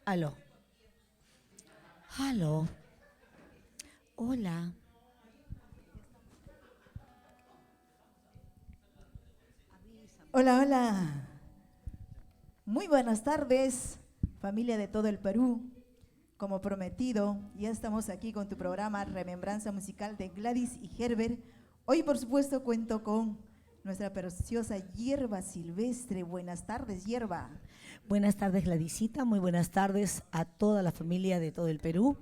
Aló. Aló. Hola. Hola, hola. Muy buenas tardes, familia de todo el Perú. Como prometido, ya estamos aquí con tu programa Remembranza Musical de Gladys y Herbert. Hoy, por supuesto, cuento con nuestra preciosa Hierba Silvestre. Buenas tardes, Hierba. Buenas tardes, Gladysita. Muy buenas tardes a toda la familia de todo el Perú.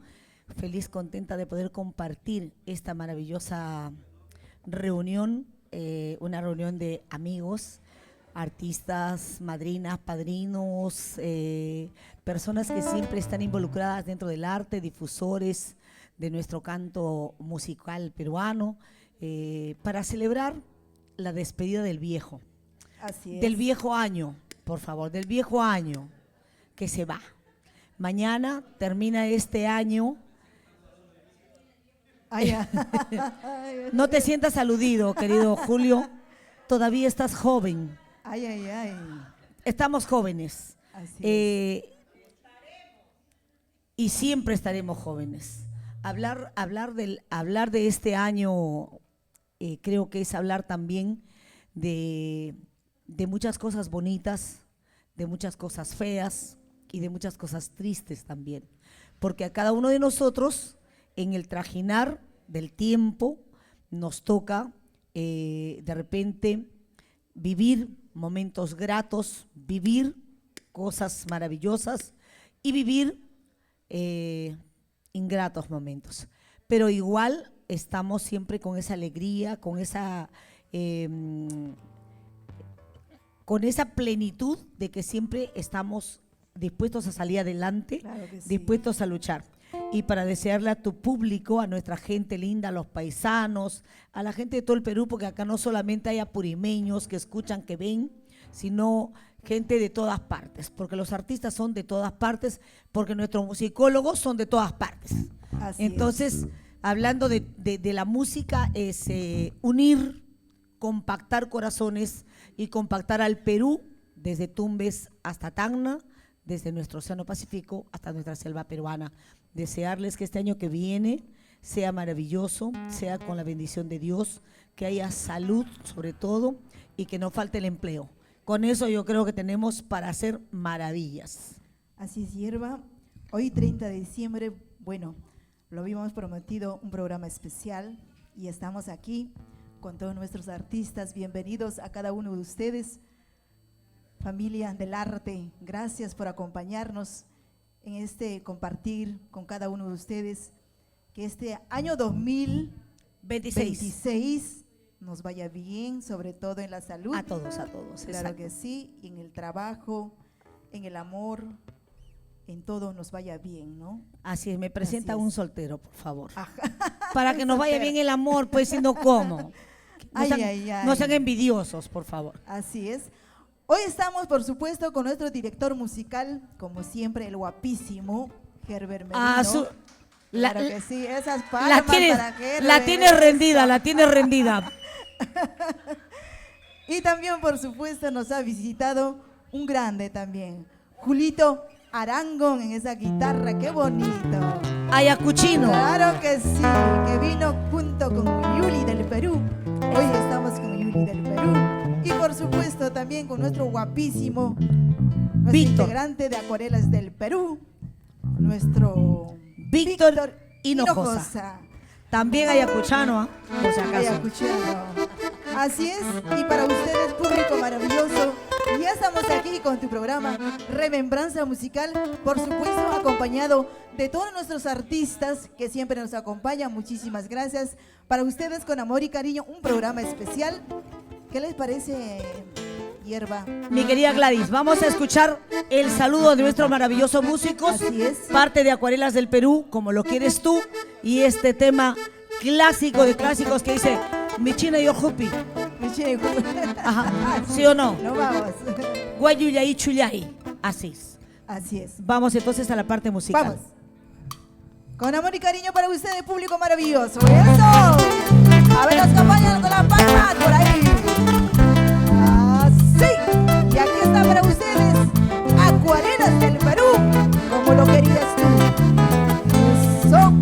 Feliz, contenta de poder compartir esta maravillosa reunión, una reunión de amigos, artistas, madrinas, padrinos, personas que siempre están involucradas dentro del arte, difusores de nuestro canto musical peruano, para celebrar la despedida del viejo. Así es. Del viejo año, por favor, del viejo año que se va. Mañana termina este año. Ay, No te sientas aludido, querido Julio. Todavía estás joven. ay, ay, ay. Estamos jóvenes. Así es. Y siempre estaremos jóvenes. Hablar de este año, creo que es hablar también de muchas cosas bonitas, de muchas cosas feas y de muchas cosas tristes también. Porque a cada uno de nosotros, en el trajinar del tiempo, nos toca de repente vivir momentos gratos, vivir cosas maravillosas y vivir ingratos momentos. Pero igual estamos siempre con esa alegría, con esa plenitud de que siempre estamos dispuestos a salir adelante, Claro que sí. dispuestos a luchar. Y para desearle a tu público, a nuestra gente linda, a los paisanos, a la gente de todo el Perú, porque acá no solamente hay apurimeños que escuchan, que ven, sino gente de todas partes, porque los artistas son de todas partes, porque nuestros musicólogos son de todas partes. Así Entonces, hablando de la música, es unir, compactar corazones y compactar al Perú, desde Tumbes hasta Tacna, desde nuestro Océano Pacífico hasta nuestra selva peruana. Desearles que este año que viene sea maravilloso, sea con la bendición de Dios, que haya salud sobre todo y que no falte el empleo. Con eso yo creo que tenemos para hacer maravillas. Así es, Hierba. Hoy 30 de diciembre, bueno, lo habíamos prometido, un programa especial y estamos aquí con todos nuestros artistas. Bienvenidos a cada uno de ustedes. Familia del arte, gracias por acompañarnos en este compartir con cada uno de ustedes. Que este año 2026 nos vaya bien, sobre todo en la salud. A todos, Claro exacto. que sí, en el trabajo, en el amor, en todo nos vaya bien, ¿no? Así es, me presenta Así es. un soltero, por favor. Ajá. Para que nos vaya bien el amor, pues, si no, ¿cómo? No Ay, sean, ay, ay. no sean envidiosos, por favor. Así es. Hoy estamos, por supuesto, con nuestro director musical, como siempre, el guapísimo Herbert Merino. Ah, Claro que sí, esas palmas para Herbert. la tienes rendida, la tienes rendida. Y también, por supuesto, nos ha visitado un grande también, Julito Arangón en esa guitarra, qué bonito. Ayacuchino. Claro que sí, que vino junto con Yuli del Perú. Hoy estamos con Yuli del Perú. Y por supuesto también con nuestro guapísimo, nuestro Víctor. integrante de Acuarelas del Perú, nuestro Víctor Hinojosa. También ayacuchano, ¿ah? Por si acaso. Ayacuchano. Así es, y para ustedes, público maravilloso, ya estamos aquí con tu programa Remembranza Musical, por supuesto acompañado de todos nuestros artistas que siempre nos acompañan. Muchísimas gracias. Para ustedes, con amor y cariño, un programa especial. ¿Qué les parece, Hierba? Mi querida Gladys, vamos a escuchar el saludo de nuestros maravillosos músicos, Así es. parte de Acuarelas del Perú, como lo quieres tú, y este tema clásico de clásicos que dice Mi China y Ojupi. Ajá. ¿Sí o no? No vamos. Guayuyay Chuyay. Así es. Así es. Vamos entonces a la parte musical. Vamos. Con amor y cariño para ustedes, público maravilloso. ¡Eso! A ver, nos acompañan con la palma por ahí. Así. Y aquí está para ustedes Acuarelas del Perú, como lo querías tú. Eso.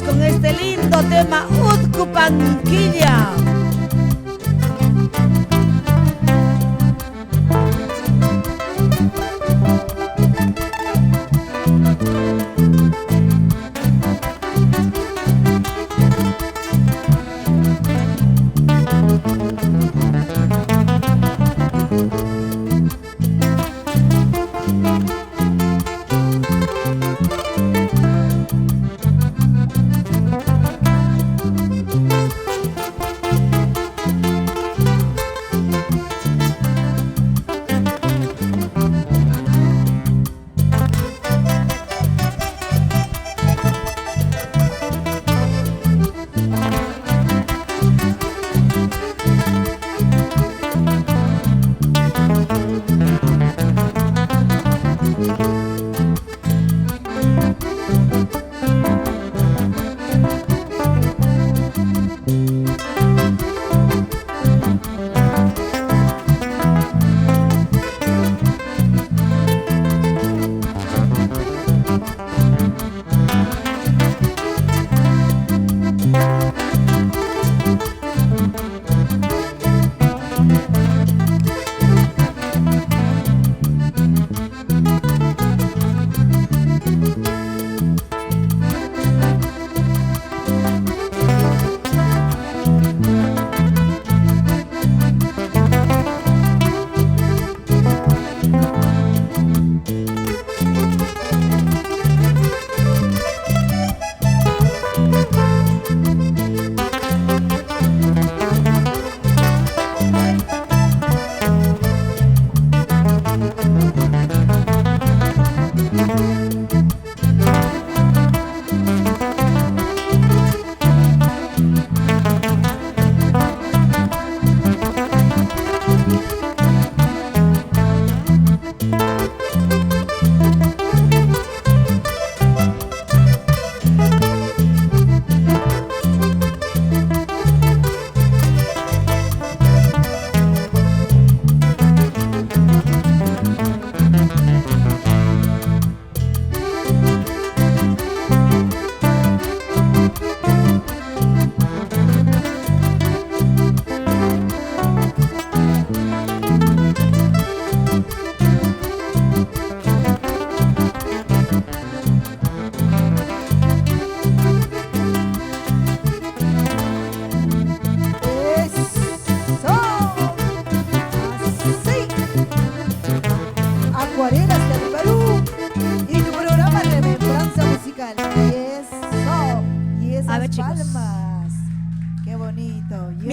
Con este lindo tema Utcupanquilla.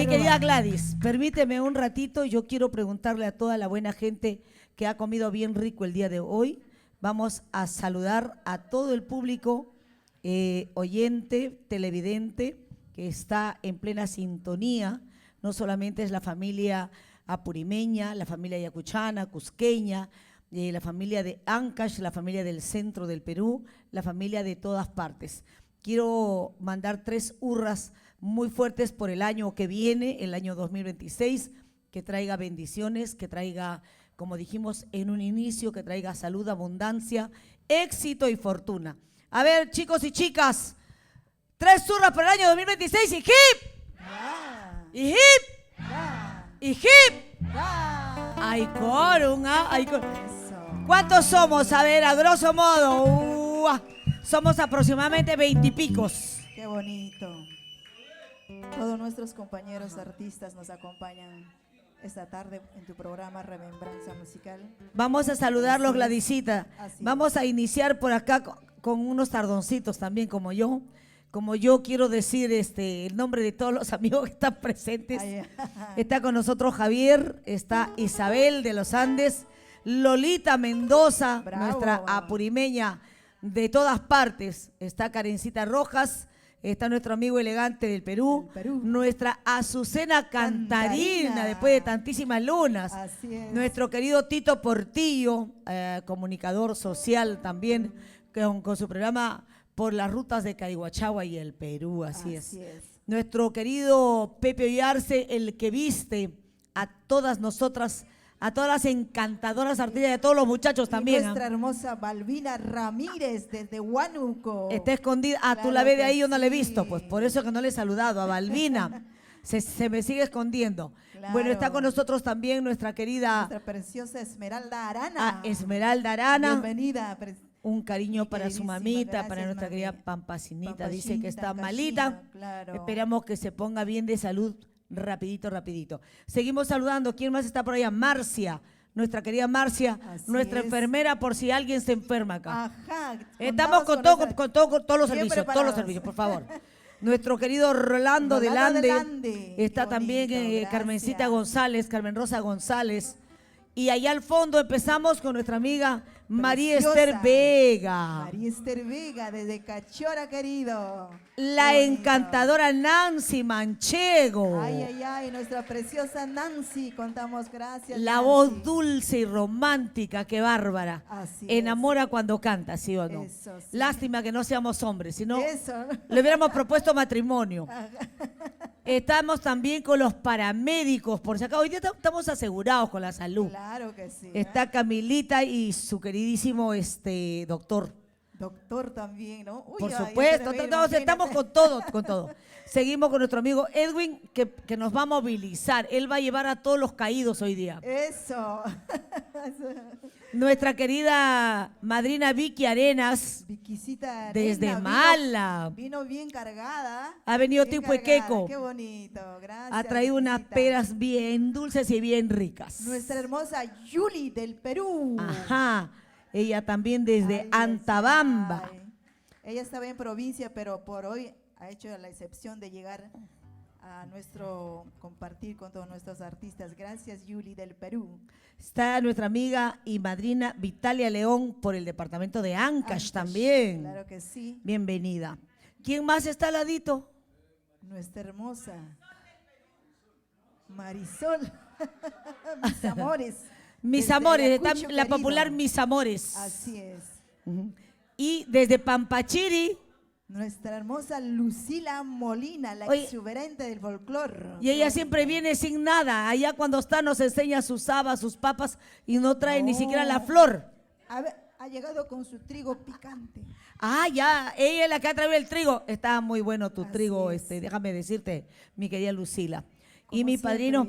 mi querida Gladys, permíteme un ratito. Yo quiero preguntarle a toda la buena gente que ha comido bien rico el día de hoy. Vamos a saludar a todo el público oyente, televidente, que está en plena sintonía. No solamente es la familia apurimeña, la familia yacuchana, cusqueña, la familia de Ancash, la familia del centro del Perú, la familia de todas partes. Quiero mandar 3 hurras muy fuertes por el año que viene, el año 2026, que traiga bendiciones, que traiga, como dijimos en un inicio, que traiga salud, abundancia, éxito y fortuna. A ver, chicos y chicas, 3 hurras por el año 2026 y hip, y hip, y hip. Hay quórum, ¿ah? Hay quórum. ¿Cuántos somos? A ver, a grosso modo, somos aproximadamente 20 y picos. Qué bonito. Todos nuestros compañeros artistas nos acompañan esta tarde en tu programa Remembranza Musical. Vamos a saludarlos, Gladysita. Vamos a iniciar por acá con unos tardoncitos también, como yo. Como yo quiero decir el nombre de todos los amigos que están presentes. Está con nosotros Javier, está Isabel de los Andes, Lolita Mendoza, Bravo. Nuestra apurimeña de todas partes. Está Karencita Rojas, está nuestro amigo elegante del Perú, nuestra Azucena Cantarina, después de tantísimas lunas. Así es. Nuestro querido Tito Portillo, comunicador social también, con su programa Por las rutas de Caiguachagua y el Perú, así es. Nuestro querido Pepe Ollarse, el que viste a todas nosotras, a todas las encantadoras artistas y a todos los muchachos también. Nuestra hermosa Balbina Ramírez desde Huánuco. Está escondida. Ah, Claro, tú la ves de ahí, que yo no la he sí. visto, pues por eso que no le he saludado a Balbina. se me sigue escondiendo. Claro. Bueno, está con nosotros también nuestra querida Nuestra preciosa Esmeralda Arana. Esmeralda Arana. Bienvenida. Un cariño Mi para su queridísima, mamita, gracias, para nuestra mami. querida Pampacinita. Dice que Pampachita, está Cachina, malita. claro. Esperamos que se ponga bien de salud rapidito, rapidito. Seguimos saludando. ¿Quién más está por allá? Marcia, nuestra querida Marcia, Así nuestra es. enfermera por si alguien se enferma acá. Ajá. Estamos con todos los Bien servicios, preparados. por favor. Nuestro querido Rolando de Lande, Lande. está Qué también bonito, gracias. Carmencita González, Carmen Rosa González. Y allá al fondo empezamos con nuestra amiga María Preciosa. Esther Vega. María Esther Vega, desde Cachora, querido. La Qué bonito. encantadora Nancy Manchego. Ay, ay, ay, nuestra preciosa Nancy, contamos gracias. La Nancy. voz dulce y romántica, qué bárbara. Así Enamora cuando canta, ¿sí o no? Eso, sí. Lástima que no seamos hombres, si no Eso. le hubiéramos propuesto matrimonio. Estamos también con los paramédicos, por si acá. Hoy día estamos asegurados con la salud. Claro que sí. Está Camilita y su queridísimo doctor. Doctor también, ¿no? Uy, Por ay, supuesto, ya te todos veo, estamos con todo, con todo. Seguimos con nuestro amigo Edwin, que nos va a movilizar. Él va a llevar a todos los caídos hoy día. Eso. Nuestra querida madrina Vicky Arenas, Viquisita desde Arena, Mala. Vino bien cargada. Ha venido bien tipo cargada, Equeco. Qué bonito, gracias. Ha traído unas Viquisita. peras bien dulces y bien ricas. Nuestra hermosa Yuli del Perú. Ajá. Ella también desde Ay, Antabamba. ay. Ella estaba en provincia, pero por hoy ha hecho la excepción de llegar a nuestro compartir con todos nuestros artistas. Gracias, Yuli del Perú. Está nuestra amiga y madrina Vitalia León por el departamento de Ancash Ancash, también. Claro que sí. Bienvenida. ¿Quién más está al ladito? Nuestra hermosa Marisol. Mis amores. Mis Desde amores, está Ayacucho, la querido. popular Mis Amores. Así es. Ujú. Y desde Pampachiri, Nuestra hermosa Lucila Molina, la Oye, exuberante del folclor. y ella siempre viene sin nada. Allá cuando está nos enseña sus habas, sus papas y no trae ni siquiera la flor. A ver, ha llegado con su trigo picante. Ah, ya, ella es la que ha traído el trigo. Está muy bueno tu Así trigo, es. déjame decirte, mi querida Lucila. Y Como mi siempre, padrino,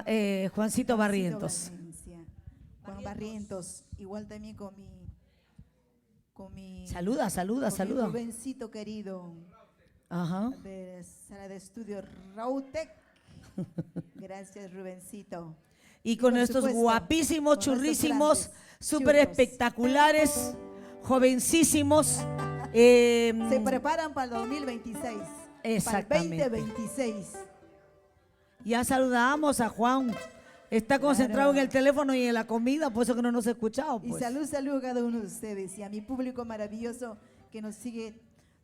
ella. Juancito Barrientos. Valencia. Juan Barrientos, igual también con mi Saluda, saluda, con mi saluda. Rubencito querido Ajá. de sala de estudio Rautec. Gracias, Rubencito. Y con por estos supuesto, guapísimos, con nuestros churrísimos, grandes súper churros. espectaculares, jovencísimos. Se preparan para el 2026. Exactamente. Para el 2026. Ya saludamos a Juan. Está concentrado en el teléfono y en la comida, por eso que no nos ha escuchado. Y Pues. salud a cada uno de ustedes y a mi público maravilloso que nos sigue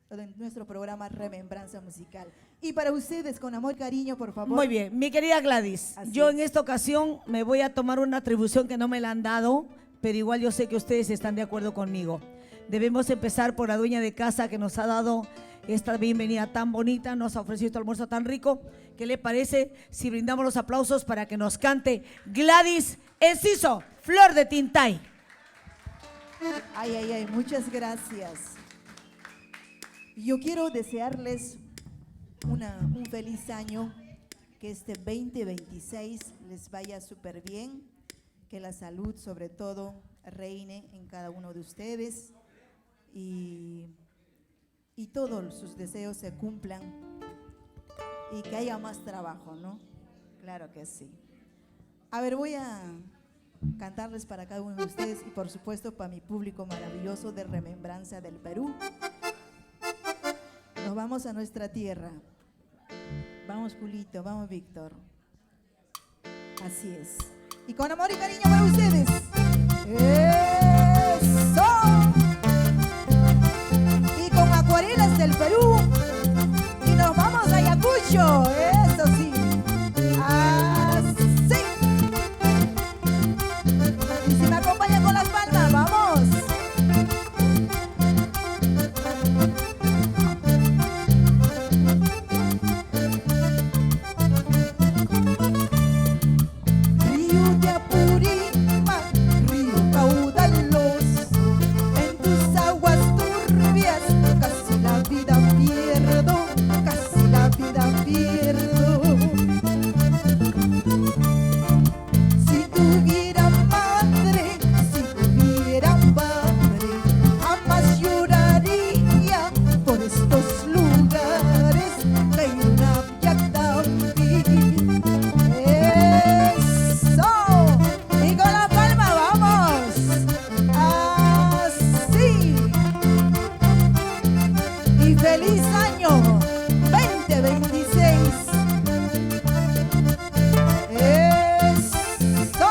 en nuestro programa Remembranza Musical. Y para ustedes, con amor y cariño, por favor. Muy bien, mi querida Gladys, Así yo es. en esta ocasión me voy a tomar una atribución que no me la han dado, pero igual yo sé que ustedes están de acuerdo conmigo. Debemos empezar por la dueña de casa que nos ha dado esta bienvenida tan bonita, nos ha ofrecido este almuerzo tan rico. ¿Qué le parece si brindamos los aplausos para que nos cante Gladys Enciso, Flor de Tintay? Ay, muchas gracias. Yo quiero desearles un feliz año, que este 2026 les vaya súper bien, que la salud sobre todo reine en cada uno de ustedes y todos sus deseos se cumplan y que haya más trabajo, ¿no? Claro que sí. A ver, voy a cantarles para cada uno de ustedes y por supuesto para mi público maravilloso de Remembranza del Perú. Nos vamos a nuestra tierra. Vamos, Julito, vamos, Víctor. Así es. Y con amor y cariño para ustedes. ¡Eso! Y con acuarelas del Perú. Y nos vamos a Ayacucho. Eso sí. Así. Y si me acompañan con las palmas, vamos. Río de Apurímac, río caudaloso, en tus aguas turbias casi la vida pierdo, casi la vida pierdo. Si tuviera madre, si tuviera padre, jamás lloraría por estos lugares que hay una Yactambi. Eso, y con la palma vamos, así, y feliz año 2026. Eso.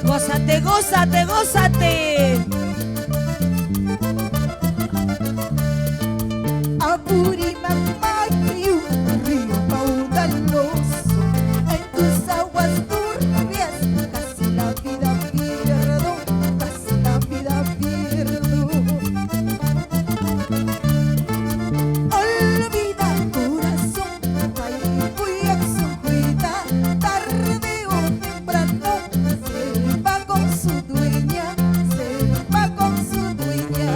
Gózate, gózate, gózate. Apurímac, río caudaloso, en tus aguas turbias casi la vida pierdo, casi la vida pierdo. Olvida corazón, ay, cuida, tarde o temprano se va con su dueña, se va con su dueña.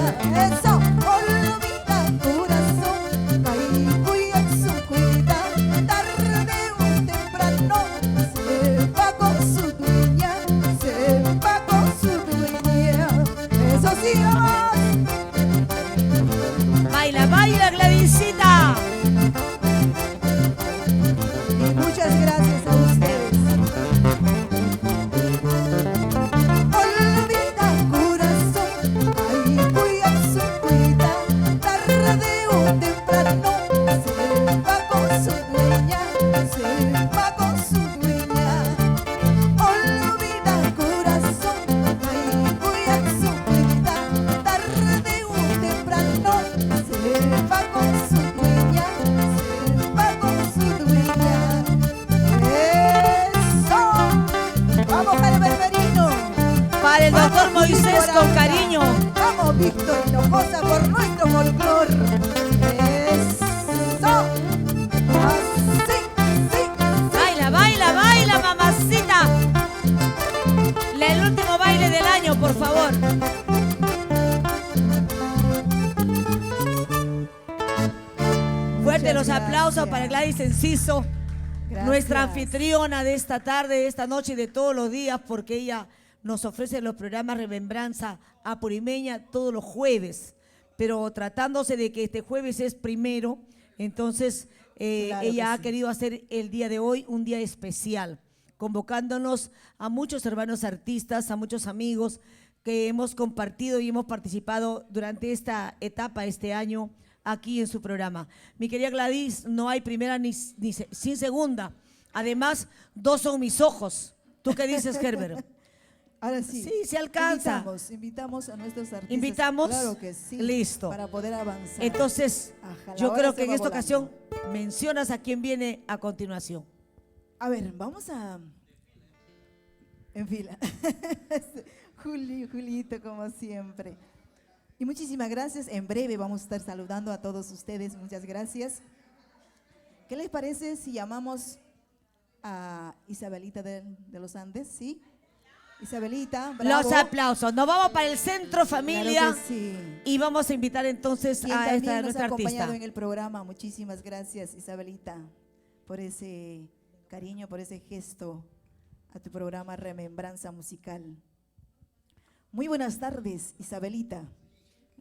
Eso, olvida corazón, ay, cuida, tarde o temprano se va con su dueña, se va con su dueña. Eso sí, vamos. Baila, baila, Gladysita. Y muchas gracias a ustedes. Olvida corazón, ay, cuida, tarde o temprano se va con su dueña, se va con su dueña. Olvida corazón, ay, cuida, tarde o temprano se va con su dueña, se va con su dueña. Eso. Vamos al berberino. Para el doctor Vamos, Moisés Víctor con Anda. cariño. Vamos, Víctor Hinojosa, por nuestro folclor. Eso. Así, sí. Baila, baila, baila, mamacita. El último baile del año, por favor. Fuerte los Muchas aplausos gracias. para Gladys Enciso, Gracias. nuestra anfitriona de esta tarde, de esta noche y de todos los días, porque ella nos ofrece los programas Remembranza Apurimeña todos los jueves. Pero tratándose de que este jueves es primero, entonces Claro que ella ha sí. querido hacer el día de hoy un día especial, convocándonos a muchos hermanos artistas, a muchos amigos que hemos compartido y hemos participado durante esta etapa, este año, aquí en su programa. Mi querida Gladys, no hay primera sin segunda. Además, dos son mis ojos. ¿Tú qué dices, Herbert? Ahora sí. Sí, se alcanza. Invitamos a nuestros artistas. ¿Invitamos? Claro que sí. Listo. Para poder avanzar. Entonces, Ajá, yo la hora creo se que en va esta volando. ocasión mencionas a quién viene a continuación. A ver, vamos a… En fila. Julito, como siempre. Y muchísimas gracias. En breve vamos a estar saludando a todos ustedes. Muchas gracias. ¿Qué les parece si llamamos a Isabelita de los Andes? ¿Sí? Isabelita, bravo. Los aplausos. Nos vamos para el centro familia Claro que sí. y vamos a invitar entonces Quien a también esta nos nuestra ha acompañado artista. en el programa. Muchísimas gracias, Isabelita, por ese cariño, por ese gesto a tu programa Remembranza Musical. Muy buenas tardes, Isabelita.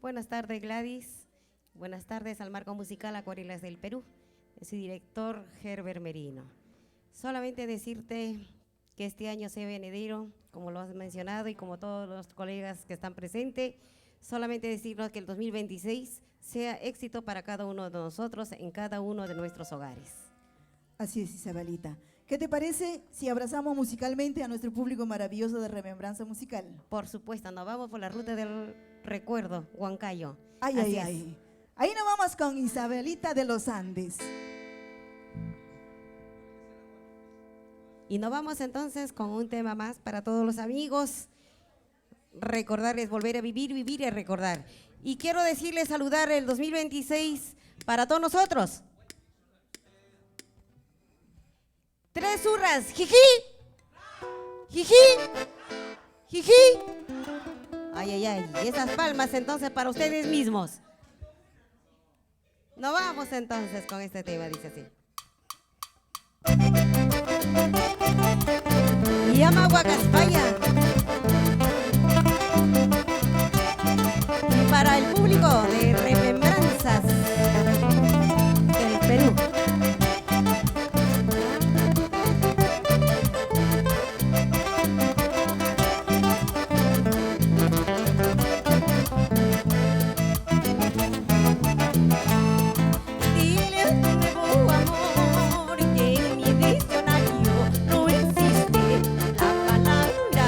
Buenas tardes, Gladys. Buenas tardes al Marco Musical Acuarelas del Perú. Es su director, Herbert Merino. Solamente decirte que este año sea venidero, como lo has mencionado y como todos los colegas que están presentes, solamente decirnos que el 2026 sea éxito para cada uno de nosotros en cada uno de nuestros hogares. Así es, Isabelita. ¿Qué te parece si abrazamos musicalmente a nuestro público maravilloso de Remembranza Musical? Por supuesto, nos vamos por la ruta del recuerdo, Huancayo. Ay, Así ay, es. ay. Ahí nos vamos con Isabelita de los Andes. Y nos vamos entonces con un tema más para todos los amigos. Recordarles, volver a vivir, vivir y recordar. Y quiero decirles, saludar el 2026 para todos nosotros. 3 hurras, jiji, jiji, jiji. Ay, ay, ay, y esas palmas entonces para ustedes mismos. Nos vamos entonces con este tema, dice así. Llama Huacaspaya. Y para el público de Remembranzas del Perú. Dile a tu nuevo amor que en mi diccionario no existe la palabra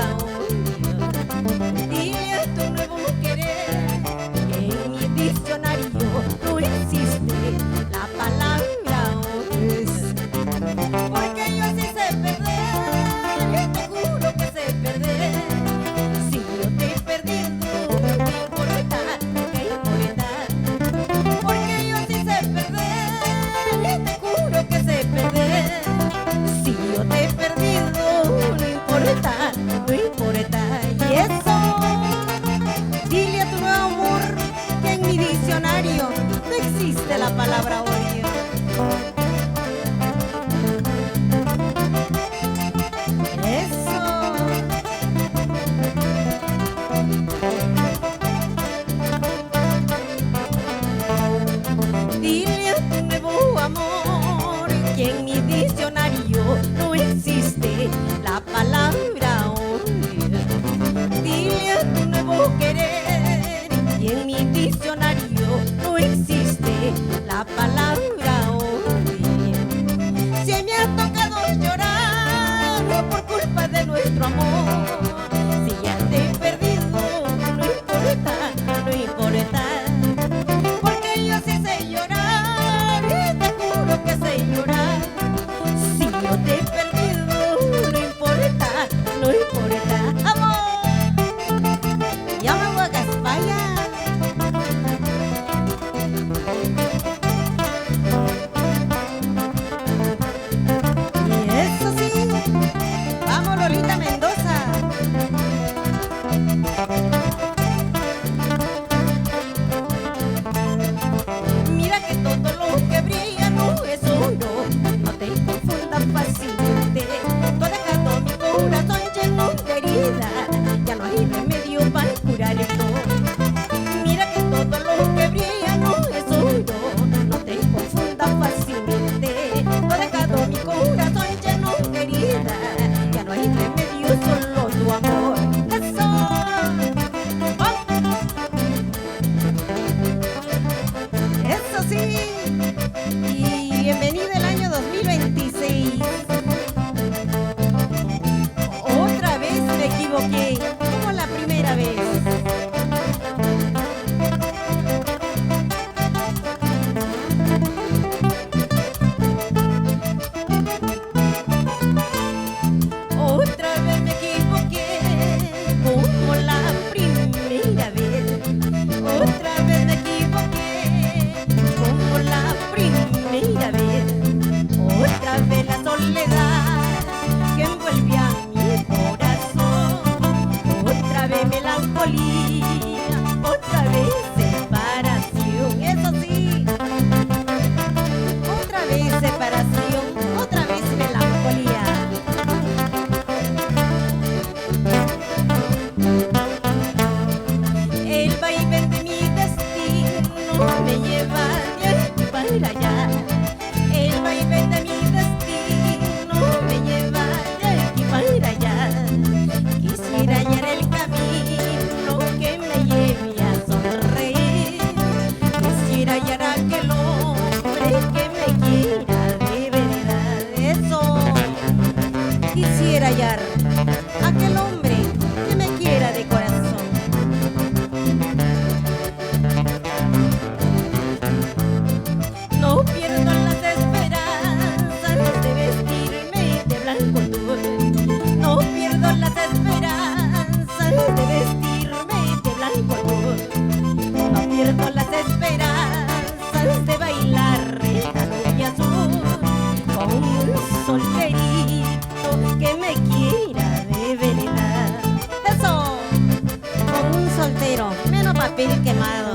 espíritu quemado.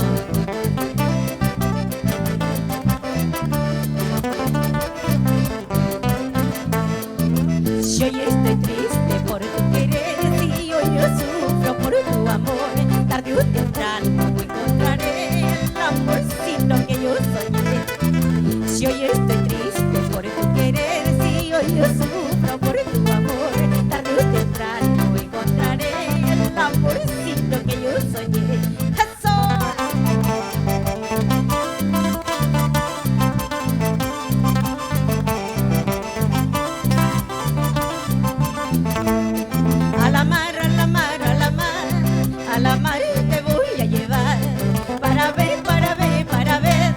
Si hoy estoy triste por tu querer y hoy yo sufro por tu amor, tarde o temprano encontraré el amorcito que yo soñé. Si hoy estoy triste por tu querer y hoy yo sufro por tu amor, tarde o temprano encontraré el amorcito que yo soñé. ¡Eso! A la mar, a la mar, a la mar, a la mar te voy a llevar para ver, para ver, para ver.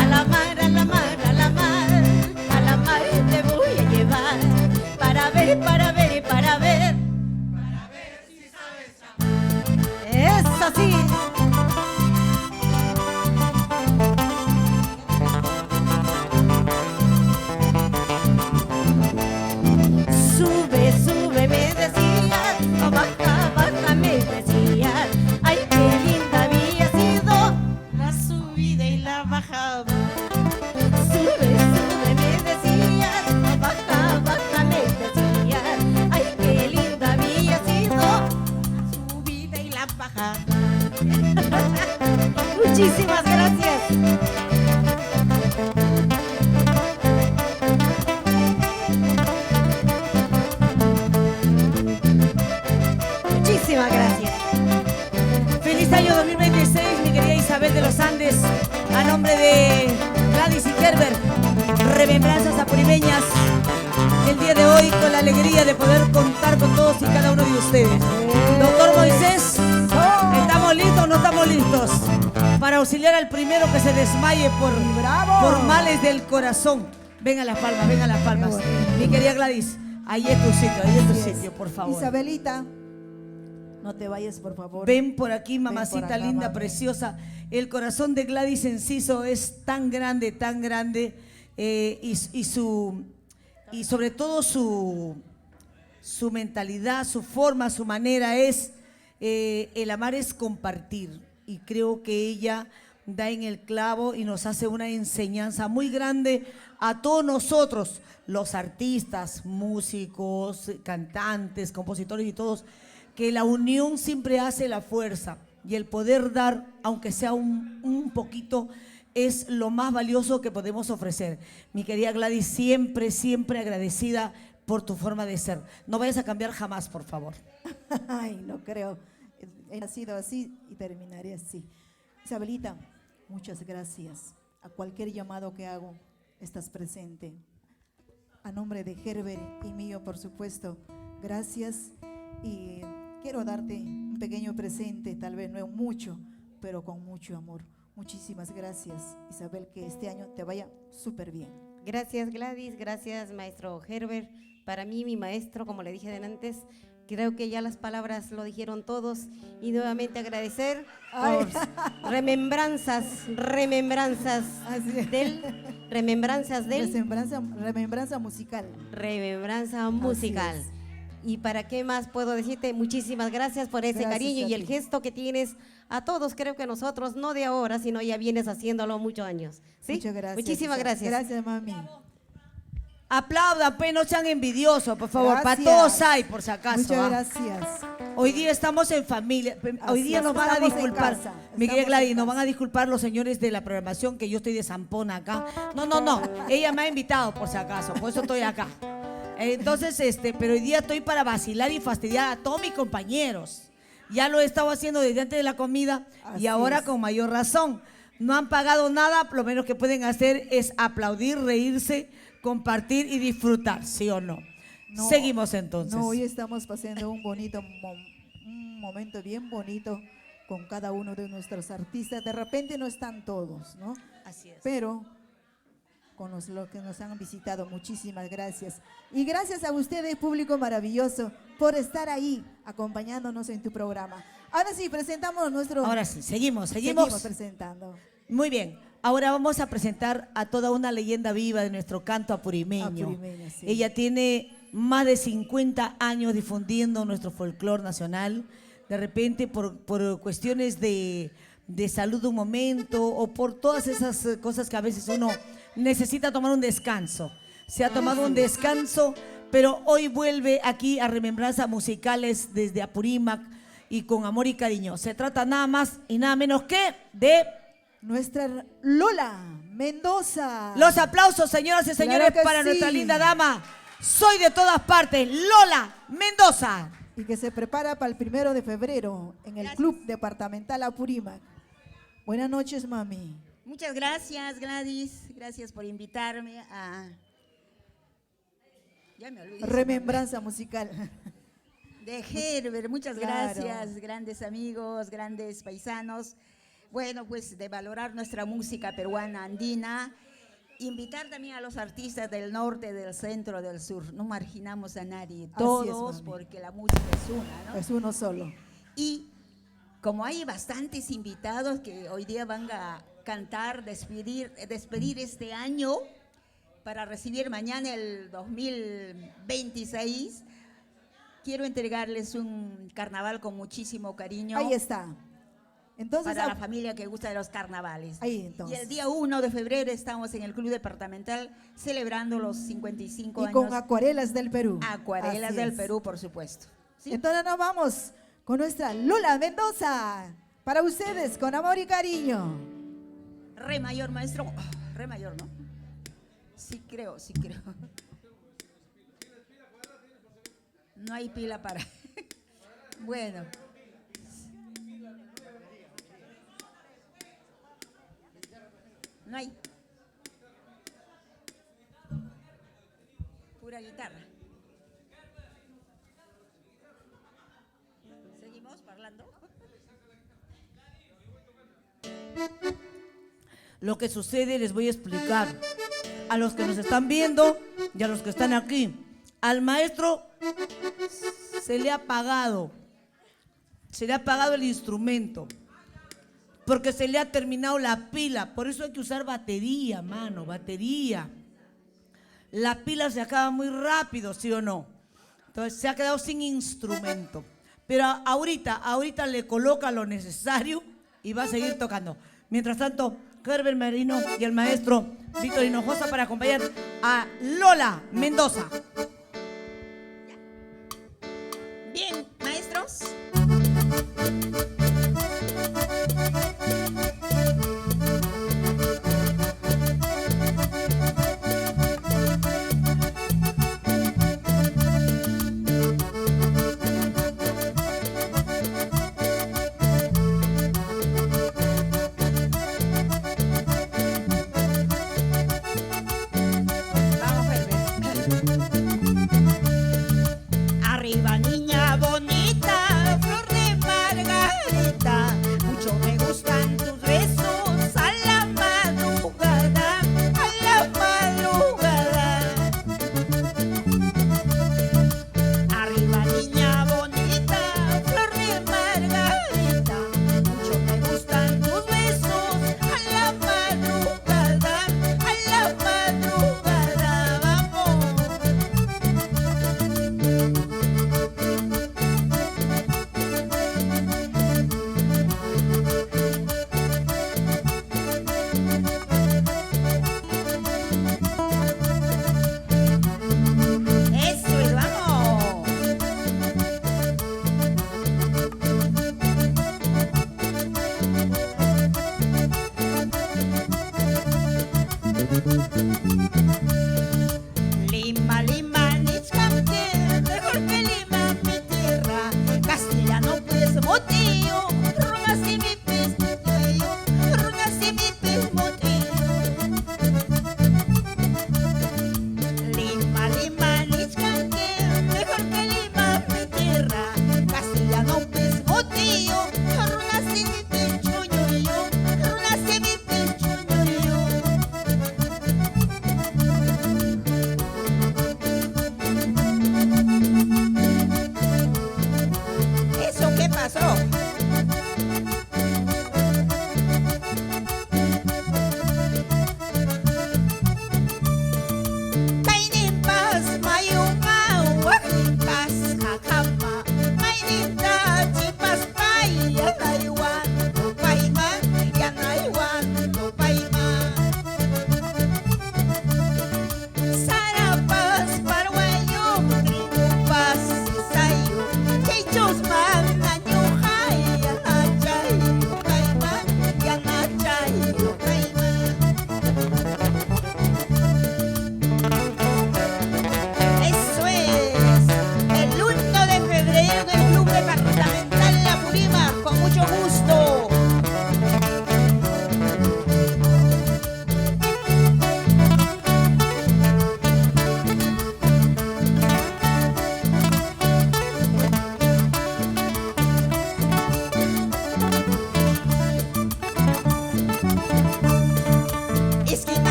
A la mar, a la mar, a la mar, a la mar te voy a llevar para ver, para ver, para ver. Para ver si sabes. Eso sí. Sube, sube, me decías, o baja, baja, me decías. Ay, qué linda había sido La subida y la bajada. Sube, sube, me decías, o baja, baja, me decías. Ay, qué linda había sido. La subida y la bajada. Muchísimas gracias. Muchísimas gracias. Feliz año 2026, mi querida Isabel de los Andes, a nombre de Gladys y Gerber, remembranzas apurimeñas, el día de hoy con la alegría de poder contar con todos y cada uno de ustedes. Doctor Moisés, ¿estamos listos o no estamos listos? Para auxiliar al primero que se desmaye por males del corazón. Vengan las palmas, vengan las palmas. Mi querida Gladys, ahí es tu sitio, ahí es tu sitio, por favor. Isabelita, no te vayas, por favor. Ven por aquí, mamacita por acá, linda, mami. preciosa. El corazón de Gladys Enciso es tan grande, y sobre todo su mentalidad, su forma, su manera es, el amar es compartir. Y creo que ella da en el clavo y nos hace una enseñanza muy grande a todos nosotros, los artistas, músicos, cantantes, compositores y todos, que la unión siempre hace la fuerza y el poder dar, aunque sea un poquito, es lo más valioso que podemos ofrecer. Mi querida Gladys, siempre, siempre agradecida por tu forma de ser. No vayas a cambiar jamás, por favor. Ay, no creo. He nacido así y terminaré así. Isabelita, muchas gracias. A cualquier llamado que hago, estás presente. A nombre de Gerber y mío, por supuesto, gracias. Y quiero darte un pequeño presente, tal vez no mucho, pero con mucho amor. Muchísimas gracias, Isabel, que este año te vaya súper bien. Gracias Gladys, gracias maestro Herbert. Para mí, mi maestro, como le dije de antes, creo que ya las palabras lo dijeron todos. Y nuevamente agradecer por remembranzas Remembranza musical. remembranza musical. es. Y para qué más puedo decirte, muchísimas gracias por ese Gracias cariño a y el ti. gesto que tienes a todos. Creo que nosotros, no de ahora, sino ya vienes haciéndolo muchos años. ¿Sí? Muchas gracias. Muchísimas Isabel. gracias. Gracias, mami. Aplaudan, pues, no sean envidiosos, por favor. Para Gracias. todos hay, por si acaso. Muchas ¿ah? gracias. Hoy día estamos en familia. Hoy Así día es, nos van a estamos en disculpar. casa, Mi querida estamos Gladys, en nos casa. van a disculpar los señores de la programación, que yo estoy de zampona acá. No. Ella me ha invitado, por si acaso. Por eso estoy acá. Entonces, pero hoy día estoy para vacilar y fastidiar a todos mis compañeros. Ya lo he estado haciendo desde antes de la comida y Así ahora es. con mayor razón. No han pagado nada, lo menos que pueden hacer es aplaudir, reírse, compartir y disfrutar, ¿sí o no? No, Seguimos entonces. No, hoy estamos pasando un momento bien bonito con cada uno de nuestros artistas. De repente no están todos, ¿no? Así es. Pero con los que nos han visitado, muchísimas gracias. Y gracias a ustedes, público maravilloso, por estar ahí acompañándonos en tu programa. Ahora sí, presentamos nuestro... Ahora sí, seguimos. Seguimos presentando. Muy bien, ahora vamos a presentar a toda una leyenda viva de nuestro canto apurimeño. Apurimeño, sí. Ella tiene más de 50 años difundiendo nuestro folclore nacional. de repente por cuestiones de salud un momento o por todas esas cosas que a veces uno necesita tomar un descanso. Se ha tomado un descanso, pero hoy vuelve aquí a Remembranzas Musicales desde Apurímac y con amor y cariño. Se trata nada más y nada menos que de nuestra Lola Mendoza. los aplausos, señoras y señores, Claro que para sí. nuestra linda dama. Soy de todas partes, Lola Mendoza. Y que se prepara para el 1 de febrero en el Club Departamental Apurímac. Buenas noches, mami. Muchas gracias, Gladys. Gracias por invitarme a... Ya me olvidé. Remembranza musical. De Herbert, muchas Claro. gracias, grandes amigos, grandes paisanos. Bueno, pues de valorar nuestra música peruana andina. Invitar también a los artistas del norte, del centro, del sur. No marginamos a nadie, Así todos, es, mami. porque la música es una, ¿no? Es uno solo. Y como hay bastantes invitados que hoy día van a cantar, despedir este año para recibir mañana el 2026, quiero entregarles un carnaval con muchísimo cariño. Ahí está. Entonces, Para la familia que gusta de los carnavales. ahí Y entonces. el día 1 de febrero estamos en el Club Departamental celebrando los 55 Y años. con Acuarelas del Perú. Acuarelas Así del es. Perú, por supuesto. ¿Sí? Entonces nos vamos con nuestra Lola Mendoza. Para ustedes, con amor y cariño. Re mayor, maestro. Oh, re mayor, ¿no? Sí creo, sí creo. No hay pila para... Bueno. No hay. Pura guitarra. ¿Seguimos parlando? Lo que sucede les voy a explicar a los que nos están viendo y a los que están aquí. Al maestro se le ha apagado el instrumento porque se le ha terminado la pila. Por eso hay que usar batería, mano, batería. La pila se acaba muy rápido, ¿sí o no? Entonces se ha quedado sin instrumento. Pero ahorita le coloca lo necesario y va a seguir tocando. Mientras tanto, Herbert Merino y el maestro Víctor Hinojosa para acompañar a Lola Mendoza. Bien, maestros. Vamos, Herbert. Arriba niña bonita, flor de margarita.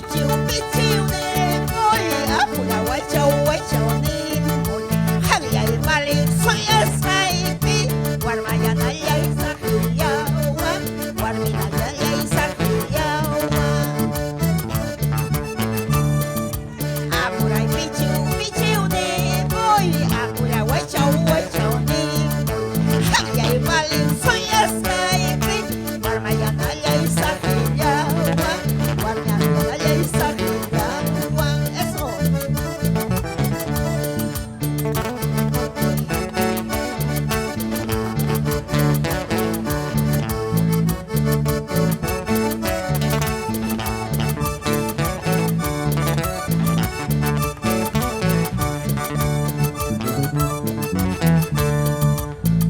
pichiu pichiu de boy apura guachau guachau ni boy había el vale soy asaipi guarmayana ya isakiyawa guarminaya ya isakiyawa apura pichiu pichiu de boy apura guachau guachau ni había el vale soy asaipi guarmayana ya isakiyawa guarmayana ya isakiyawa eso.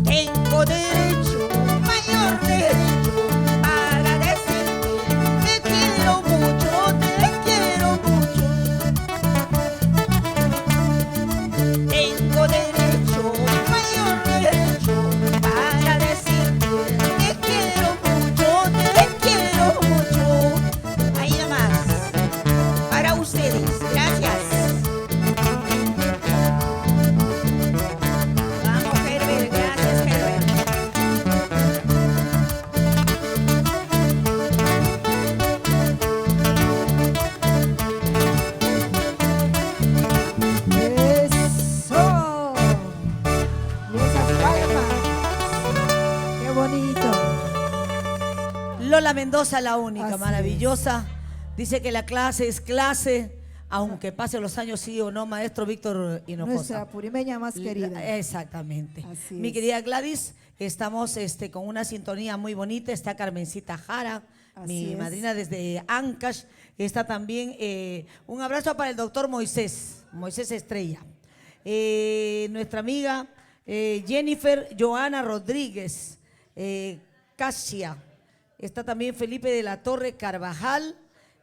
Tengo derecho, mayor derecho, para decirte te quiero mucho, te quiero mucho. Tengo derecho, mayor derecho, para decirte te quiero mucho. Ahí nomás, para ustedes, gracias. Vamos, Herbert, gracias, Herbert. Eso. Y esas palmas. Qué bonito. Lola Mendoza, la única, Así maravillosa. Dice que la clase es clase, aunque pasen los años, sí o no, maestro Víctor Hinojosa. Nuestra purimeña más querida. Exactamente. Así Mi es. querida Gladys, estamos con una sintonía muy bonita. Está Carmencita Jara, Así mi es. madrina desde Ancash. Está también un abrazo para el doctor Moisés Estrella. Nuestra amiga Jennifer Joana Rodríguez, Casia. Está también Felipe de la Torre Carvajal.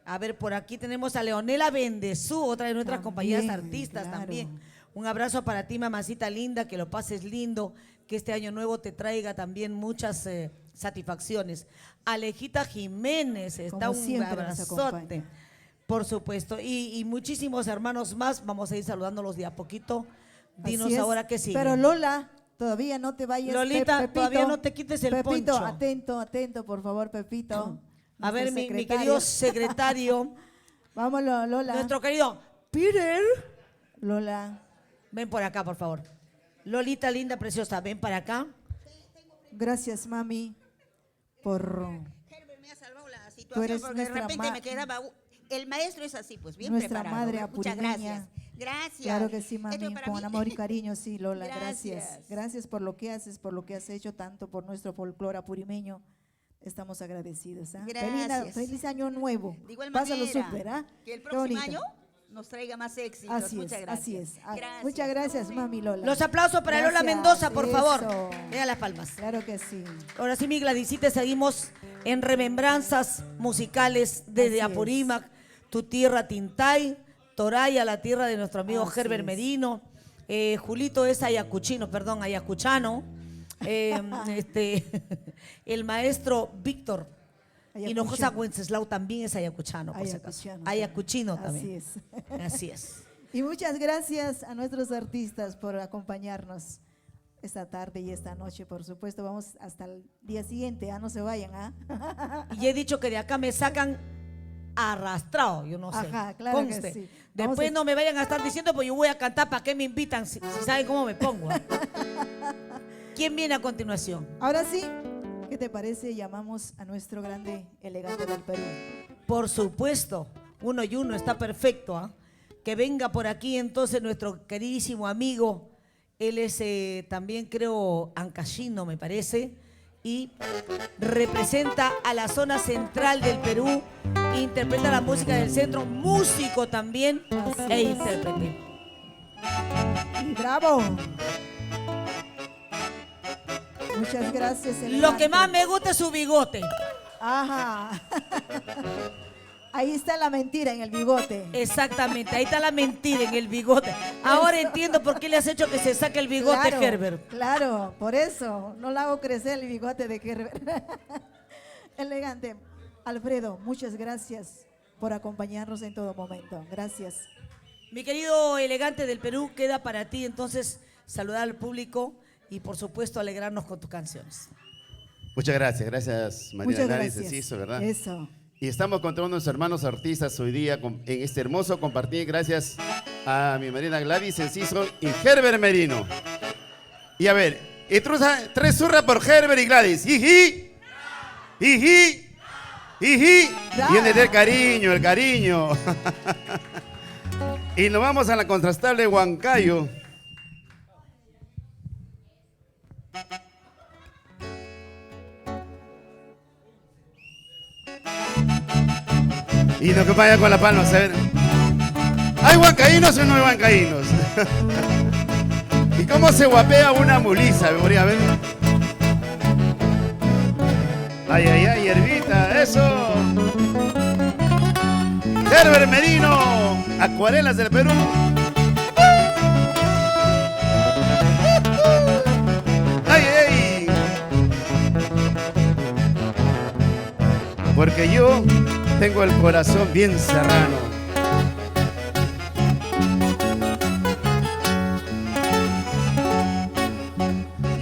A ver, por aquí tenemos a Leonela Bendezú, otra de nuestras También, compañeras artistas claro. también. Un abrazo para ti, mamacita linda, que lo pases lindo, que este año nuevo te traiga también muchas satisfacciones. Alejita Jiménez, está Como un siempre nos abrazote, acompaña. por supuesto. Y muchísimos hermanos más, vamos a ir saludándolos de a poquito. Dinos Así es. ahora qué sigue. Pero Lola, todavía no te vayas. Lolita, Pepito, todavía no te quites el Pepito, poncho. atento, por favor, Pepito. A ver, Nuestro mi secretario. querido secretario, Vámonos, Lola. nuestro querido Peter. Lola, Ven por acá, por favor. Lolita, linda, preciosa, ven para acá. gracias, mami, por... Herbert me ha salvado la Tú situación eres porque de nuestra repente me quedaba. El maestro es así, pues bien Nuestra preparado. madre Muchas apurimeña. gracias. Gracias. Claro que sí, Esto mami, es para con mí. amor y cariño, sí, Lola, gracias. Gracias. Gracias por lo que haces, por lo que has hecho tanto por nuestro folclore apurimeño. Estamos agradecidos. ¿Ah? Gracias. Feliz año nuevo. De igual Pásalo manera, súper, ¿ah? que el Qué próximo bonito. año nos traiga más éxitos. Así Muchas es, gracias. así es. Ah, Gracias. Muchas gracias, mami Lola. Los aplausos para Lola Gracias, Mendoza, por favor. eso. Vean las palmas. Claro que sí. Ahora sí, mi Gladysita, seguimos en remembranzas musicales desde Así es. Apurímac, tu tierra Tintay, Toraya, la tierra de nuestro amigo Así Herbert es. Merino, Julito es ayacuchano, el maestro Víctor Hinojosa Ayacuchano. Wenceslao también es ayacuchano, por si acaso. Ayacuchano Ayacuchino también. también. Así es. Y muchas gracias a nuestros artistas por acompañarnos esta tarde y esta noche, por supuesto. Vamos hasta el día siguiente, no se vayan, ¿ah? Y he dicho que de acá me sacan arrastrado, yo no sé. Ajá, claro que Conste. sí. Vamos Después a- no me vayan a estar diciendo, pues yo voy a cantar, ¿para qué me invitan si saben cómo me pongo? ¿Quién viene a continuación? Ahora sí, ¿qué te parece? Llamamos a nuestro grande elegante del Perú. Por supuesto, uno y uno está perfecto. ¿Ah? Que venga por aquí entonces nuestro queridísimo amigo. Él es también, creo, ancashino, me parece. Y representa a la zona central del Perú. Interpreta la música del centro. Músico también Así e es. intérprete. Y ¡bravo! Muchas gracias, Lo elegante. que más me gusta es su bigote. Ajá. Ahí está la mentira en el bigote. Exactamente, ahí está la mentira en el bigote. Ahora entiendo por qué le has hecho que se saque el bigote, Claro, Herbert. Claro, por eso. No le hago crecer el bigote de Herbert. Elegante. Alfredo, muchas gracias por acompañarnos en todo momento. Gracias. Mi querido elegante del Perú, queda para ti entonces saludar al público y por supuesto alegrarnos con tus canciones. Muchas gracias Marina Muchas Gladys gracias. Enciso, ¿verdad? Eso. Y estamos con todos nuestros hermanos artistas hoy día en este hermoso compartir, gracias a mi Marina Gladys Enciso y Herbert Merino. Y a ver, y tres zurras por Herbert y Gladys. ¡Iji! ¡Iji! ¡Iji! Viene del cariño, el cariño. Y nos vamos a la contrastable Huancayo. Y nos acompaña con la palma, a ver. ¿Hay huancaínos o no hay huancaínos? ¿Y cómo se guapea una mulisa? A ver. Ay, ay, ay, Herbita, eso. Herbert Merino, Acuarelas del Perú. Ay, ay. Porque yo tengo el corazón bien serrano.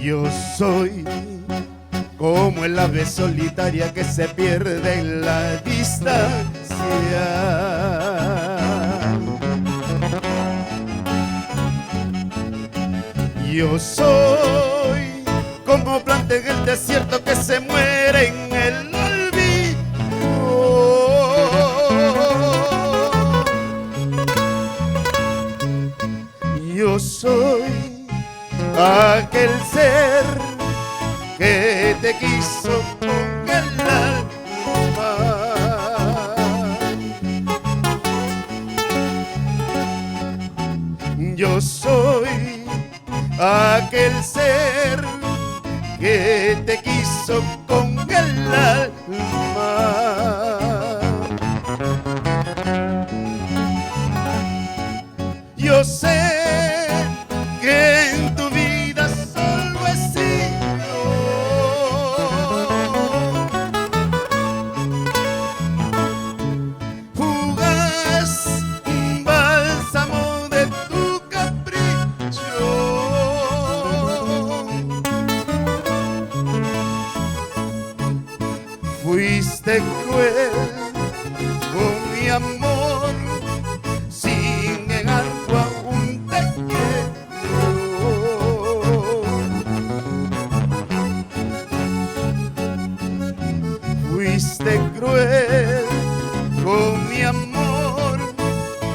Yo soy como el ave solitaria que se pierde en la distancia. Yo soy como planta en el desierto que se muere en el yo soy aquel ser que te quiso con el alma. Yo soy aquel ser que te quiso con el alma. Yo sé que en tu vida solo he sido fugaz bálsamo de tu capricho. Fuiste cruel con mi amor, sin negarlo aún te quiero. Fuiste cruel con mi amor,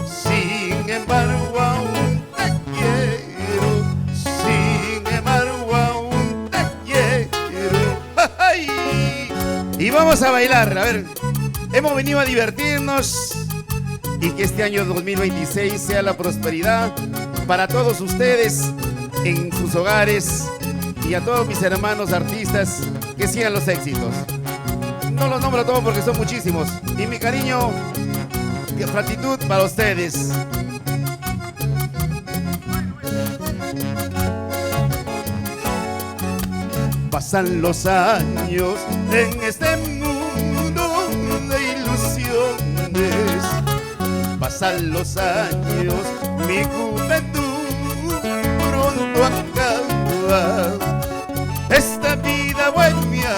sin embargo aún te quiero. Sin embargo aún te quiero. ¡Ay! Y vamos a bailar, a ver, hemos venido a divertirnos. Y que este año 2026 sea la prosperidad para todos ustedes en sus hogares y a todos mis hermanos artistas, que sigan los éxitos. No los nombro todos porque son muchísimos. Y mi cariño y gratitud para ustedes. Pasan los años en este mundo de ilusiones. Pasan los años, mi juventud pronto acaba. Esta vida bohemia,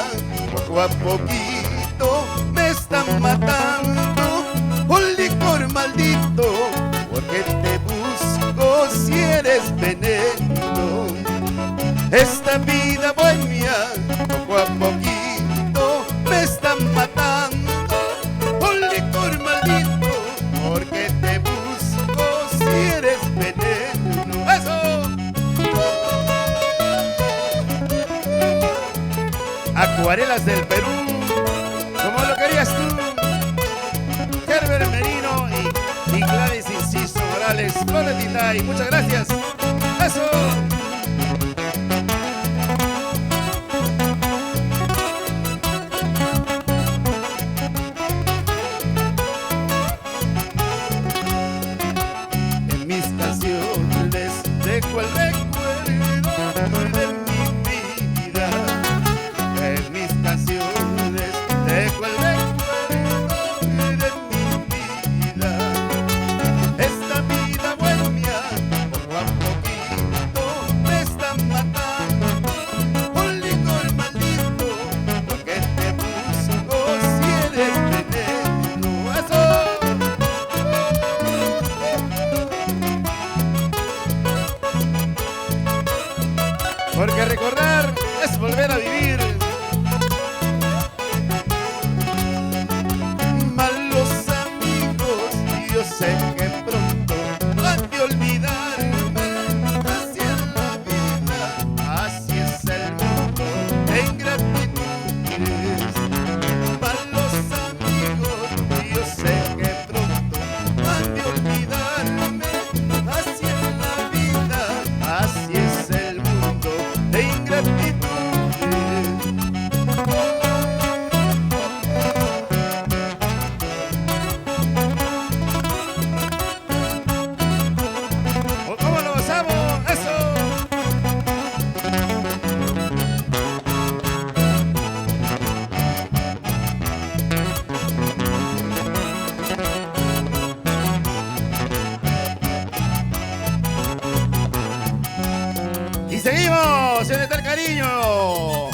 poco a poquito, me está matando. Un licor maldito, porque te busco si eres veneno. Esta vida bohemia, poco a poquito, me está matando. Un licor maldito, porque te busco si eres veneno. ¡Eso! Acuarelas del Perú, como lo querías tú. Herbert Merino y Gladys Enciso Morales. Flores Ditay, muchas gracias. ¡Eso! Dejo el recuerdo de mi vida. En mis canciones dejo el recuerdo de mi emoción está el cariño.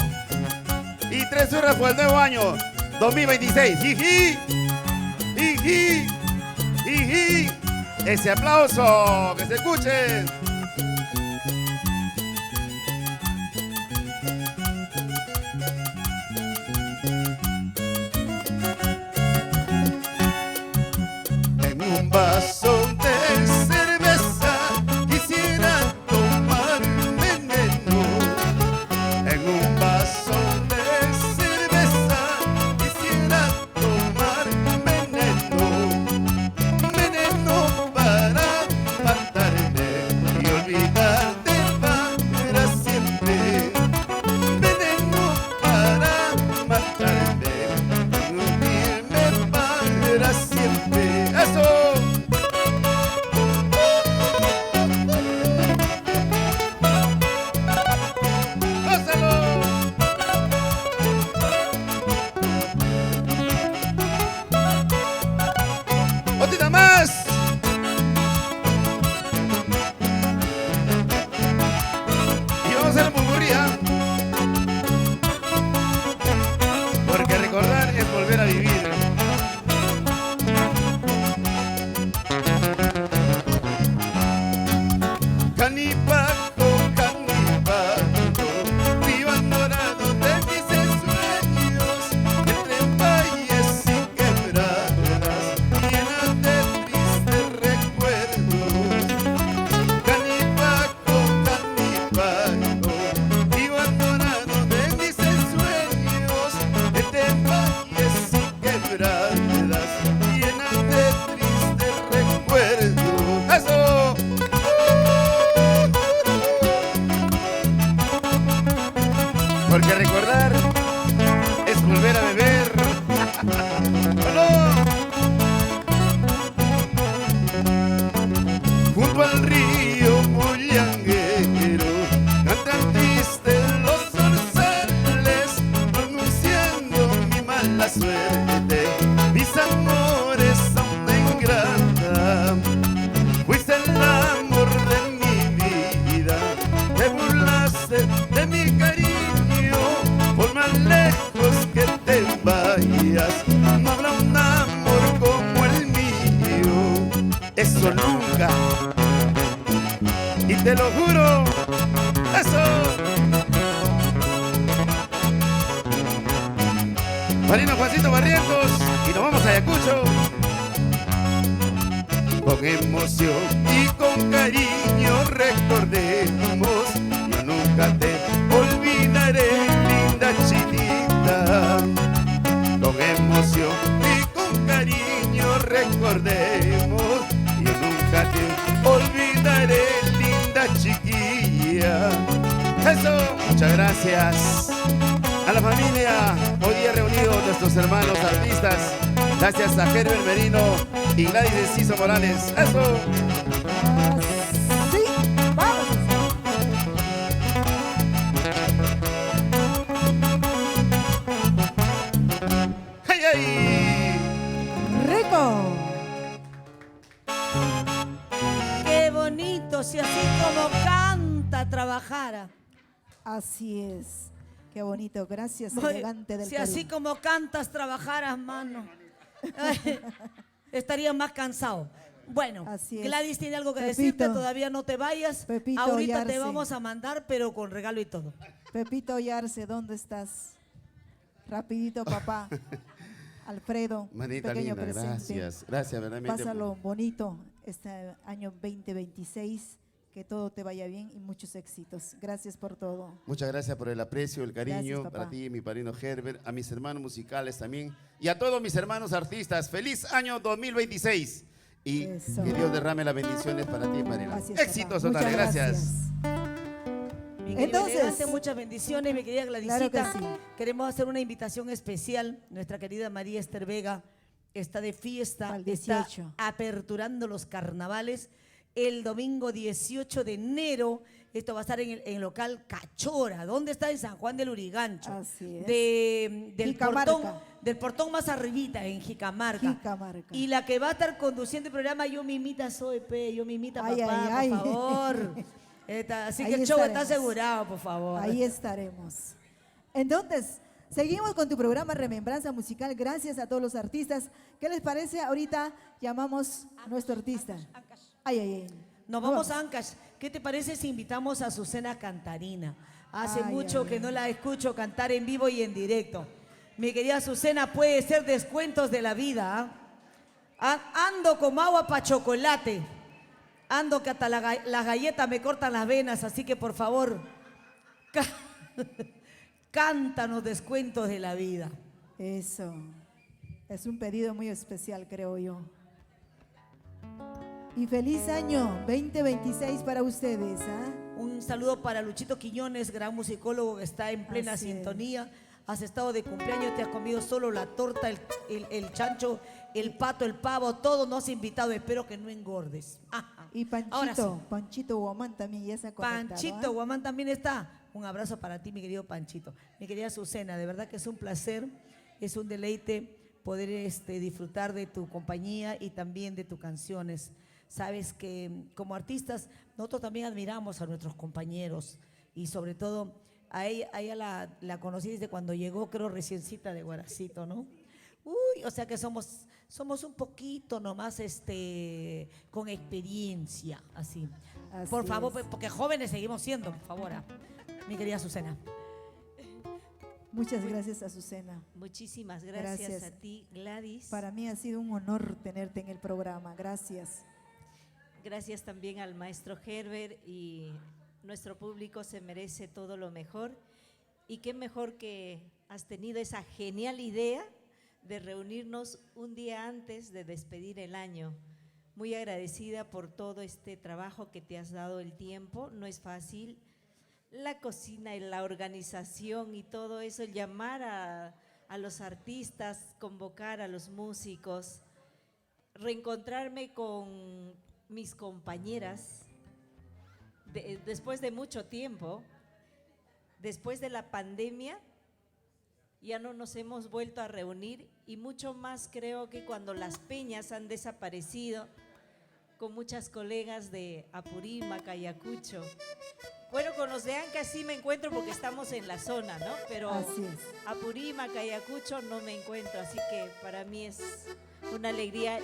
Y 3 horas por el nuevo año 2026. ¡Jiji! ¡Jiji! ¡Jiji! Ese aplauso, que se escuche. En un vaso de cerveza quisiera tomar veneno. En un vaso de cerveza quisiera tomar veneno. Veneno para matarme y olvidarte para siempre. Veneno para matarme y hundirme para siempre. ¡Eso! ¡Gózalo! ¡Otita más! Y vamos a hacer pulgurría. Porque recordar es volver a vivir. Canipaco, canipaco, vivo enamorado de mis sueños, entre valles y quebradas, llenas de tristes recuerdos. Canipaco, canipaco, vivo enamorado de mis sueños, entre valles y quebradas, llenas de tristes recuerdos. ¡Eso! Porque recordar es volver a beber. ¡Aló! Junto al río Mullanguero cantan triste los zorzales, pronunciando mi mala suerte. Mis amores son de ingrata. Fuiste el amor de mi vida, te burlaste de mi cariño. Por más lejos que te vayas, no habrá un amor como el mío. Eso nunca. Y te lo juro. Eso. Marino Juancito Barrientos. Y nos vamos a Ayacucho. Con emoción y con cariño recordemos. Yo nunca te olvidaré, linda chinita. Con emoción y con cariño recordemos. Yo nunca te olvidaré, linda chiquilla. Eso, muchas gracias a la familia. Hoy día reunidos nuestros hermanos artistas. Gracias a Herbert Merino y Gladys Enciso Morales. Eso. Sí, vamos. ¡Hey, hey! Rico. Qué bonito, si así como canta, trabajara. Así es. Qué bonito. Gracias, Oye, elegante del si Perú. así como cantas, trabajaras, mano. Ay, estaría más cansado. Bueno, Así es. Gladys tiene algo que Pepito. decirte, todavía no te vayas. Pepito Ahorita te Yarse. vamos a mandar, pero con regalo y todo. Pepito Yarse, ¿dónde estás? Rapidito, papá. Alfredo, Manita pequeño linda, presente. gracias. Gracias, verdaderamente. Pásalo bonito este año 2026. Que todo te vaya bien y muchos éxitos. Gracias por todo. Muchas gracias por el aprecio, el cariño Gracias, papá. para ti, mi padrino Herbert, a mis hermanos musicales también y a todos mis hermanos artistas. ¡Feliz año 2026! Y Eso. que Dios derrame las bendiciones para ti, padrino. Así es, papá. Éxitos Muchas totales, gracias. Mi querido Entonces- elegante, muchas bendiciones, mi querida Gladysita. Claro que sí. Queremos hacer una invitación especial. Nuestra querida María Esther Vega está de fiesta, Al está 18. aperturando los carnavales el domingo 18 de enero. Esto va a estar en el local Cachora. ¿Dónde está? En San Juan del Urigancho. Así es. Del Jicamarca. portón más arribita, en Jicamarca. Jicamarca. Y la que va a estar conduciendo el programa, yo mimita soy, pe, yo mimita Ay, papá, ay, ay. por favor. Así Ahí que el show está estaremos. asegurado, por favor. Ahí estaremos. Entonces, seguimos con tu programa Remembranza Musical. Gracias a todos los artistas. ¿Qué les parece? Ahorita llamamos a nuestro artista. Ay, ay, ay. Nos vamos a Ancash. ¿Qué te parece si invitamos a Azucena Cantarina? Hace Ay, mucho ay, que ay. no la escucho cantar en vivo y en directo. Mi querida Azucena, puede ser descuentos de la vida. Ando como agua para chocolate. Ando que hasta las galletas me cortan las venas, así que por favor, cántanos descuentos de la vida. Eso. Es un pedido muy especial, creo yo. Y feliz año 2026 para ustedes. Un saludo para Luchito Quiñones, gran musicólogo que está en plena Así es. sintonía. Has estado de cumpleaños, te has comido solo la torta, el chancho, el pato, el pavo, todo no has invitado. Espero que no engordes. Y Ahora sí. Panchito Guamán también ya se ha conectado. Panchito Guamán también está. Un abrazo para ti, mi querido Panchito. Mi querida Azucena, de verdad que es un placer, es un deleite poder disfrutar de tu compañía y también de tus canciones. Sabes que como artistas nosotros también admiramos a nuestros compañeros y sobre todo a ella la conocí desde cuando llegó, creo, reciencita de Guaracito, ¿no? Uy, o sea que somos un poquito nomás con experiencia, así. Así Por favor, es. porque jóvenes seguimos siendo, por favor, mi querida Azucena. Muchas gracias, Azucena. Muchísimas gracias, Gracias. a ti, Gladys. Para mí ha sido un honor tenerte en el programa. Gracias. Gracias también al maestro Herbert, y nuestro público se merece todo lo mejor. Y qué mejor que has tenido esa genial idea de reunirnos un día antes de despedir el año. Muy agradecida por todo este trabajo que te has dado el tiempo. No es fácil. La cocina y la organización y todo eso, el llamar a los artistas, convocar a los músicos, reencontrarme con mis compañeras después de mucho tiempo, después de la pandemia, ya no nos hemos vuelto a reunir, y mucho más creo que cuando las peñas han desaparecido, con muchas colegas de Apurímac, Ayacucho. Bueno, con los de Ancash sí me encuentro porque estamos en la zona, ¿no? Pero Así es. Apurímac, Ayacucho no me encuentro, así que para mí es una alegría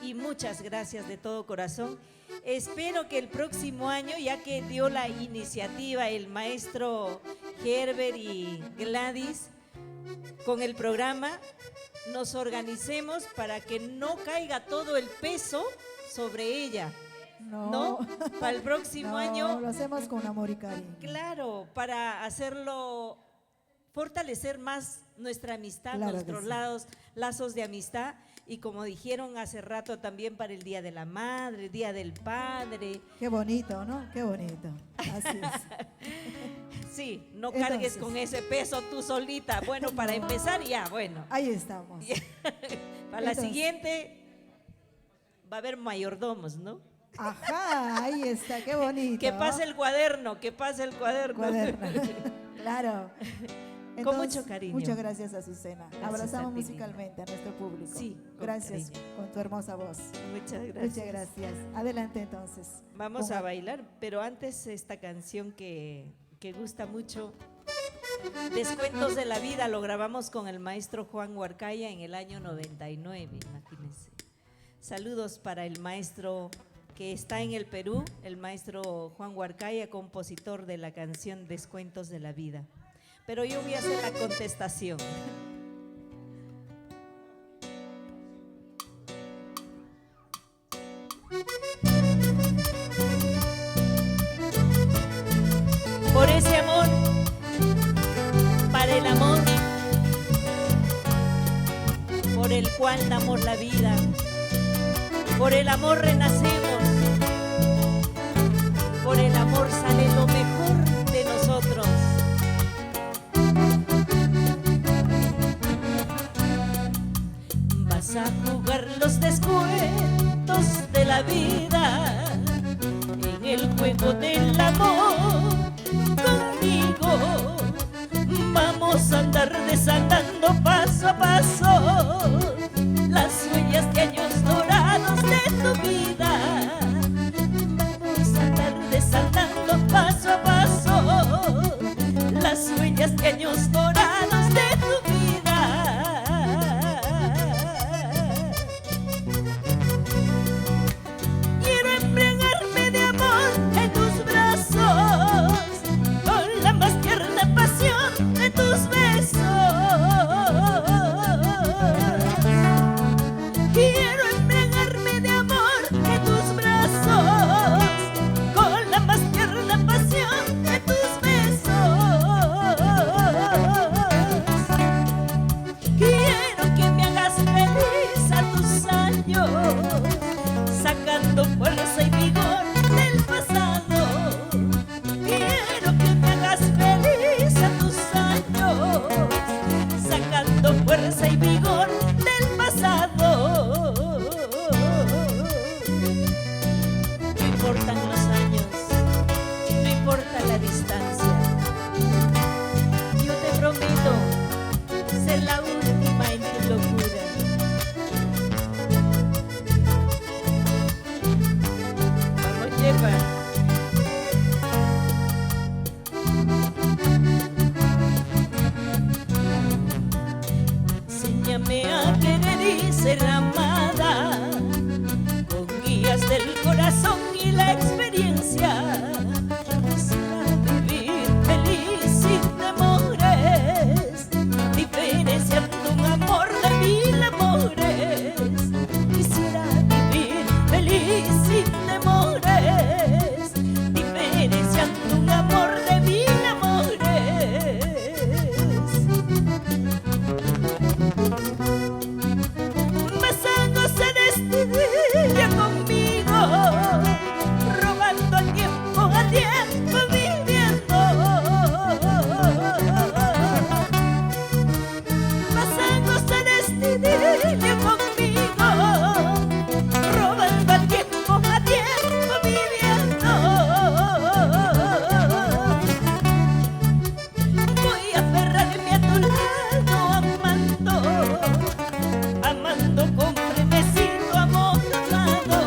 y muchas gracias de todo corazón. Espero que el próximo año, ya que dio la iniciativa el maestro Herbert y Gladys, con el programa nos organicemos para que no caiga todo el peso sobre ella, ¿no? Para el próximo No, año, lo hacemos con amor y cariño. claro, para hacerlo, fortalecer más nuestra amistad, Claro que nuestros sí. lazos de amistad, y como dijeron hace rato también para el Día de la Madre, el Día del Padre. Qué bonito, ¿no? Qué bonito. Así es. Sí, no cargues Entonces. con ese peso tú solita. Bueno, para No. empezar ya, bueno. Ahí estamos. Para la Entonces. siguiente va a haber mayordomos, ¿no? Ajá, ahí está, qué bonito. Que pase el cuaderno, que pase el cuaderno. cuaderno. Claro. Con mucho cariño. Muchas gracias, Azucena. Gracias Abrazamos a ti, musicalmente a nuestro público. Sí, con Gracias cariño. con tu hermosa voz. Muchas gracias. Muchas gracias. Adelante entonces. Vamos Con- a bailar, pero antes esta canción que gusta mucho, Descuentos de la Vida, lo grabamos con el maestro Juan Huarcaya en el año 99, imagínense. Saludos para el maestro que está en el Perú, el maestro Juan Huarcaya, compositor de la canción Descuentos de la Vida. Pero yo voy a hacer la contestación. Por ese amor, para el amor, por el cual damos la vida, por el amor renacemos, por el amor sale lo mejor de nosotros. Vas a jugar los descuentos de la vida en el juego del amor conmigo. Vamos a andar desandando paso a paso las huellas de años dorados de tu vida. Vamos a andar desandando años, sacando fuerza y vigor del pasado. Quiero que me hagas feliz a tus años, sacando fuerza y vigor del pasado. No importan los años, no importa la distancia. Yo te prometo ser la última en tu locura. Vamos, lleva. Enséñame a querer y ser amada, con guías del corazón y la experiencia. Quisiera vivir feliz sin temores, diferenciando un amor de mil amores. Quisiera vivir feliz sin temores, diferenciando un amor de mil amores. Vas a gozar este día conmigo, robando el tiempo a tiempo viviendo. Vas a gozar este día conmigo, robando el tiempo a tiempo viviendo. Voy a aferrarme a tu lado amando, amando con frenesí tu amor amado.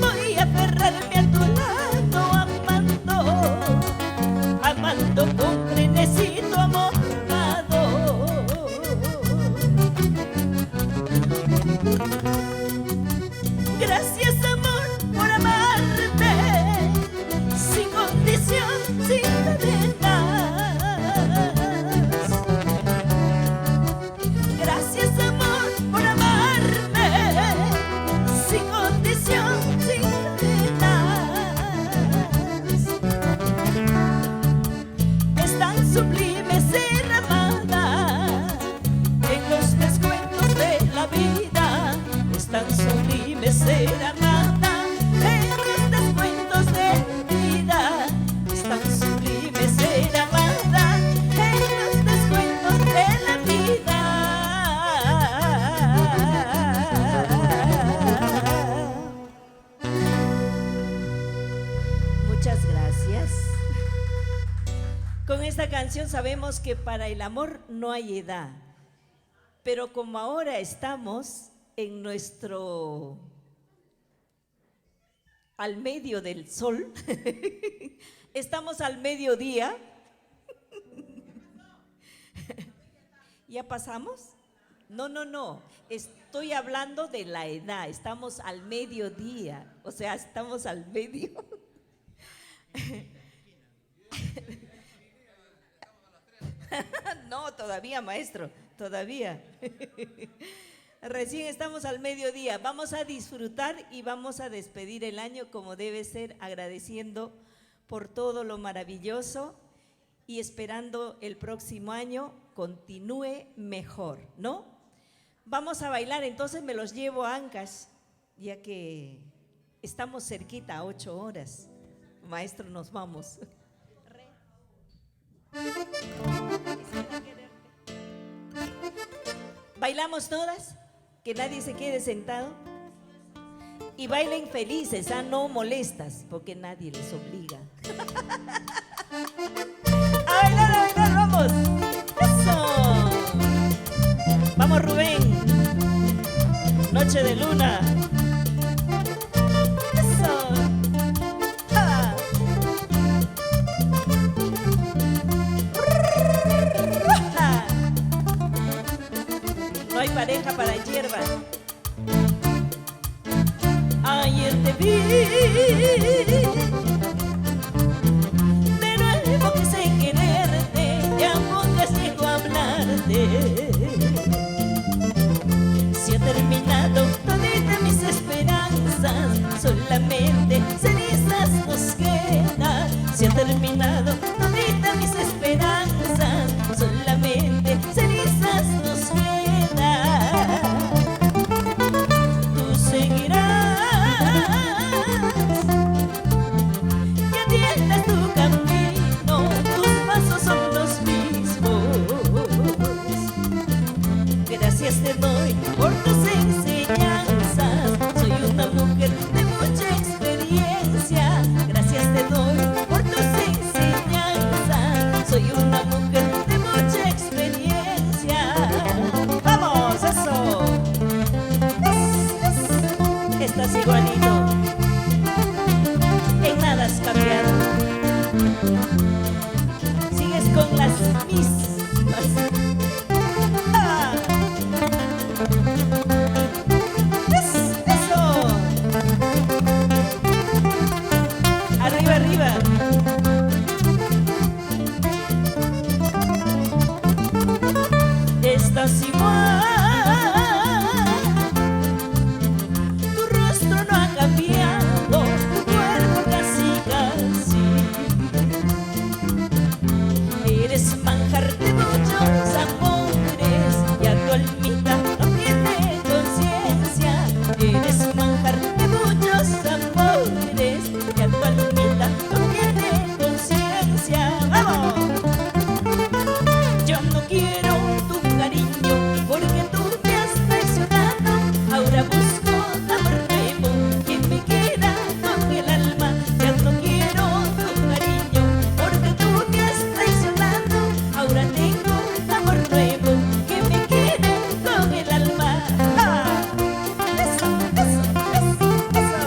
Voy a aferrarme a tu lado amando, amando con frenesí tu amor amado. Gracias amor por amarte, sin condición, sin cadenas. Gracias amor por amarme, sin condición, sin cadenas. Es tan sublime ser amada en los descuentos de la vida. Es tan sublime ser amada en los descuentos de la vida. Es tan sublime ser amada en los descuentos de la vida. Muchas gracias. Con esta canción sabemos que para el amor no hay edad, pero como ahora estamos en nuestro al medio del sol, estamos al mediodía. ¿Ya pasamos? No, no, no. Estoy hablando de la edad. Estamos al mediodía. O sea, estamos al medio. No, todavía, maestro. Todavía. Recién estamos al mediodía. Vamos a disfrutar y vamos a despedir el año como debe ser, agradeciendo por todo lo maravilloso y esperando el próximo año continúe mejor, ¿no? Vamos a bailar, entonces me los llevo a Ancash, ya que estamos cerquita, a 8 horas. Maestro, nos vamos. ¿Bailamos todas? Que nadie se quede sentado. Y bailen felices, no molestas, porque nadie les obliga. A bailar, vamos. Eso. Vamos, Rubén. Noche de luna. Eso. Ah. No hay pareja para hierba. Ayer te vi, de nuevo quise quererte, ya pongas llego a hablarte. Si ha terminado todita mis esperanzas, solamente cenizas nos quedan. Si ha terminado todita mis esperanzas, solamente cenizas nos quedan. sigues igualito, en nada has cambiado, sigues con las mismas. ¡Ah! Eso, arriba, arriba. Estás igual, tu rostro no ha cambiado, tu cuerpo casi, casi. Eres manjar de muchos amores y a tu almita no tiene conciencia. Eres manjar de muchos amores y a tu almita no tiene conciencia. ¡Vamos! Yo no quiero tu cariño porque tú me has traicionado. Ahora busco amor nuevo que me quiera con el alma. Ya no quiero tu cariño porque tú me has traicionado. Ahora tengo amor nuevo que me quiere con el alma. ¡Ah! Eso, eso, eso, eso.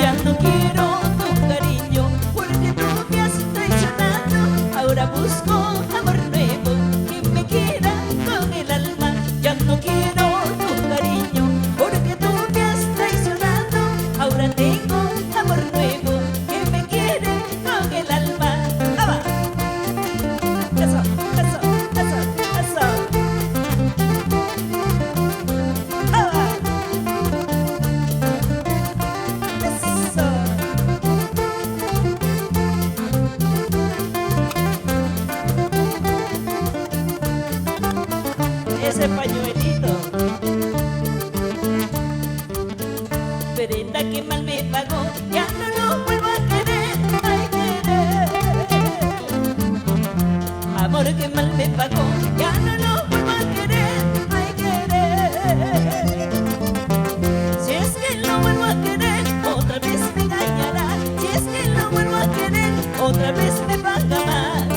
Ya no quiero tu cariño porque tú me has traicionado. Ahora busco amor nuevo que me quiera con el alma. Ya no quiero tu cariño porque tú me has traicionado. Ahora tengo amor nuevo que me quiere con el alma. ¡Ah, va! Eso, eso, eso, eso. ¡Ah, va! Eso. Ese pañuelito, prenda que mal me pagó, ya no lo vuelvo a querer, ay querer. Amor que mal me pagó, ya no lo vuelvo a querer, ay querer. Si es que lo vuelvo a querer, otra vez me engañará. Si es que lo vuelvo a querer, otra vez me va a amar.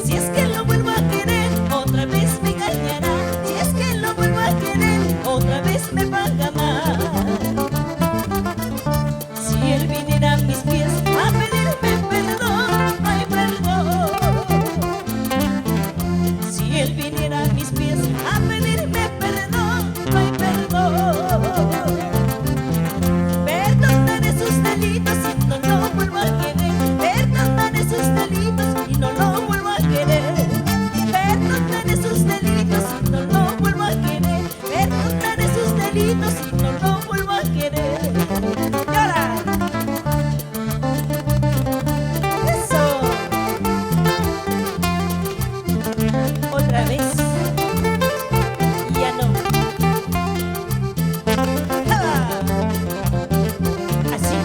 Si es que lo vuelvo a querer, otra vez me engañará. Si es que lo vuelvo a querer, otra vez me va a amar. Si él viniera a mis pies a pedirme perdón, ay perdón. Si él viniera a mis pies a pedirme perdón, ay perdón. Perdonaré sus delitos y no lo vuelvo a querer. Perdonaré sus delitos y no lo vuelvo a querer. Perdonaré sus delitos y no lo vuelvo a querer. Perdonaré sus delitos y no lo vuelvo a querer. ¡Llora! Eso. Otra vez. Ya no. ¡Ah! Así.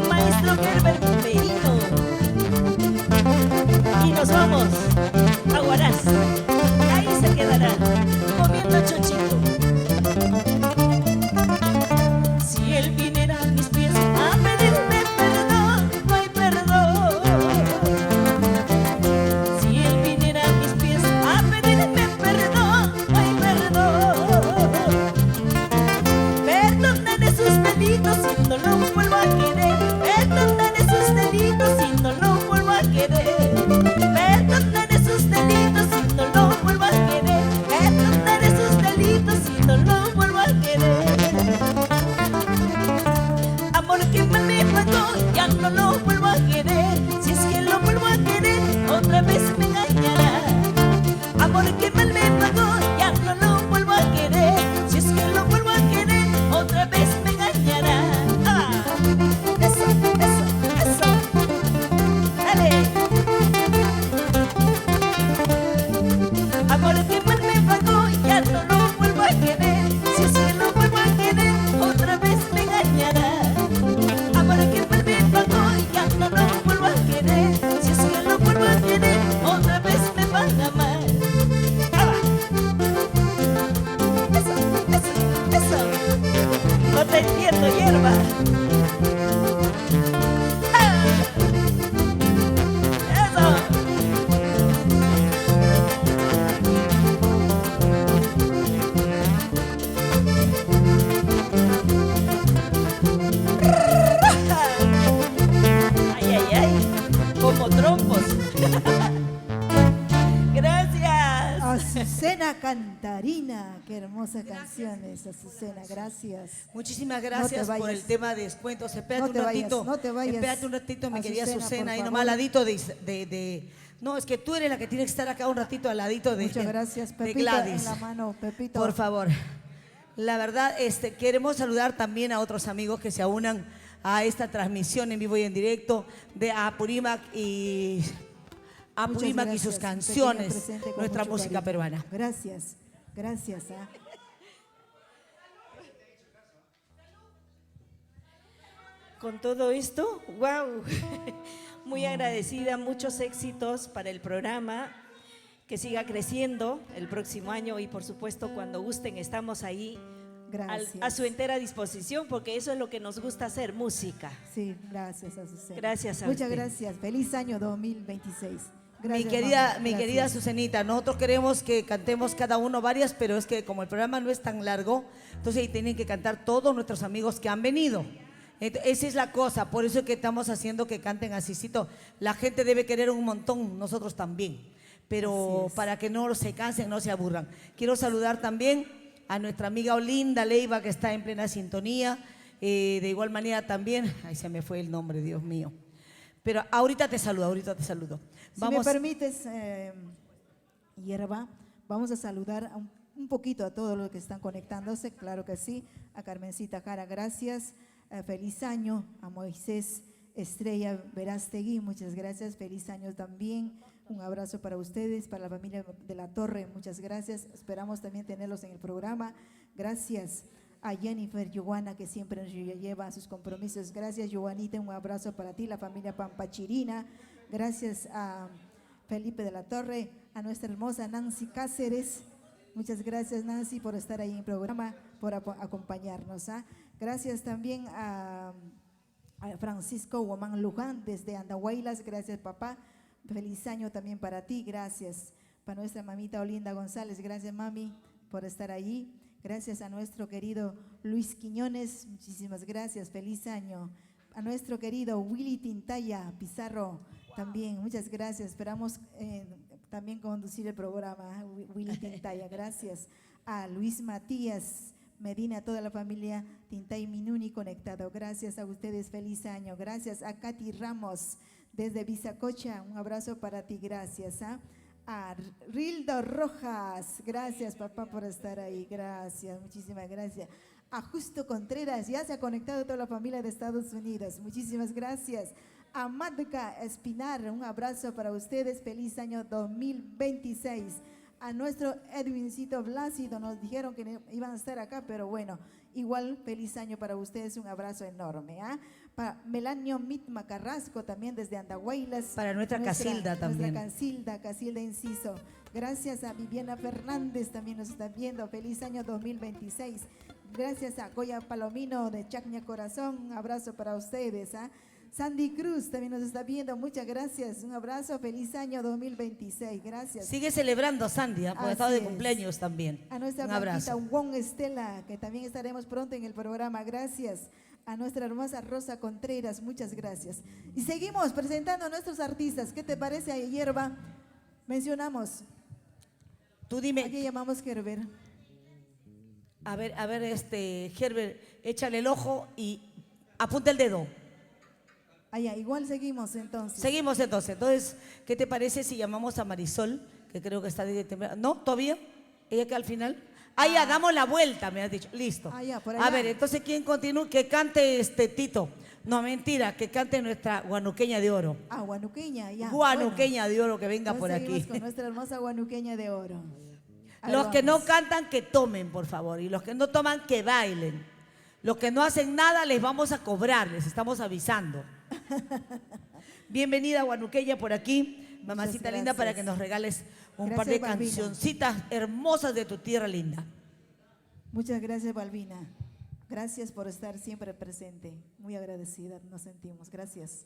Maestro Gerber Merino. Y nos vamos a Huaraz. Ahí se quedará comiendo chochito. Si él viniera a mis pies a pedirme perdón, ay perdón. Si él viniera a mis pies a pedirme perdón, ay perdón. Perdonaré sus delitos y no lo vuelvo a querer. Perdonaré sus delitos y no lo vuelvo a querer. Perdonaré sus delitos y no lo vuelvo a querer. Perdonaré sus delitos y no lo vuelvo a querer. Amor que mal me pagó, ya no lo vuelvo a querer. Si es que lo vuelvo a querer, otra vez me engañará. Amor que mal me pagó, ya no lo vuelvo a querer. Si es que lo vuelvo a querer, otra vez me engañará. ¡Ah! Eso, eso, eso. Dale. Amor que mal me pagó, ya no lo vuelvo a querer. Si es que lo vuelvo a querer, otra vez me engañará. Amor que mal me pagó, ya no lo vuelvo a querer. Si es que lo vuelvo a querer, otra vez me van a amar. ¡Ah, va! Eso, eso, eso. No te entiendo, hierba. ¡Ah! Eso. Azucena Cantarina, qué hermosa canción es, Azucena, gracias. Muchísimas No gracias te por vayas. el tema de descuentos. Espérate No te un vayas, ratito. no te vayas, Espérate un ratito, mi querida Azucena, Azucena, por ahí favor. nomás al ladito de. No, es que tú eres la que tiene que estar acá un ratito al ladito de, Muchas gracias, de Pepito, Gladys. en la mano, Pepito. Por favor. La verdad, queremos saludar también a otros amigos que se unan a esta transmisión en vivo y en directo de Apurímac y Muchas y gracias, sus un pequeño canciones, presente con nuestra mucho música cariño. peruana. Gracias, gracias. ¿Ah? Con todo esto, wow, muy agradecida, muchos éxitos para el programa, que siga creciendo el próximo año y por supuesto cuando gusten estamos ahí Gracias. a su entera disposición porque eso es lo que nos gusta hacer, música. Sí, gracias, Azucena. Gracias a Muchas usted. gracias. Feliz año 2026. Mi Gracias, querida, mami. mi Gracias. querida Azucenita, nosotros queremos que cantemos cada uno varias, pero es que como el programa no es tan largo, entonces ahí tienen que cantar todos nuestros amigos que han venido. Esa es la cosa, por eso es que estamos haciendo que canten asícito. La gente debe querer un montón, nosotros también, pero Así es. para que no se cansen, no se aburran. Quiero saludar también a nuestra amiga Olinda Leiva, que está en plena sintonía. De igual manera también, ay, se me fue el nombre, Dios mío. Pero ahorita te saludo, ahorita te saludo. Si me permites, Hierba, vamos a saludar un poquito a todos los que están conectándose, claro que sí. A Carmencita Jara, gracias. Feliz año. A Moisés Estrella Verástegui, muchas gracias. Feliz año también. Un abrazo para ustedes, para la familia de la Torre, muchas gracias. Esperamos también tenerlos en el programa. Gracias a Jennifer Yuana, que siempre nos lleva a sus compromisos. Gracias, Yuanita, un abrazo para ti, la familia Pampachirina. Gracias a Felipe de la Torre, a nuestra hermosa Nancy Cáceres. Muchas gracias, Nancy, por estar ahí en el programa, por acompañarnos. ¿Ah? Gracias también a Francisco Guamán Luján, desde Andahuaylas. Gracias, papá. Feliz año también para ti, gracias. Para nuestra mamita Olinda González, gracias, mami, por estar allí. Gracias a nuestro querido Luis Quiñones, muchísimas gracias, feliz año. A nuestro querido Willy Tintaya Pizarro, también, muchas gracias. Esperamos también conducir el programa, Willy Tintaya, gracias. A Luis Matías Medina, toda la familia Tintay Minuni conectado, gracias a ustedes, feliz año. Gracias a Katy Ramos, desde Visacocha, un abrazo para ti, gracias. ¿Ah? A Rildo Rojas, gracias papá por estar ahí, gracias, muchísimas gracias. A Justo Contreras, ya se ha conectado toda la familia de Estados Unidos, muchísimas gracias. A Madka Espinar, un abrazo para ustedes, feliz año 2026. A nuestro Edwincito Blácido, nos dijeron que no iban a estar acá, pero bueno, igual feliz año para ustedes, un abrazo enorme. ¿Ah? Para Melanio Mitma Carrasco, también desde Andahuaylas. Para nuestra Casilda también. Nuestra Casilda Inciso. Gracias a Viviana Fernández, también nos están viendo. Feliz año 2026. Gracias a Goya Palomino de Chacña Corazón, un abrazo para ustedes. ¿Ah? Sandy Cruz también nos está viendo, muchas gracias, un abrazo, feliz año 2026, gracias. Sigue celebrando, Sandy, por Así estado de es. cumpleaños también. A nuestra Un abrazo. Blanquita Wong Estela, que también estaremos pronto en el programa, gracias. A nuestra hermosa Rosa Contreras, muchas gracias. Y seguimos presentando a nuestros artistas, ¿qué te parece, Hierba? Mencionamos, Tú dime, aquí llamamos Gerber. a ver, Herbert, échale el ojo y apunta el dedo. Allá, igual seguimos entonces. Seguimos entonces. Entonces, ¿qué te parece si llamamos a Marisol, que creo que está desde temprano? ¿No? ¿Todavía? ¿Ella que al final? Ah, ya, damos la vuelta, me has dicho. Listo. Ah, ya, por A allá. ver, entonces, ¿quién continúa? Que cante Tito. No, mentira, que cante nuestra guanuqueña de oro. Ah, guanuqueña, ya. Guanuqueña de oro, que venga Bueno, por entonces aquí. seguimos con nuestra hermosa guanuqueña de oro. Ahí Los que no vamos. cantan, que tomen, por favor. Y los que no toman, que bailen. Los que no hacen nada, les vamos a cobrar, les estamos avisando. Bienvenida, guanuqueña, por aquí. Mamacita Muchas linda, para gracias. que nos regales un par Gracias, de Balbina. cancioncitas hermosas de tu tierra linda. Muchas gracias, Balbina. Gracias por estar siempre presente. Muy agradecida, nos sentimos. Gracias.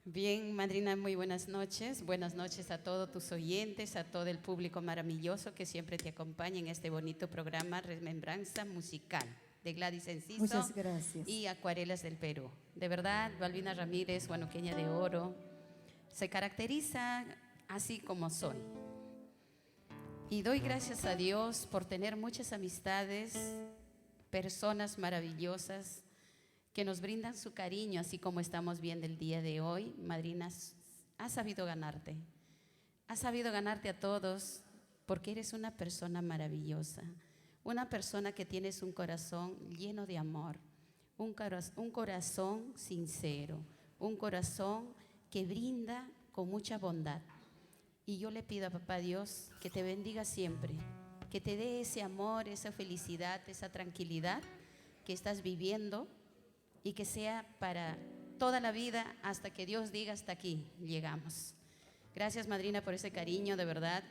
Bien, madrina, muy buenas noches. Buenas noches a todos tus oyentes, a todo el público maravilloso que siempre te acompaña en este bonito programa Remembranza Musical de Gladys Enciso Muchas gracias. y Acuarelas del Perú. De verdad, Balbina Ramírez, guanuqueña de oro, se caracteriza así como son. Y doy gracias a Dios por tener muchas amistades, personas maravillosas que nos brindan su cariño, así como estamos viendo el día de hoy. Madrina, has sabido ganarte. Has sabido ganarte a todos porque eres una persona maravillosa. Una persona que tienes un corazón lleno de amor. Un corazón sincero. Un corazón que brinda con mucha bondad. Y yo le pido a Papá Dios que te bendiga siempre, que te dé ese amor, esa felicidad, esa tranquilidad que estás viviendo y que sea para toda la vida hasta que Dios diga hasta aquí llegamos. Gracias, madrina, por ese cariño, de verdad.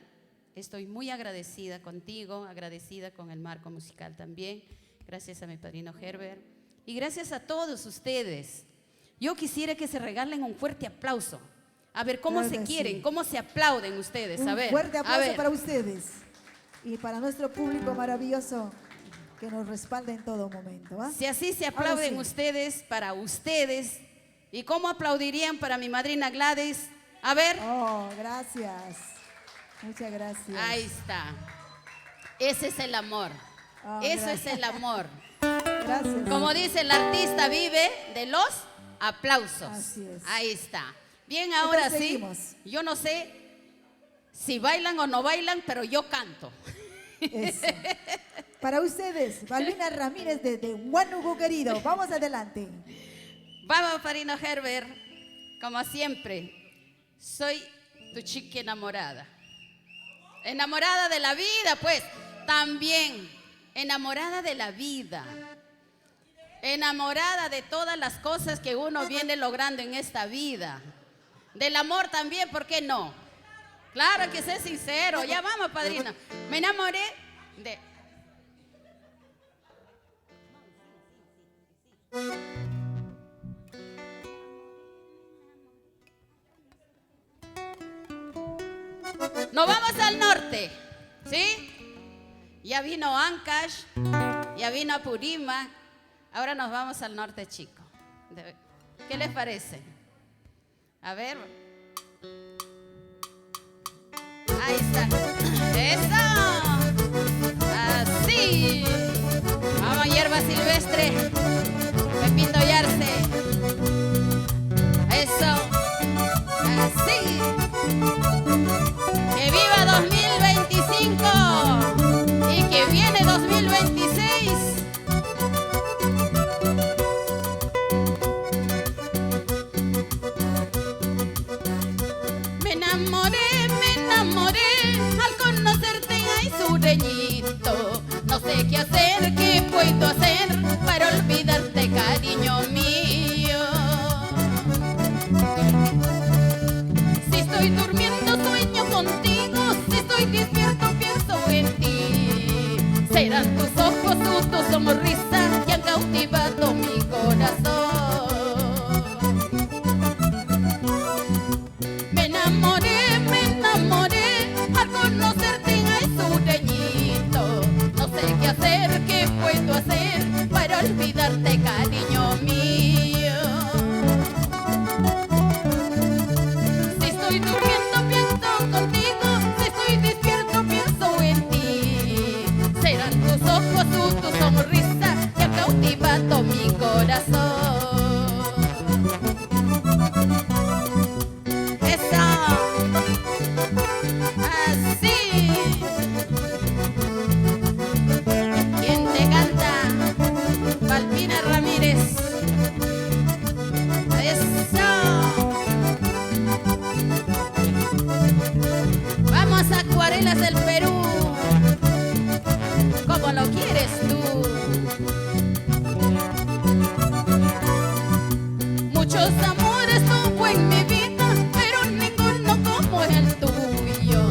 Estoy muy agradecida contigo, agradecida con el marco musical también. Gracias a mi padrino Herbert y gracias a todos ustedes. Yo quisiera que se regalen un fuerte aplauso. A ver, ¿cómo Claro se que quieren? sí. ¿Cómo se aplauden ustedes? A ver, Un fuerte a aplauso ver. para ustedes y para nuestro público maravilloso que nos respalda en todo momento. ¿Ah? Si así se aplauden Ahora sí. ustedes, para ustedes. ¿Y cómo aplaudirían para mi madrina Gladys? A ver. Oh, gracias. Muchas gracias. Ahí está. Ese es el amor. Oh, Eso gracias. es el amor. Gracias. Como dice el artista, vive de los aplausos. Así es. Ahí está. Bien, ahora Entonces, sí. seguimos. Yo no sé si bailan o no bailan, pero yo canto. Eso. Para ustedes, Balbina Ramírez de Huánuco querido. Vamos adelante. Vamos, padrino Herbert. Como siempre, soy tu chica enamorada. Enamorada de la vida, pues. También enamorada de la vida. Enamorada de todas las cosas que uno viene logrando en esta vida. Del amor también, ¿por qué no? Claro que sé sincero. Ya vamos, padrino. Me enamoré de... Nos vamos al norte, ¿sí? Ya vino Ancash, ya vino Apurímac, ahora nos vamos al norte, chico. ¿Qué les parece? A ver. Ahí está. ¡Eso! Así. Vamos, hierba silvestre. Pepito Yarse. Eso. Así. Que viva 2025 y que viene 2026. Me enamoré al conocerte, ay sureñito. No sé qué hacer, qué puedo hacer para olvidarte, cariño mío. Si estoy durmiendo sueño contigo, si estoy despierto pienso en ti. Serán tus ojos o tu sonrisa que han cautivado mi corazón. Me enamoré al conocerte, ay sureñito. No sé qué hacer, qué puedo hacer para olvidarte, cariño mío. Si estoy durmiendo pienso contigo, si estoy despierto pienso en ti. Serán tus ojos o tu sonrisa que han cautivado mi corazón. Así. ¿Quién te canta? Balbina Ramírez. Eso. Vamos a Acuarelas del Perú. ¿Cómo lo quieres tú? Muchos amores tuvo en mi vida, pero ninguno como el tuyo.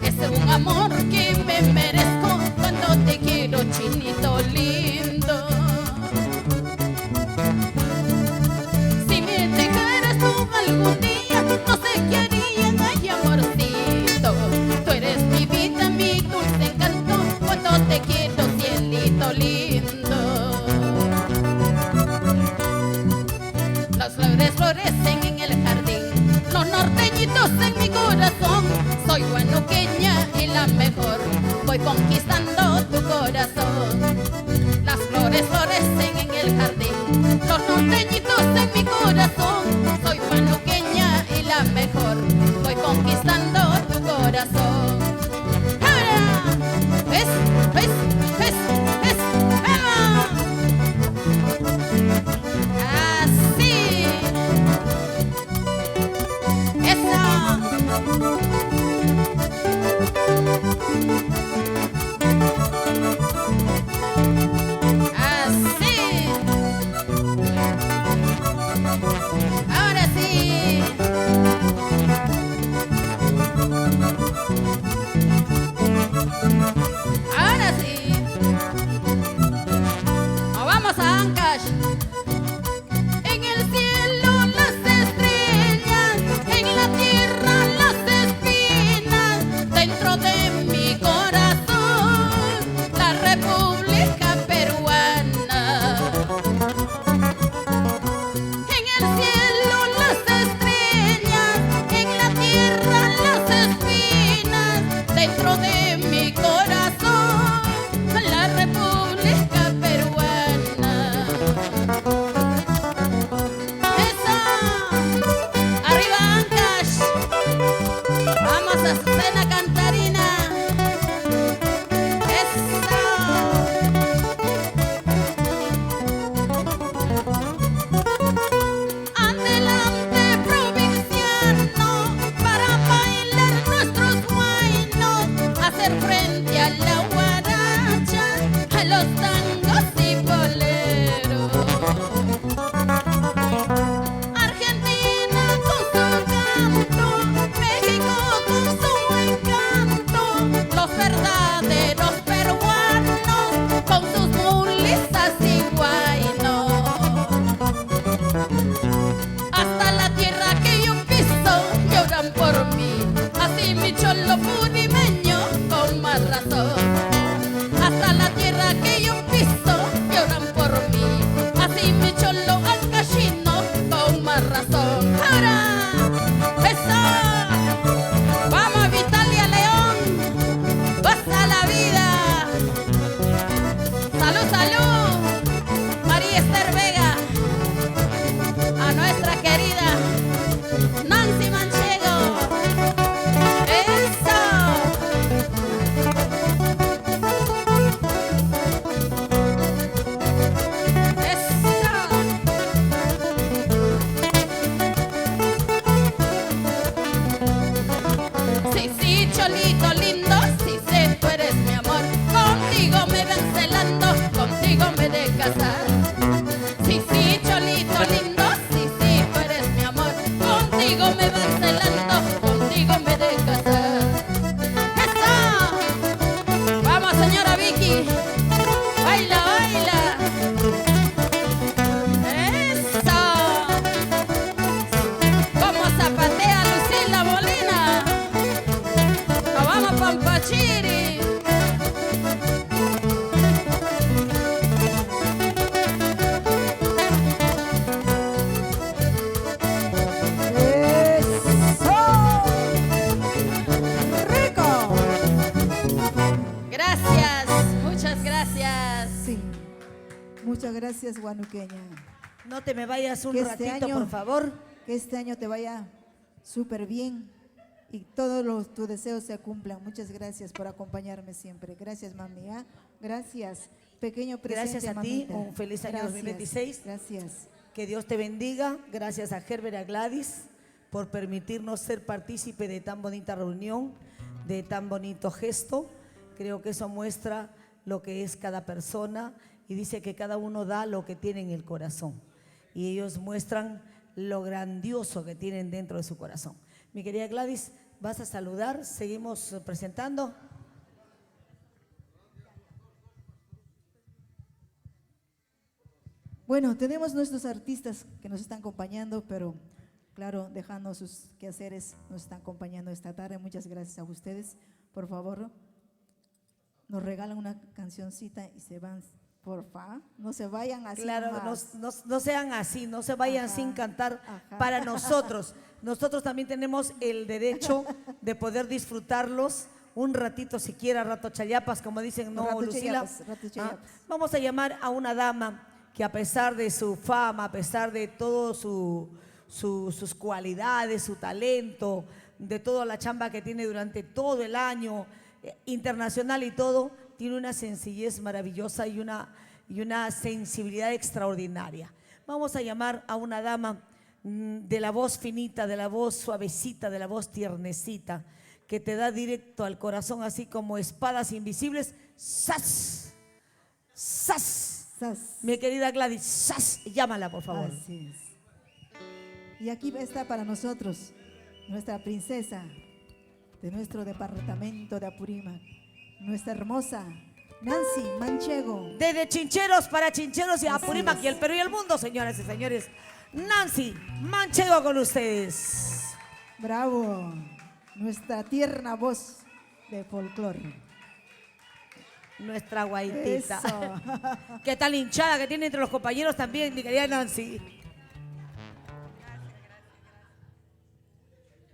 Es un amor que me merezco cuando te quiero, chinito lindo. Si me dejaras tú algún día, no sé qué haría, ay amorcito. Tú eres mi vida, mi dulce encanto, cuando te quiero, cielito lindo. Las flores la mejor. Voy conquistando tu corazón. Las flores florecen en el jardín, los norteñitos en mi corazón. Soy manuqueña y la mejor. Voy conquistando tu corazón. ¡Ahora! ¡Es, es, es, es! ¡Vamos! ¡Así! ¡Eso! Así. Ahora sí. Ahora sí. Nos vamos a Ancash. En el cielo las estrellas, en la tierra las espinas, dentro de mi corazón la República Peruana. En el cielo las estrellas, en la tierra las espinas, dentro de mi corazón la República Peruana. ¡Eso! ¡Arriba Ancash! ¡Vamos a Azucena Cantarina! ¡Eso! Adelante provinciano, para bailar nuestros huaynos, hacer frente a la guaracha, a los tangos y boleros. Argentina con su canto, México con su encanto, los verdaderos peruanos con sus mulistas y guaynos. Hasta la tierra que yo piso lloran por mí, así mi cholo purimeño con más razón. Hasta la tierra que yo piso lloran por mí, así mi cholo ancashino con más razón. ¡Ahora! ¡Eso! ¡Vamos Vitalia León! ¡Goza la vida! ¡Salud, salud! María Esther Vega, a nuestra querida Nancy Manchego. ¡Eso! ¡Eso! Sí, sí, cholito lindo, sí sé, tú eres mi amor. Contigo me ven celando, contigo me de casar. Sí, sí, cholito lindo, sí, sí, tú eres mi amor. Contigo me van celando, contigo me de casar. ¡Eso! Vamos, señora Vicky. Baila, baila. ¡Eso! Como zapatea Lucila Molina. Nos vamos Pampachiri. ¡Rico! Gracias, muchas gracias. Sí. Muchas gracias, guanuqueña. No te me vayas un Que este ratito, año- por favor. Que este año te vaya súper bien y todos tus deseos se cumplan. Muchas gracias por acompañarme siempre. Gracias, mami. ¿Ah? Gracias. Pequeño presente, Gracias a ti, mamita. un feliz año Gracias, 2026. Gracias. Que Dios te bendiga. Gracias a Herbert y a Gladys por permitirnos ser partícipe de tan bonita reunión, de tan bonito gesto. Creo que eso muestra lo que es cada persona y dice que cada uno da lo que tiene en el corazón. Y ellos muestran lo grandioso que tienen dentro de su corazón. Mi querida Gladys, vas a saludar. Seguimos presentando. Bueno, tenemos nuestros artistas que nos están acompañando, pero claro, dejando sus quehaceres, nos están acompañando esta tarde. Muchas gracias a ustedes. Por favor, nos regalan una cancioncita y se van, porfa. No se vayan así. Claro, nomás. no sean así, no se vayan Ajá, sin cantar ajá. para nosotros. Nosotros también tenemos el derecho de poder disfrutarlos un ratito siquiera, rato chayapas, como dicen, no, Rato Lucila. chayapas, rato chayapas. Vamos a llamar a una dama que a pesar de su fama, a pesar de todo sus cualidades, su talento, de toda la chamba que tiene durante todo el año, internacional y todo, tiene una sencillez maravillosa y una sensibilidad extraordinaria. Vamos a llamar a una dama de la voz finita, de la voz suavecita, de la voz tiernecita, que te da directo al corazón, así como espadas invisibles. ¡Sas! ¡Sas! Sas. Mi querida Gladys, ¡sas! Llámala, por favor. Así es. Y aquí está para nosotros nuestra princesa de nuestro departamento de Apurímac, nuestra hermosa Nancy Manchego. Desde Chincheros para Chincheros y Así Apurímac es. y el Perú y el mundo, señoras y señores. Nancy Manchego con ustedes. Bravo, nuestra tierna voz de folclore. Nuestra guaitita. Eso. Qué tal hinchada que tiene entre los compañeros también, mi querida Nancy.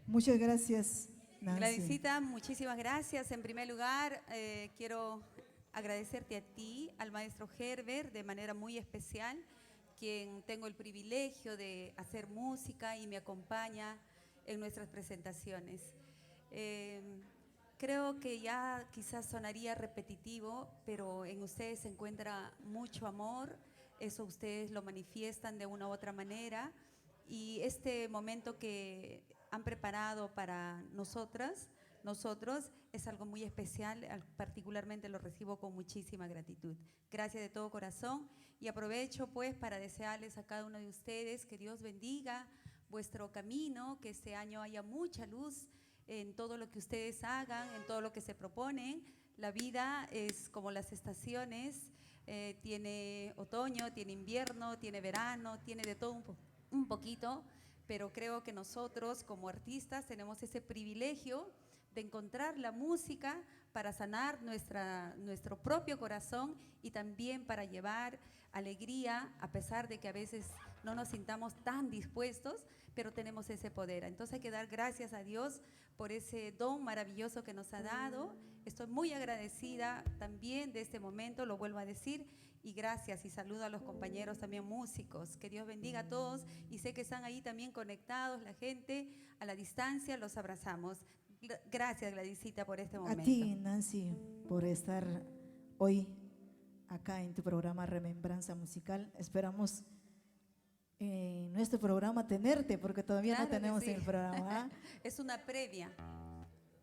Muchas gracias, Nancy. Gladysita, muchísimas gracias. En primer lugar, quiero agradecerte a ti, al maestro Herbert, de manera muy especial, quien tengo el privilegio de hacer música y me acompaña en nuestras presentaciones. Creo que ya quizás sonaría repetitivo, pero en ustedes se encuentra mucho amor, eso ustedes lo manifiestan de una u otra manera, y este momento que han preparado para nosotros es algo muy especial, particularmente lo recibo con muchísima gratitud. Gracias de todo corazón y aprovecho pues para desearles a cada uno de ustedes que Dios bendiga vuestro camino, que este año haya mucha luz en todo lo que ustedes hagan, en todo lo que se proponen. La vida es como las estaciones, tiene otoño, tiene invierno, tiene verano, tiene de todo un poquito, pero creo que nosotros como artistas tenemos ese privilegio de encontrar la música para sanar nuestro propio corazón y también para llevar alegría, a pesar de que a veces no nos sintamos tan dispuestos, pero tenemos ese poder. Entonces hay que dar gracias a Dios por ese don maravilloso que nos ha dado. Estoy muy agradecida también de este momento, lo vuelvo a decir, y gracias y saludo a los compañeros también músicos. Que Dios bendiga a todos y sé que están ahí también conectados, la gente a la distancia, los abrazamos. Gracias, Gladysita, por este momento. A ti, Nancy, por estar hoy acá en tu programa Remembranza Musical. Esperamos en nuestro programa tenerte, porque todavía Claro no que tenemos sí. el programa. Es una previa.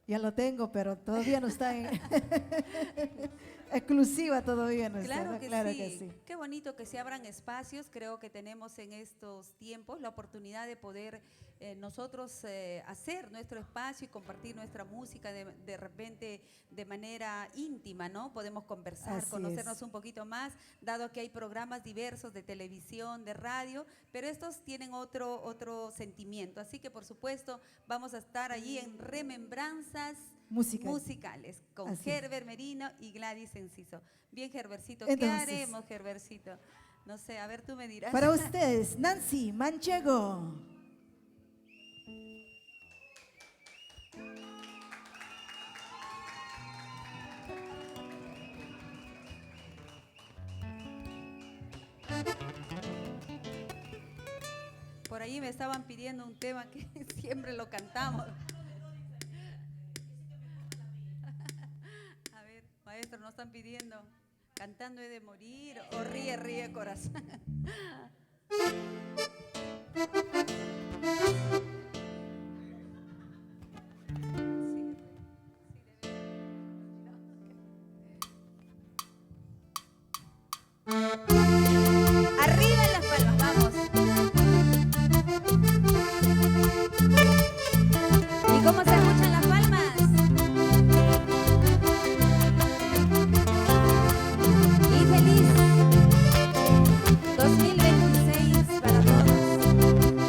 Ya lo tengo, pero todavía no está en exclusiva todavía no Claro, está. que, Claro sí. que sí. Qué bonito que se abran espacios. Creo que tenemos en estos tiempos la oportunidad de poder nosotros hacer nuestro espacio y compartir nuestra música de repente de manera íntima, ¿no? Podemos conversar, Así conocernos es. un poquito más, dado que hay programas diversos de televisión, de radio, pero estos tienen otro sentimiento. Así que, por supuesto, vamos a estar allí en Remembranzas musicales con Así es. Herbert Merino y Gladys Enciso. Bien, Herbercito, Entonces, ¿qué haremos, Herbercito? No sé, a ver, tú me dirás. Para ustedes, Nancy Manchego. Por ahí me estaban pidiendo un tema que siempre lo cantamos. A ver, maestro, nos están pidiendo, cantando he de morir o ríe, ríe corazón. Arriba las palmas, vamos. ¿Y cómo se escuchan las palmas? Y feliz 2026 para todos.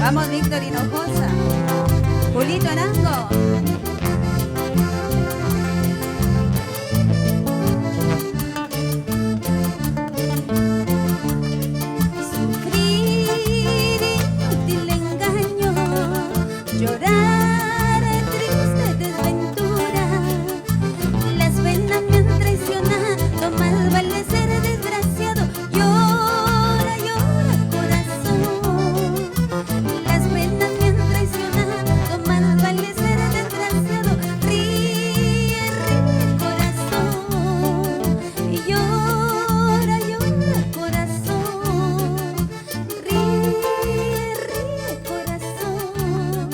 Vamos, Víctor Hinojosa. Julito Arango. Sufrir inútil engaño, llorar triste desventura, las penas me han traicionado, más vale ser desgraciado. Llora, llora corazón, las penas me han traicionado, más vale ser desgraciado. Ríe, ríe corazón, y llora, llora corazón. Ríe, ríe corazón,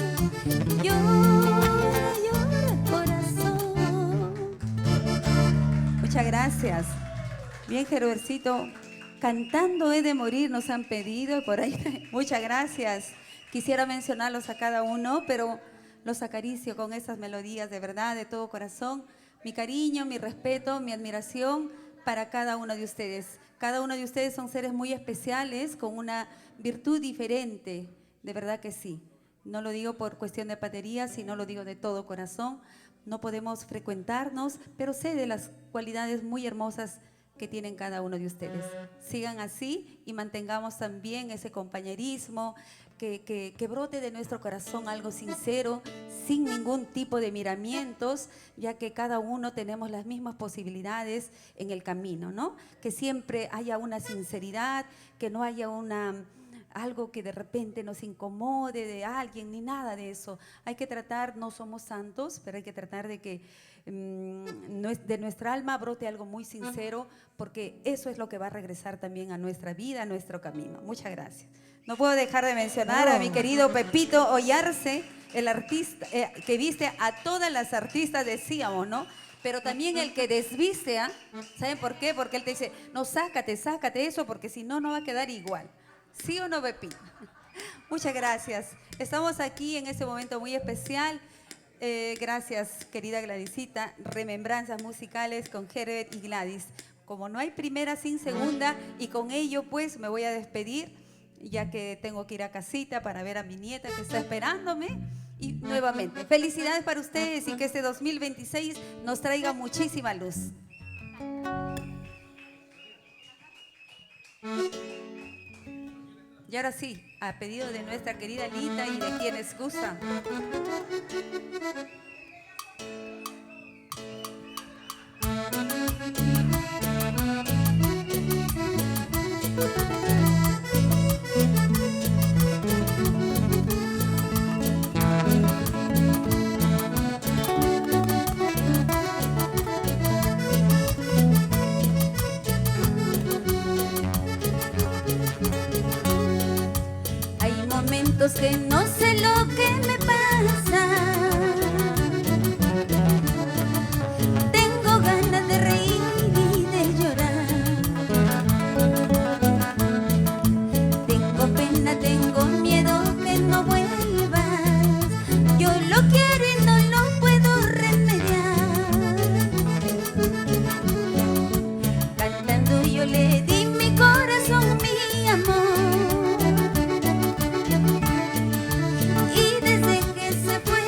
llora, llora corazón. Muchas gracias. Bien, Gerbercito. Cantando he de morir, nos han pedido por ahí. Muchas gracias. Quisiera mencionarlos a cada uno, pero los acaricio con esas melodías de verdad, de todo corazón. Mi cariño, mi respeto, mi admiración para cada uno de ustedes. Cada uno de ustedes son seres muy especiales, con una virtud diferente. De verdad que sí. No lo digo por cuestión de patería, sino lo digo de todo corazón. No podemos frecuentarnos, pero sé de las cualidades muy hermosas que tienen cada uno de ustedes. Sigan así y mantengamos también ese compañerismo, que brote de nuestro corazón algo sincero, sin ningún tipo de miramientos, ya que cada uno tenemos las mismas posibilidades en el camino, ¿no? Que siempre haya una sinceridad, que no haya algo que de repente nos incomode de alguien, ni nada de eso. Hay que tratar, no somos santos, pero hay que tratar de que de nuestra alma brote algo muy sincero, porque eso es lo que va a regresar también a nuestra vida, a nuestro camino. Muchas gracias. No puedo dejar de mencionar a mi querido Pepito Ollarse, el artista que viste a todas las artistas, decíamos, ¿no? Pero también el que desviste, ¿ah? ¿Saben por qué? Porque él te dice, no, sácate eso, porque si no, no va a quedar igual. ¿Sí o no, Pepito? Muchas gracias. Estamos aquí en este momento muy especial. Gracias, querida Gladysita. Remembranzas musicales con Herbert y Gladys. Como no hay primera sin segunda, y con ello pues me voy a despedir, ya que tengo que ir a casita para ver a mi nieta que está esperándome. Y nuevamente, felicidades para ustedes y que este 2026 nos traiga muchísima luz. Y ahora sí, a pedido de nuestra querida Lita y de quienes gustan. Que no sé lo que me pasa, tengo ganas de reír y de llorar, tengo pena, tengo miedo que no vuelvas, yo lo quiero y no lo puedo remediar, cantando yo le di mi corazón, mi amor. Y desde que se fue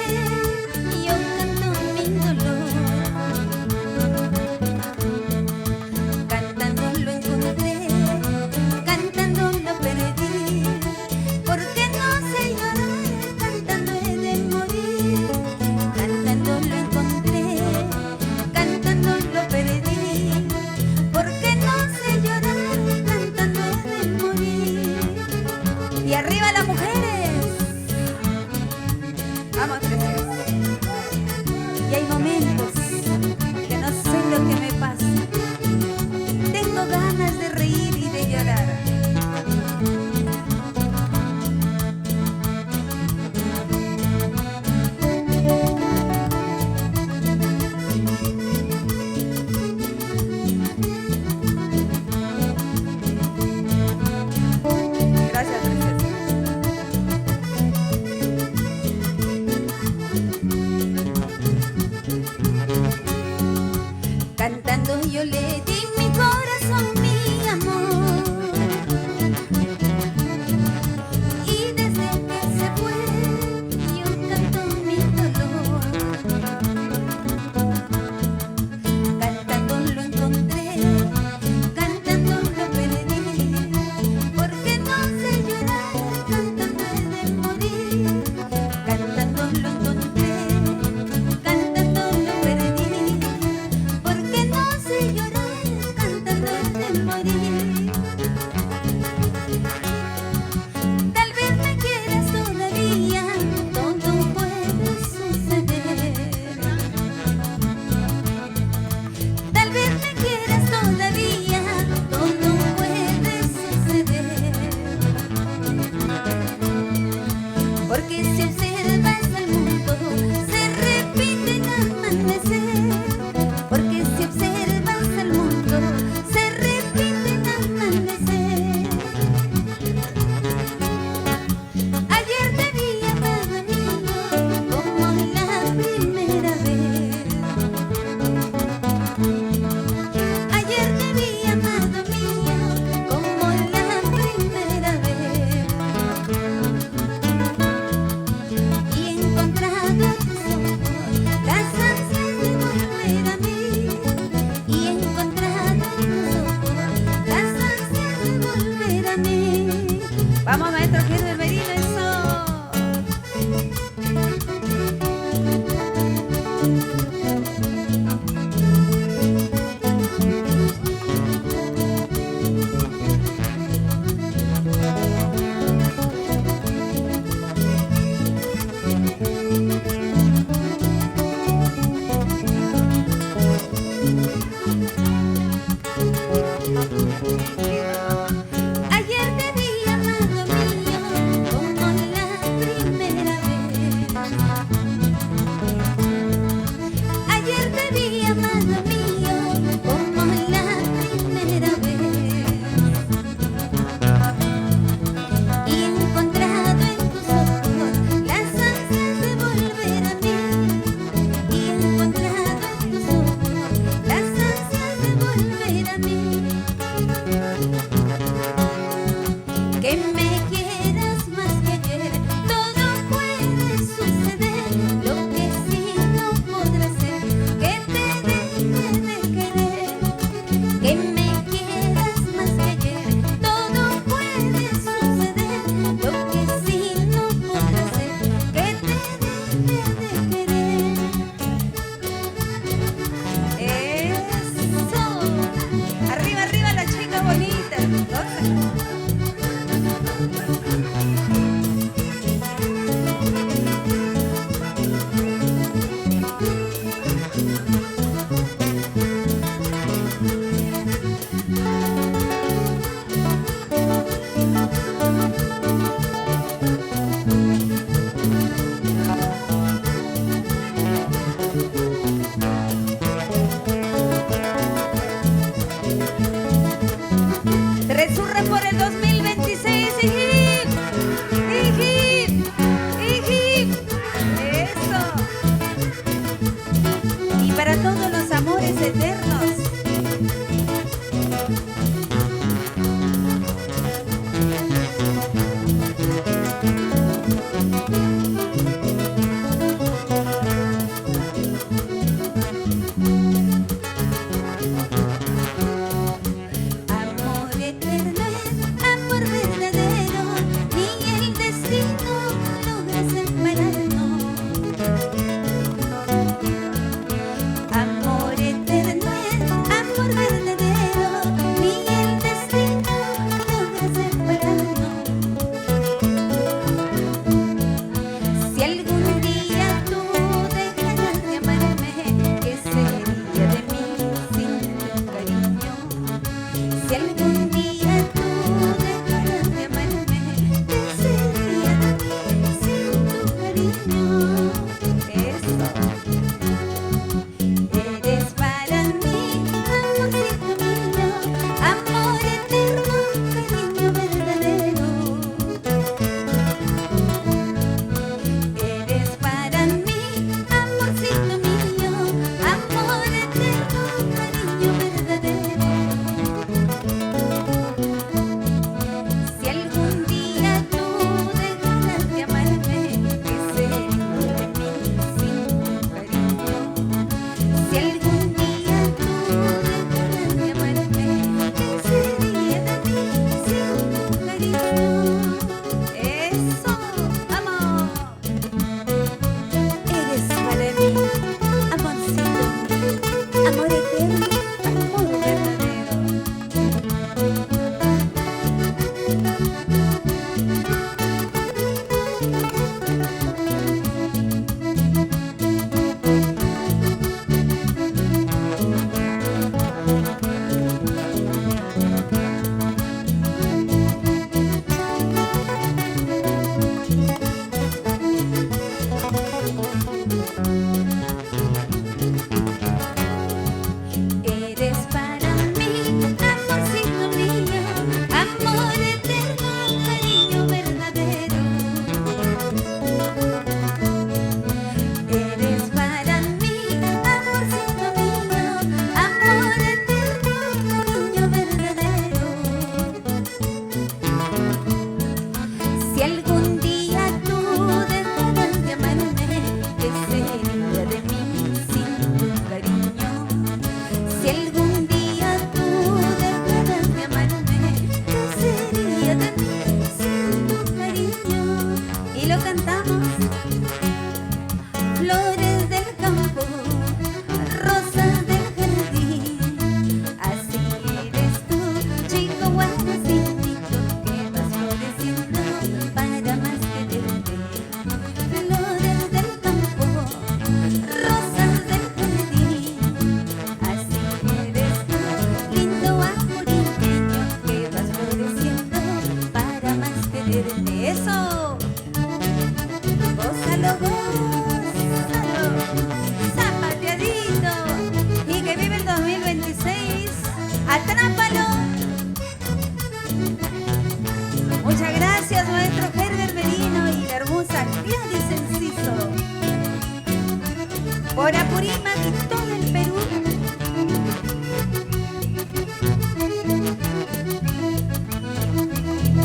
volver a mí. Vamos, maestro Gerber Merino, eso. Ayer te vi, amado mío, como la primera vez. Ayer te vi, amado mío, como la primera vez. Y he encontrado en tus ojos las ansias de volver a mí. Y he encontrado en tus ojos las ansias de volver a mí. Que me quieras más que ayer, todo puede suceder. Lo que sí no podrá ser, que te deje de querer. Que me quieras más que ayer, todo puede suceder. Lo que sí no podrá ser, que te deje de querer. Eso. Arriba, arriba las chicas bonitas. Gózala. Resurre por el 2000. verte. Eso. Gózalo, gózalo. Zapateadito. Y que vive el 2026. Atrápalo. Muchas gracias, maestro Herbert Merino y la hermosa Gladys Enciso. Por Apurímac y todo el Perú.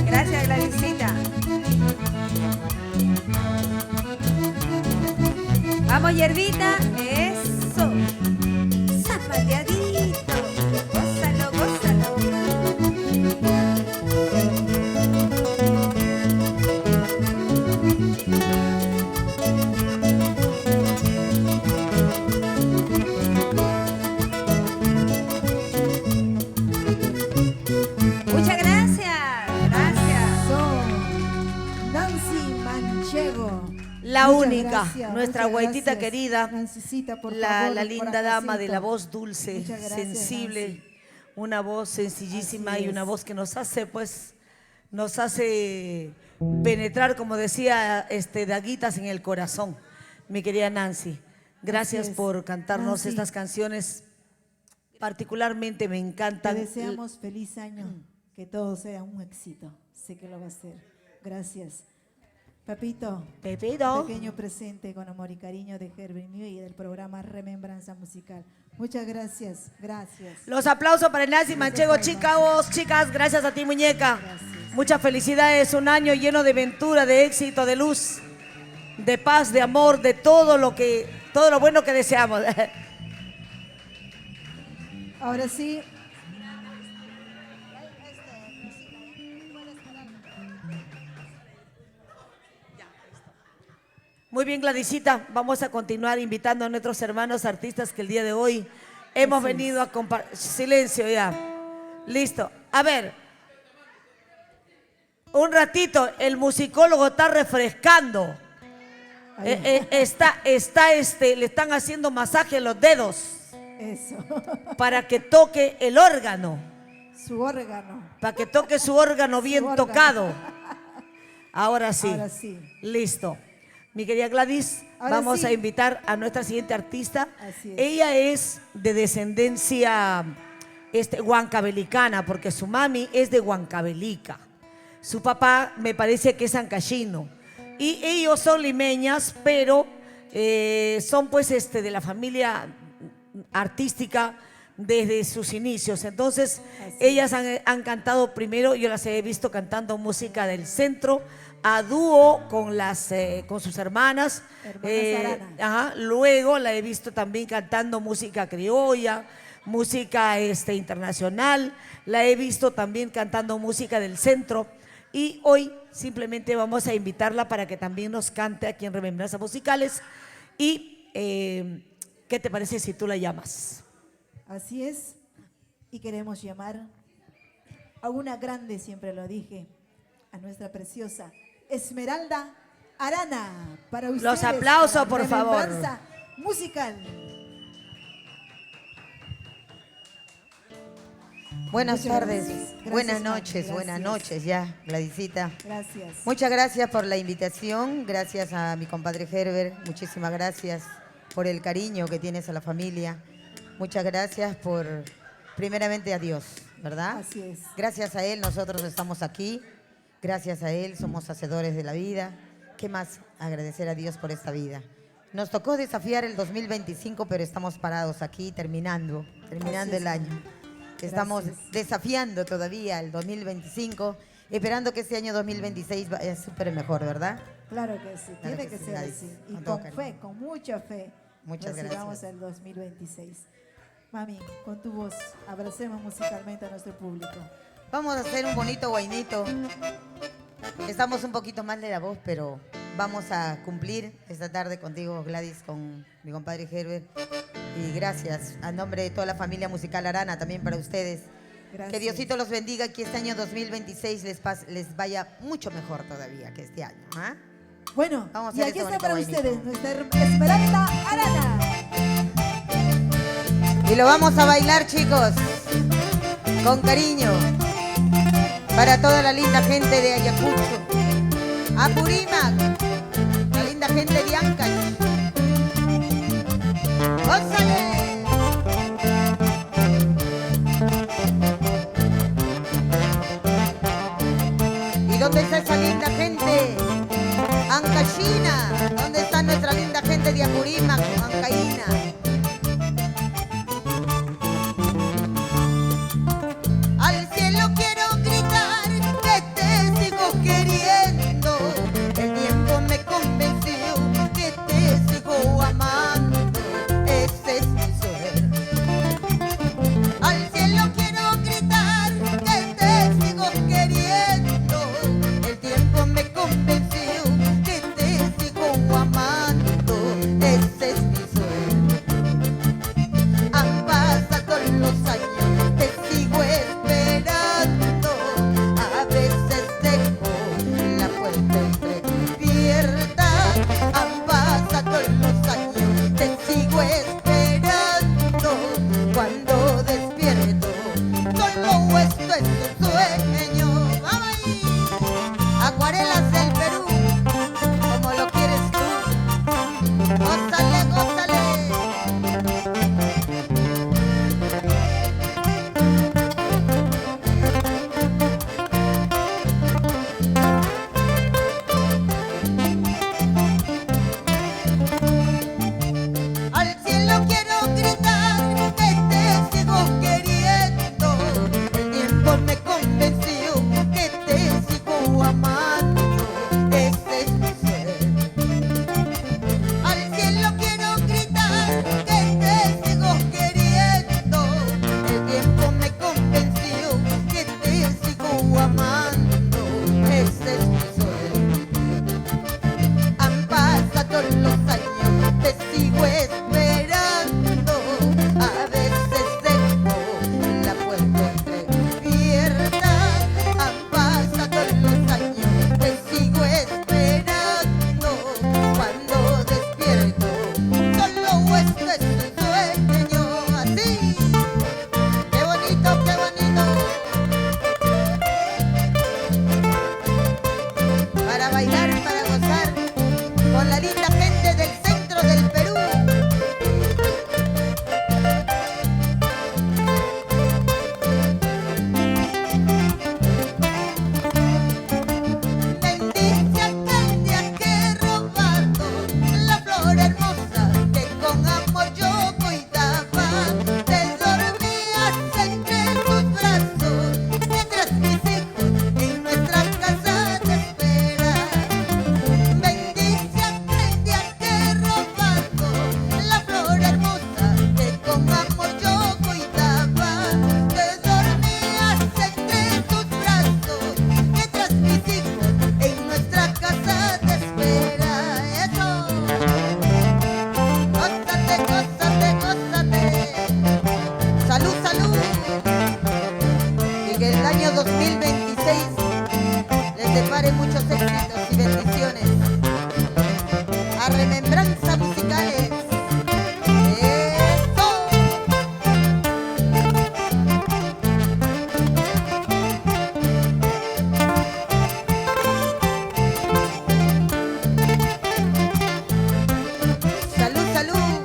Gracias, Gladysita. Vamos, hierbita. Eso. Zapateadito. Gózalo, gózalo. Muchas gracias. Gracias. Son Nancy Manchego. La Muchas única, gracias, nuestra muchas guaitita gracias, querida, Nancicita, por la favor, linda por dama de acacito. la voz dulce, Muchas gracias, sensible, Nancy. una voz sencillísima Así y una es. voz que nos hace, pues, nos hace penetrar, como decía Daguitas, en el corazón. Mi querida Nancy, gracias Así es. por cantarnos Nancy. estas canciones. Particularmente me Te encantan. deseamos feliz año, que todo sea un éxito. Sé que lo va a ser. Gracias. Papito, Pepito. pequeño presente con amor y cariño de Herbert New y del programa Remembranza Musical. Muchas gracias, gracias. Los aplausos para Nancy Manchego, chicas, gracias a ti, muñeca. Muchas felicidades, un año lleno de ventura, de éxito, de luz, de paz, de amor, de todo lo bueno que deseamos. Ahora sí, Muy bien, Gladysita, vamos a continuar invitando a nuestros hermanos artistas que el día de hoy hemos venido a compartir. Silencio ya. Listo. A ver. Un ratito, el musicólogo está refrescando. Le están haciendo masaje en los dedos eso. para que toque el órgano. Su órgano. Para que toque su órgano bien órgano. tocado. Ahora sí. Ahora sí. Listo. Mi querida Gladys, Ahora vamos sí. a invitar a nuestra siguiente artista. Así es. Ella es de descendencia huancabelicana, porque su mami es de Huancavelica. Su papá me parece que es ancashino. Y ellos son limeñas, pero son pues de la familia artística desde sus inicios. Entonces, ellas han cantado primero, yo las he visto cantando música del centro, a dúo con sus hermanas. Arana. Ajá, luego la he visto también cantando música criolla, música internacional, la he visto también cantando música del centro. Y hoy simplemente vamos a invitarla para que también nos cante aquí en Remembranzas Musicales. Y, ¿qué te parece si tú la llamas? Así es. Y queremos llamar a una grande, siempre lo dije, a nuestra preciosa Esmeralda Arana. Para ustedes. Los aplausos, para por favor. Remembranza Musical. Buenas Muchas tardes, gracias. buenas Gracias, noches, Mami, buenas gracias. noches ya, Gladysita. Gracias. Muchas gracias por la invitación, gracias a mi compadre Herbert, muchísimas gracias por el cariño que tienes a la familia. Muchas gracias primeramente a Dios, ¿verdad? Así es. Gracias a Él nosotros estamos aquí, gracias a Él somos hacedores de la vida. ¿Qué más agradecer a Dios por esta vida? Nos tocó desafiar el 2025, pero estamos parados aquí terminando Así es, el año. Estamos desafiando todavía el 2025, esperando que este año 2026 vaya súper mejor, ¿verdad? Claro que sí, Claro tiene que que sí, ser Gladys, así. Y con todo con cariño. fe, con mucha fe. Muchas recibamos gracias. el 2026. Mami, con tu voz, abracemos musicalmente a nuestro público. Vamos a hacer un bonito guainito. Estamos un poquito mal de la voz, pero vamos a cumplir esta tarde contigo, Gladys, con mi compadre Herbert. Y gracias a nombre de toda la familia musical Arana, también para ustedes. Gracias. Que Diosito los bendiga, que este año 2026 les vaya mucho mejor todavía que este año. ¿Ah? Bueno, Vamos a y hacer aquí este está bonito para guainito. ustedes nuestra Esmeralda Arana. Y lo vamos a bailar, chicos, con cariño, para toda la linda gente de Ayacucho, Apurímac, la linda gente de Ancash. ¡Gózale! ¿Y dónde está esa linda gente? Ancashina, ¿dónde está nuestra linda gente de Apurímac, Ancaína? Al cielo quiero gritar que te sigo queriendo. El tiempo me convenció que te sigo amando. Ese es mi sueño. Al cielo quiero gritar que te sigo queriendo. El tiempo me convenció que te sigo amando. Ese es mi sueño. Han pasado los años, te sigo esperando. A veces dejo la puerta entreabierta. Han pasado los años, te sigo esperando. Cuando despierto, solo esto es un sueño. ¡Vamos ahí! Acuarelas del Perú, como lo quieres tú. Gózale, gózale. Al cielo quiero gritar que te sigo queriendo. El tiempo me convenció que te sigo amando. Ese es mi sueño. Al cielo quiero gritar que te sigo queriendo. El tiempo me convenció que te sigo amando. Ese es mi sueño. Han pasado los años, te sigo esperando. A veces dejo la puerta entreabierta. Han pasado los años, te sigo esperando. Cuando despierto, solo esto es un sueño. Así, qué bonito, qué bonito. Para bailar, para gozar con la linda gente del centro del Perú. Bendice aquel día que he robado la flor hermosa que con amor yo cuidaba. Te dormías entre tus brazos mientras mis hijos en nuestra casa te esperan. Bendice aquel día que he robado la flor hermosa que con amor yo cuidaba. Te dormías entre tus brazos mientras mis hijos en nuestra casa te esperan. Eso, gózate, gózate, gózate. Salud, salud. Y que el año 2026 les depare muchos éxitos y bendiciones. A Remembranza Musicales. ¡Eso! Salud, salud.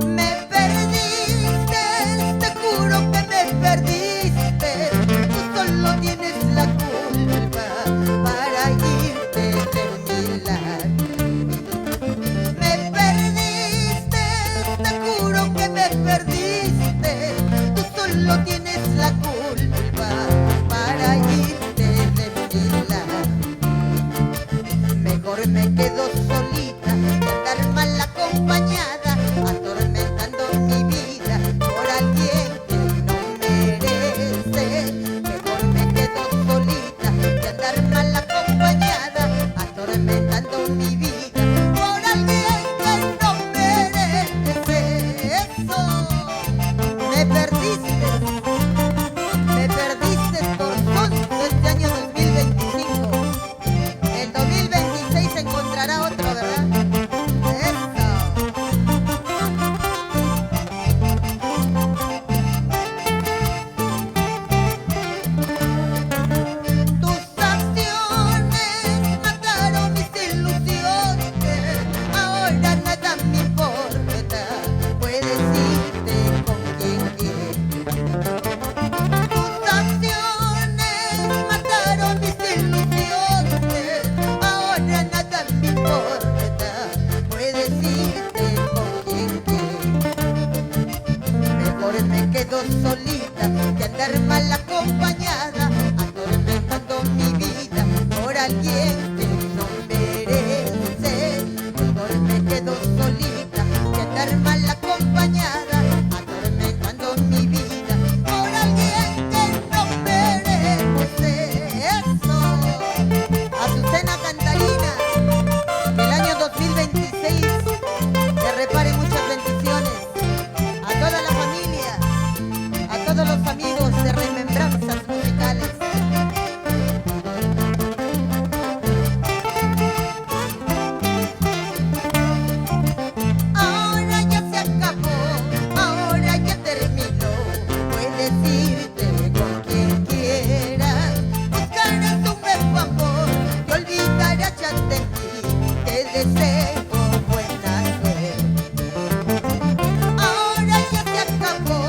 Me perdiste, te juro que me perdiste. Tú solo tienes la culpa para irte de mi lado. Me perdiste, te juro que me perdiste. Tú solo tienes la culpa para irte de mi lado. Mejor me quedo solita que andar mal acompañada, atormentando mi vida por alguien que no merece. Mejor me quedo solita que andar mal acompañada, atormentando mi vida por alguien que no merece. Eso, me perdiste. andar mal acompañada, atormentando mi vida por alguien que no merece. Mejor me quedo solita que andar mal acompañada, atormentando mi vida por alguien que no merece. Eso. Azucena Cantarina, que el año 2026 te repare muchas bendiciones. A toda la familia, a todos los amigos de Remembranzas Musicales. Ahora ya se acabó, ahora ya terminó. Puedes irte con quien quieras, buscarás un nuevo amor y olvidarás ya de mí. Te deseo buena suerte. Ahora ya se acabó,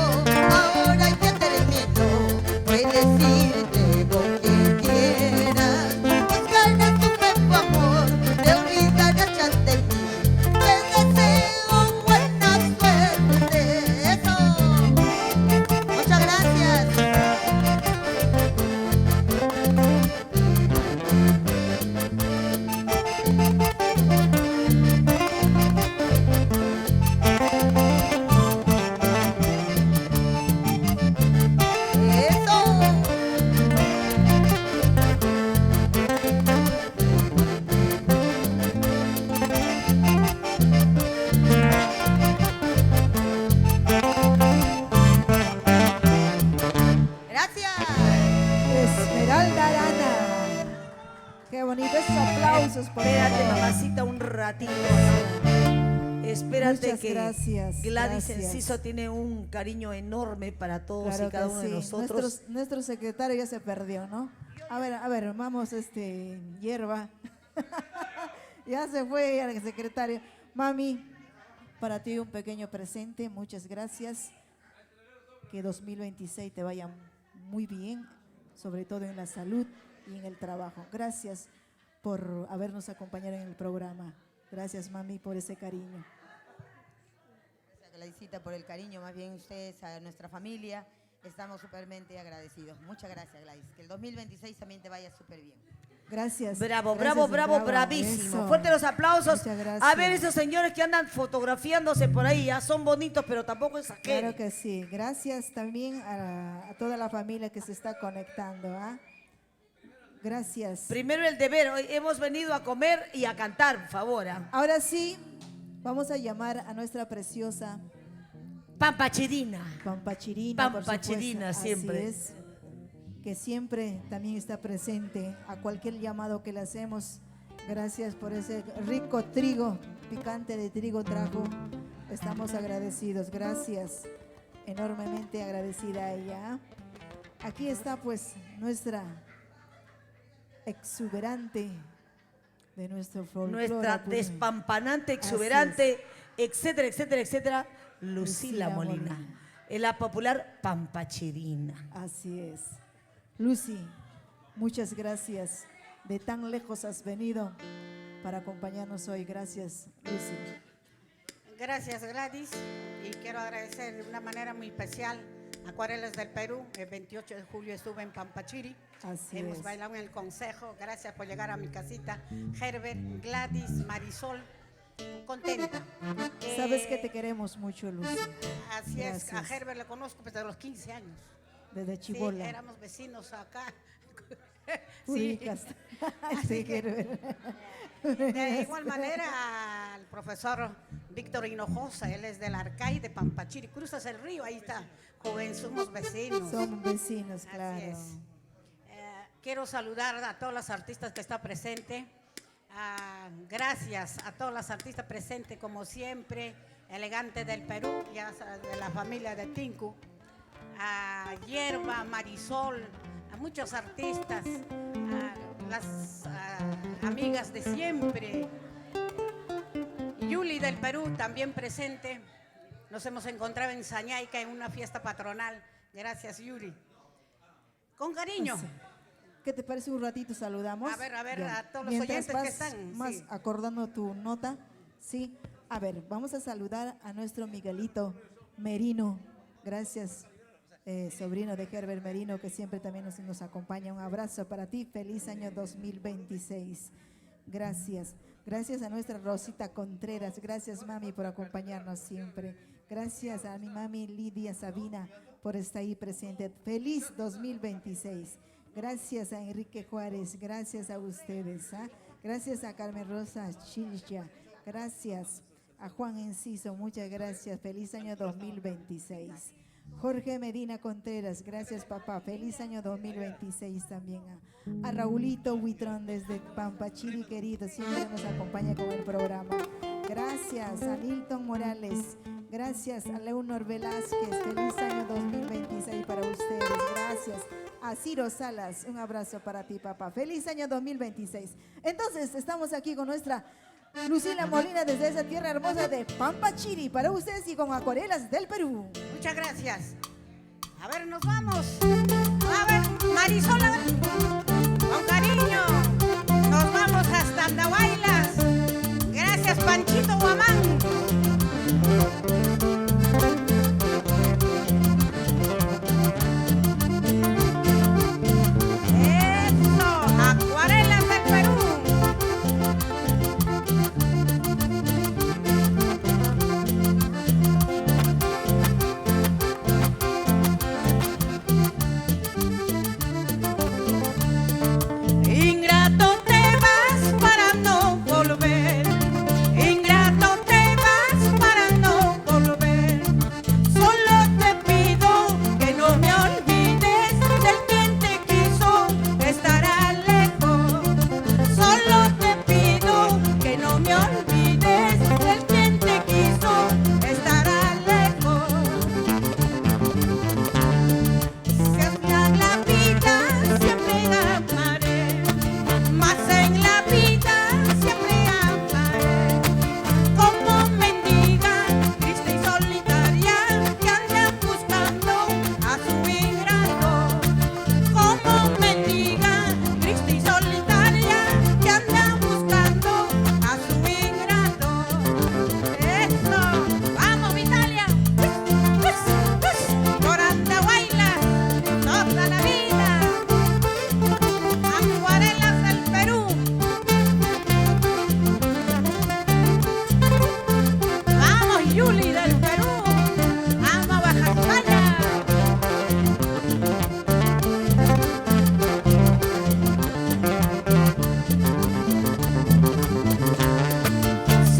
ahora ya terminó. Puedes irte con quien quieras, buscarás un nuevo amor, te olvidarás ya de mí. Te deseo buena suerte. Eso. Muchas gracias. Eso. Gracias. Esmeralda Arana. Qué bonitos aplausos por Espérate, favor. mamacita, un ratito. Espérate Muchas que gracias, Gladys gracias. Enciso tiene un cariño enorme para todos Claro y cada que uno sí. de nosotros. Nuestro secretario ya se perdió, ¿no? A ver, vamos, hierba. Ya se fue el secretario. Mami, para ti un pequeño presente, muchas gracias. Que 2026 te vaya muy bien, sobre todo en la salud y en el trabajo. Gracias por habernos acompañado en el programa. Gracias, mami, por ese cariño. Gracias, Gladysita, por el cariño, más bien ustedes, a nuestra familia. Estamos súpermente agradecidos. Muchas gracias, Gladys. Que el 2026 también te vaya súper bien. Gracias. Bravo, gracias, bravo, bravo, bravísimo. eso. Fuerte los aplausos. Muchas gracias. A ver esos señores que andan fotografiándose por ahí, ya son bonitos, pero tampoco exageren. Claro que sí. Gracias también a toda la familia que se está conectando. ¿Ah? Gracias. Primero el deber, hoy hemos venido a comer y a cantar, por favor. ¿Ah? Ahora sí, vamos a llamar a nuestra preciosa Pampachirina. Pampachirina, por Pampachirina supuesto. siempre. Así es, que siempre también está presente a cualquier llamado que le hacemos. Gracias por ese rico trigo, picante de trigo trajo. Estamos agradecidos, gracias. Enormemente agradecida a ella. Aquí está pues nuestra exuberante de nuestro folclore. Nuestra pues. despampanante, Así exuberante, etcétera, etcétera, etcétera, Lucila Lucila Molina. Molina. En la popular Pampachirina. Así es. Lucy, muchas gracias. De tan lejos has venido para acompañarnos hoy. Gracias, Lucy. Gracias, Gladys. Y quiero agradecer de una manera muy especial a Acuarelas del Perú. El 28 de julio estuve en Pampachiri. Así Hemos es. bailado en el consejo. Gracias por llegar a mi casita. Herbert, Gladys, Marisol. Contenta. Sabes que te queremos mucho, Lucy. Así es. A Gracias. Herbert le conozco desde los 15 años. Desde Sí, Chibola. éramos vecinos acá. Ubicas. Así Sí, que, Herbert. de igual manera al profesor Víctor Hinojosa, él es del Arcay de Pampachiri. Cruzas el río, ahí está, joven, somos vecinos. Somos vecinos, Así claro. es. Quiero saludar a todas las artistas que están presentes. Gracias a todas las artistas presentes, como siempre, elegante del Perú, ya de la familia de Tinku, a Hierba, Marisol, a muchos artistas, a las amigas de siempre. Yuli del Perú también presente. Nos hemos encontrado en Sañaica en una fiesta patronal. Gracias, Yuli. Con cariño. ¿Qué te parece un ratito saludamos? A ver, Ya. a todos los Mientras oyentes que vas están, más sí. acordando tu nota, sí. A ver, vamos a saludar a nuestro Miguelito Merino. Gracias. sobrino de Herbert Merino, que siempre también nos acompaña. Un abrazo para ti, feliz año 2026. Gracias. Gracias a nuestra Rosita Contreras, gracias mami por acompañarnos siempre. Gracias a mi mami Lidia Sabina por estar ahí presente. Feliz 2026. Gracias a Enrique Juárez, gracias a ustedes. Gracias a Carmen Rosa Chilcha, gracias a Juan Enciso, muchas gracias. Feliz año 2026. Jorge Medina Contreras, gracias papá, feliz año 2026 también. A Raulito Huitrón desde Pampachiri, querido, siempre nos acompaña con el programa. Gracias a Milton Morales, gracias a Leonor Velázquez, feliz año 2026 para ustedes, gracias. A Ciro Salas, un abrazo para ti papá, feliz año 2026. Entonces estamos aquí con nuestra Lucila Molina desde esa tierra hermosa de Pampachiri para ustedes y con Acuarelas del Perú. Muchas gracias. A ver, nos vamos. A ver, Marisola, con cariño. Nos vamos hasta Andahuaylas. Gracias, Panchito Guamán. Eso, Acuarelas del Perú. Ingrato te vas para no volver, ingrato te vas para no volver. Solo te pido que no me olvides del quien te quiso, estará lejos. Solo te pido que no me olvides del quien te quiso, estará lejos. Si hasta la vida siempre amaré, más en la vida siempre amaré, como mendiga, triste y solitaria, que anda buscando a su ingrato. Como mendiga, triste y solitaria, que anda buscando a su ingrato. Eso, vamos Vitalia, por Andahuaylas, toda la vida. Acuarelas del Perú. Vamos, Yuli del Perú. Vamos, Baja España.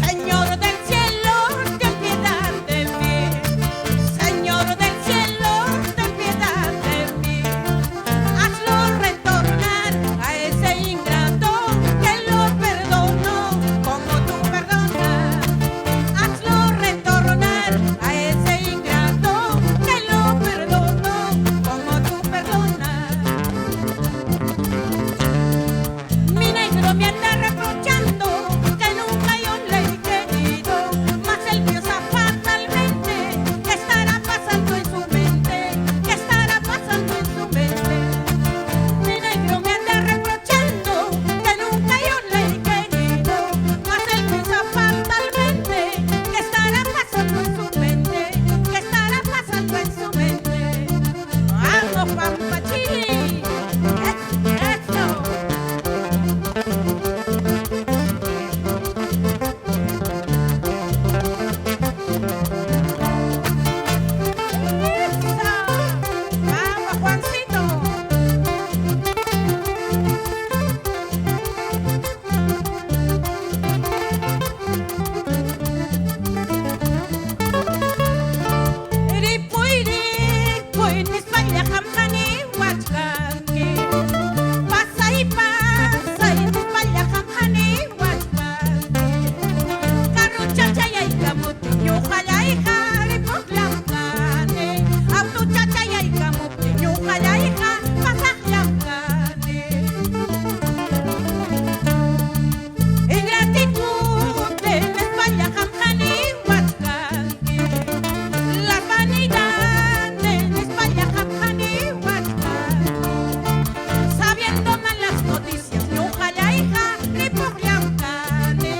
Señor del cielo, ten piedad de mí. Señor del cielo, ten piedad de mí. Hazlo retornar a ese ingrato que lo perdono como tú perdonas. Hazlo retornar a ese ingrato que lo perdono como tú perdonas. Mi negro me anda reprochando que nunca yo le he querido, mas él piensa fatalmente que estará pasando en su mente, que estará pasando en su mente. Mi negro me anda reprochando que nunca yo le he querido, mas él piensa fatalmente que estará pasando en su mente, que estará pasando en su mente. Vamos, Pampachiri, eso. Vamos, Juancito. Ripuiri, Nispaña, Jamjani, Huachcanqui. Pasa y Nispaña, Jamjani, Huachcanqui. Carruchacha y Camuti, Yujaya y Jari, Pojlancani. Autochacha y Camuti, Yujaya y Jari, Pajlancani. Ingratitud de España, Jamjani, Huachcanqui. La vanidad de España, Jamjani, Huachcanqui. Sabiendo malas noticias, Yujaya y Jari, Pojlancani.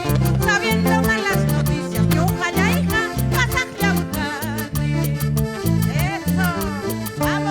Sabiendo malas noticias, Yujaya y Jari, Pajlancani. Eso, vamos.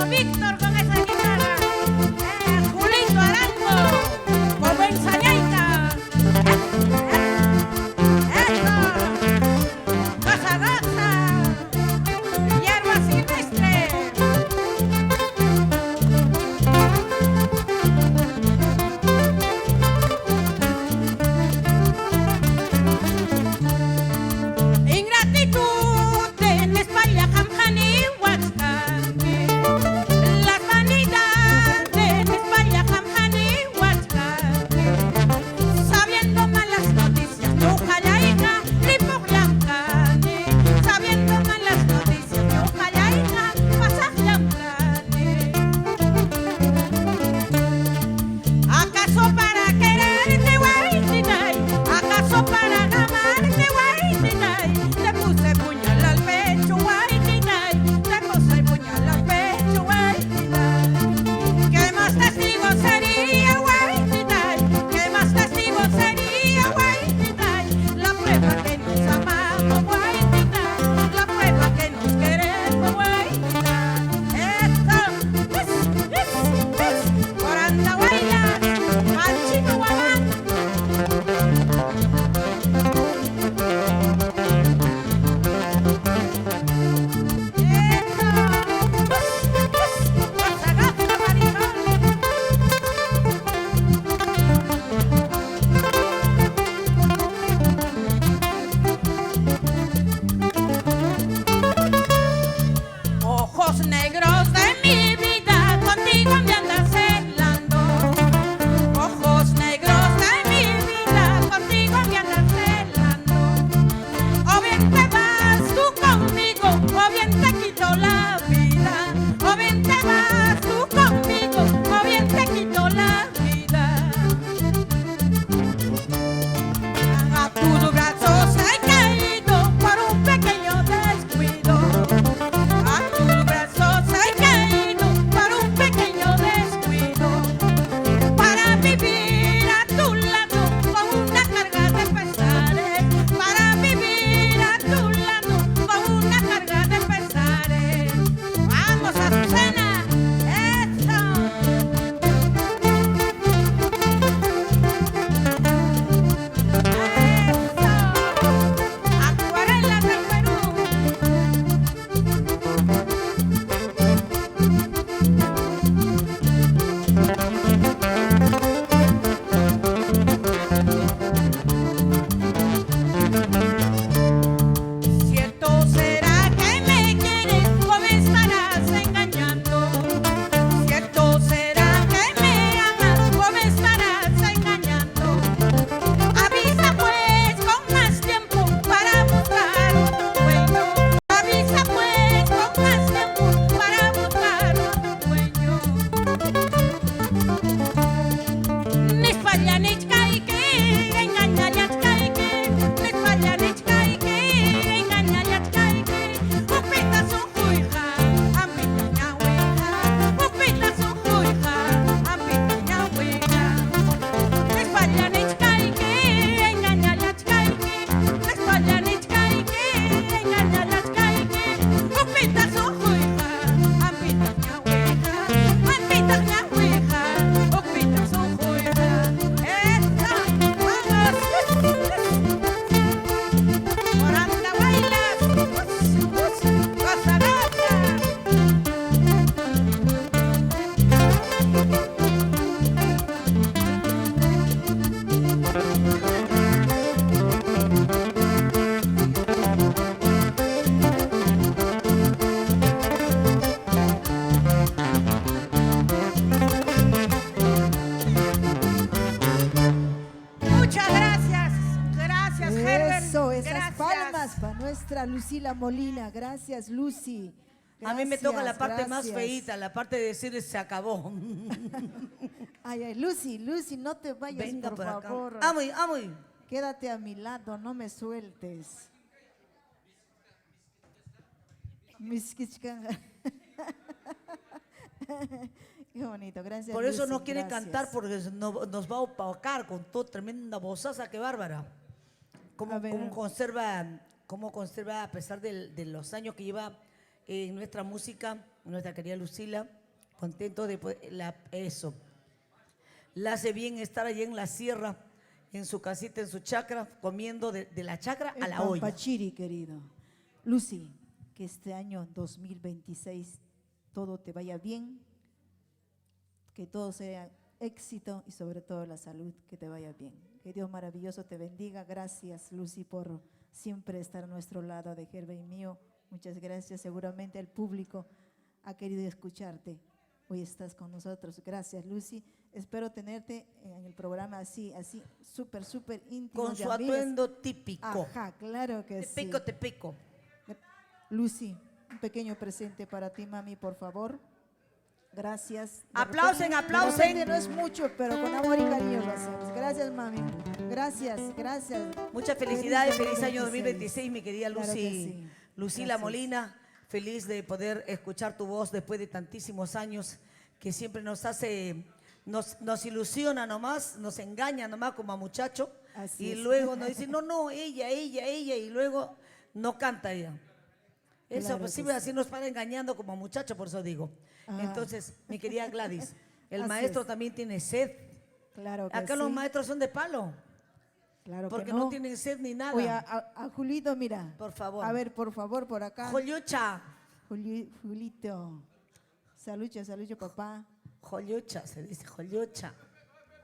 maestra Lucila Molina. Gracias, Lucy. A mí me toca la Gracias, parte más gracias. feíta, la parte de decir se acabó. Ay, ay, Lucy, no te vayas, Venga por por acá. favor. Amoy, amoy. Quédate a mi lado, no me sueltes. Misquichcanga. Qué bonito, gracias. Por eso Lucy, no quiere gracias. cantar porque nos va a opacar con toda tremenda vozaza, qué bárbara. ¿Cómo conserva a pesar de los años que lleva en nuestra música, nuestra querida Lucila? Contento de eso. La hace bien estar allí en la sierra, en su casita, en su chacra, comiendo de la chacra a la olla. Pampachiri, querido. Lucy, que este año 2026 todo te vaya bien, que todo sea éxito y sobre todo la salud, que te vaya bien. Que Dios maravilloso te bendiga. Gracias, Lucy, por siempre estar a nuestro lado, de Herbert y mío. Muchas gracias. Seguramente el público ha querido escucharte. Hoy estás con nosotros. Gracias, Lucy. Espero tenerte en el programa así, súper íntimo. Con de su amigas. atuendo típico. Ajá, claro que sí. Te pico. Lucy, un pequeño presente para ti, mami, por favor. Gracias. Aplausen, De aplausen. repente no es mucho, pero con amor y cariño lo hacemos. Gracias, mami. Gracias. Muchas felicidades, feliz año 2026, 2026, mi querida Claro Lucy. que sí. Lucila Gracias. Molina, feliz de poder escuchar tu voz después de tantísimos años, que siempre nos nos ilusiona nomás, nos engaña nomás como a muchacho, Así y es. luego nos dice, no, ella, y luego no canta ella. Eso, Claro pues que sí, así nos para engañando como muchacho, por eso digo. Ah. Entonces, mi querida Gladys, el Así maestro es. también tiene sed. Claro que Acá sí. los maestros son de palo. Claro Porque que no tienen sed ni nada. Oye, a Julito, mira. Por favor. A ver, por favor, por acá. Jollucha. Julito. Salucha, papá. Jollucha, se dice jollucha.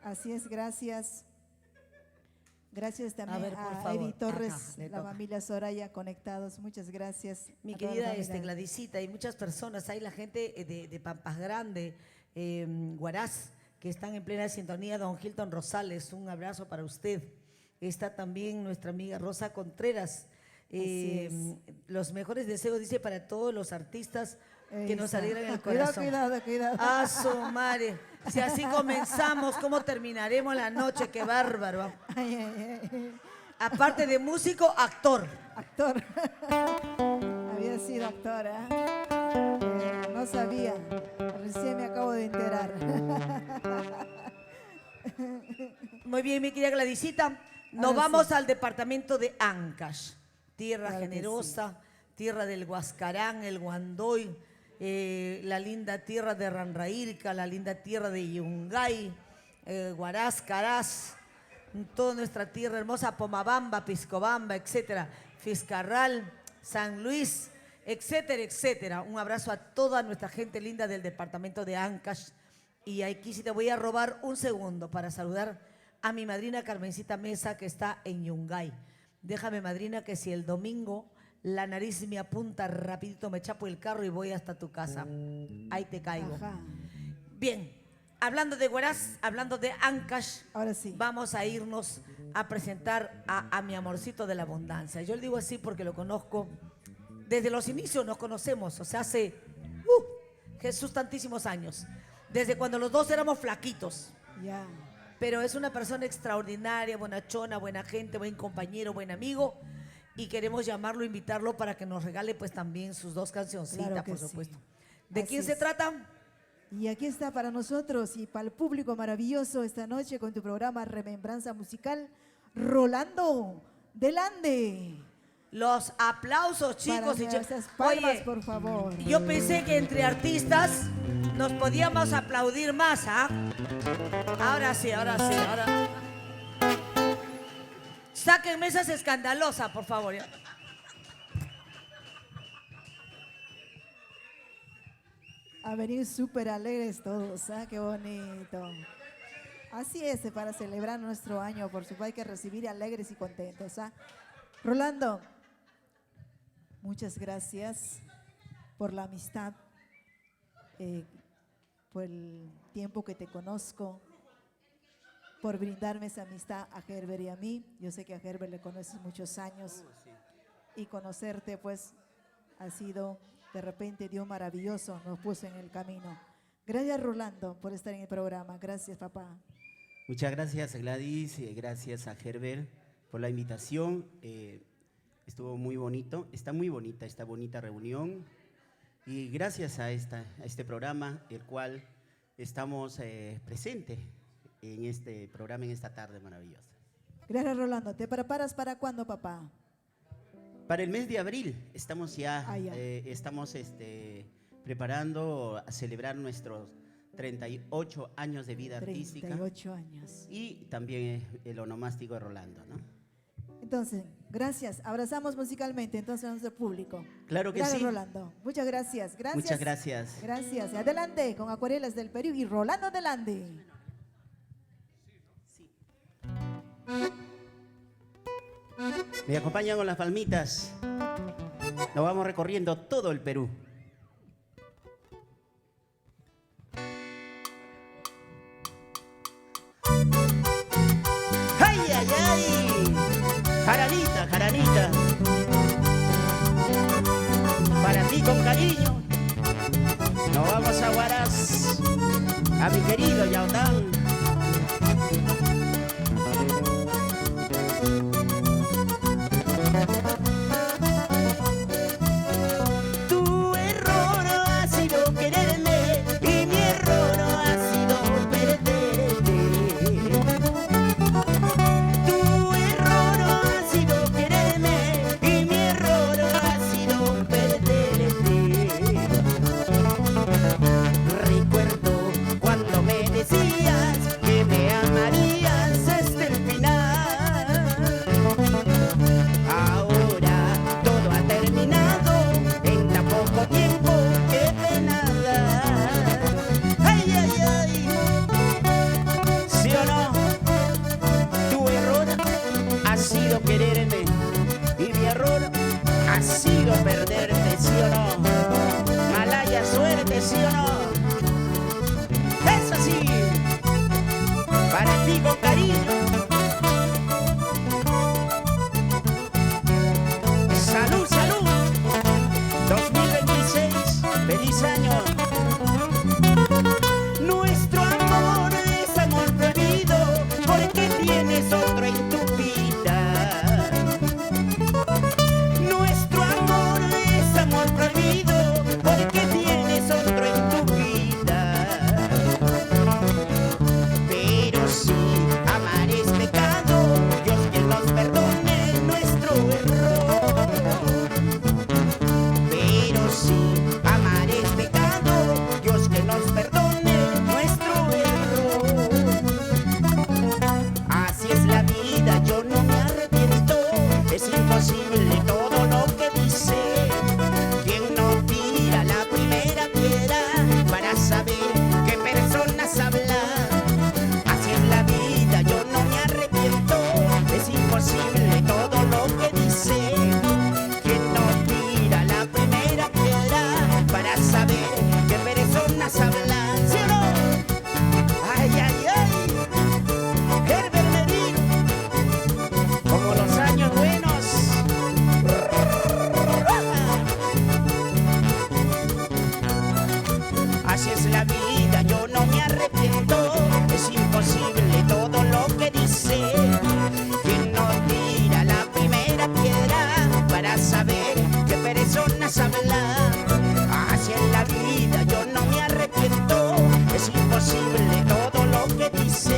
Así es, gracias. Gracias también ver, por a favor, Eddie Torres, acá, le la toca. familia Soraya, conectados. Muchas gracias. Mi a toda la querida familia. Gladysita y muchas personas, hay la gente de Pampas Grande, Huaraz, que están en plena sintonía. Don Hilton Rosales, un abrazo para usted. Está también nuestra amiga Rosa Contreras. Así es. Los mejores deseos, dice, para todos los artistas que nos Esa. alegran el Cuidado, corazón. cuidado. Ah, su madre. Si así comenzamos, ¿cómo terminaremos la noche? ¡Qué bárbaro! Ay. Aparte de músico, actor. Actor. Había sido actora. No sabía. Recién me acabo de enterar. Muy bien, mi querida Gladysita. Nos Ahora vamos sí. al departamento de Ancash. Tierra Claro que generosa, tierra del Huascarán, el Guandoy, la linda tierra de Ranraírca, la linda tierra de Yungay, Huaraz, Caraz, toda nuestra tierra hermosa, Pomabamba, Piscobamba, etcétera, Fiscarral, San Luis, etcétera, etcétera. Un abrazo a toda nuestra gente linda del departamento de Ancash. Y aquí sí te voy a robar un segundo para saludar a mi madrina Carmencita Mesa, que está en Yungay. Déjame, madrina, que si el domingo la nariz me apunta rapidito, me chapo el carro y voy hasta tu casa. Ahí te caigo. Ajá. Bien, hablando de Huaraz, hablando de Ancash, Ahora sí. vamos a irnos a presentar a mi amorcito de la abundancia. Yo le digo así porque lo conozco. Desde los inicios nos conocemos, o sea, hace, Jesús, tantísimos años. Desde cuando los dos éramos flaquitos. Ya. Pero es una persona extraordinaria, bonachona, buena gente, buen compañero, buen amigo. Y queremos llamarlo, invitarlo para que nos regale pues también sus dos cancioncitas, Claro que por sí. supuesto. ¿De Así quién se es. trata? Y aquí está para nosotros y para el público maravilloso esta noche con tu programa Remembranza Musical, Rolando Delande. Los aplausos, chicos y chicas. Esas palmas, Oye, por favor. yo pensé que entre artistas nos podíamos aplaudir más, ¿ah? Ahora sí, ahora. Saquen mesas escandalosas, por favor. ¿ya? A venir súper alegres todos, ¿ah? Qué bonito. Así es, para celebrar nuestro año, por supuesto hay que recibir alegres y contentos, ¿ah? Rolando, muchas gracias por la amistad, por el tiempo que te conozco, por brindarme esa amistad a Herbert y a mí. Yo sé que a Herbert le conoces muchos años. y conocerte, pues ha sido de repente Dios maravilloso, nos puso en el camino. Gracias, Rolando, por estar en el programa. Gracias, papá. Muchas gracias, Gladys, gracias a Herbert por la invitación. Estuvo muy bonito, está muy bonita esta bonita reunión y gracias a este programa, el cual estamos presentes en este programa, en esta tarde maravillosa. Gracias, Rolando. ¿Te preparas para cuándo, papá? Para el mes de abril estamos ya, ya. Estamos preparando a celebrar nuestros 38 años de vida artística. 38 años. Y también el onomástico de Rolando, ¿no? Entonces, gracias. Abrazamos musicalmente entonces a nuestro público. Claro que gracias, sí. Rolando. Muchas gracias. Gracias. Muchas gracias. Gracias. Adelante con Acuarelas del Perú y Rolando adelante. Me acompañan con las palmitas. Nos vamos recorriendo todo el Perú. ¡Ay, ay, ay! Jaranita, jaranita. Para ti con cariño. Nos vamos a Huaraz. A mi querido Yaután. Tu error ha sido quererme y mi error ha sido perderte. Tu error ha sido quererme y mi error ha sido perderte. Recuerdo cuando me decías que me amarías hasta el final. Ahora todo ha terminado en tan poco tiempo que de nada. Ay, ay, ay. ¿Sí o no? Tu error ha sido quererme y mi error ha sido perderte, ¿sí o no? Malaya suerte, ¿sí o no? Eso sí, para ti con cariño. Salud, salud. 2026, feliz año. Nuestro amor es amor prohibido porque tienes otro en tu vida. Nuestro amor es amor prohibido porque tienes otro en tu vida. Pero si amar es pecado, Dios que nos perdone nuestro error. Pero si amar es pecado, Dios que nos perdone nuestro error. Así es la vida, yo no me arrepiento. Es imposible todo lo que dice. ¿Quién no tira la primera piedra para saber qué personas hablan? Así es la vida, yo no me arrepiento. Es imposible todo lo que dice. ¿Quién no tira la primera piedra para saber qué personas hablan? ¿Sí o no? Ay, ay, ay. Herbert Merino, como los años buenos. Así es la vida, yo no me arrepiento. Es imposible todo lo que dice. Quien no tira la primera piedra para saber qué personas hablan. Así es la vida, yo no me arrepiento. Es imposible todo lo que dice.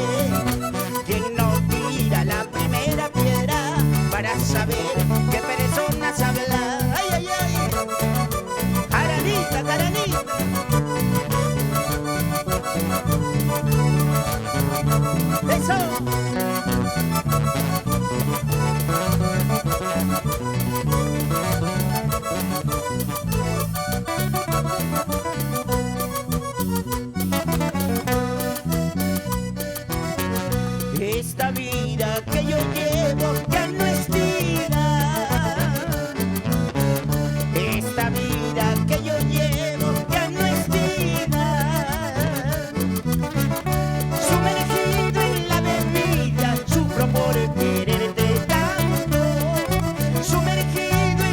Quien no tira la primera piedra para saber qué personas hablan. Ay, ay, ay. Jaranita, jaranita. Eso. Esta vida que yo llevo ya no es vida. Esta vida que yo llevo ya no es vida. Sumergido en la bebida, sufro por quererte tanto. Sumergido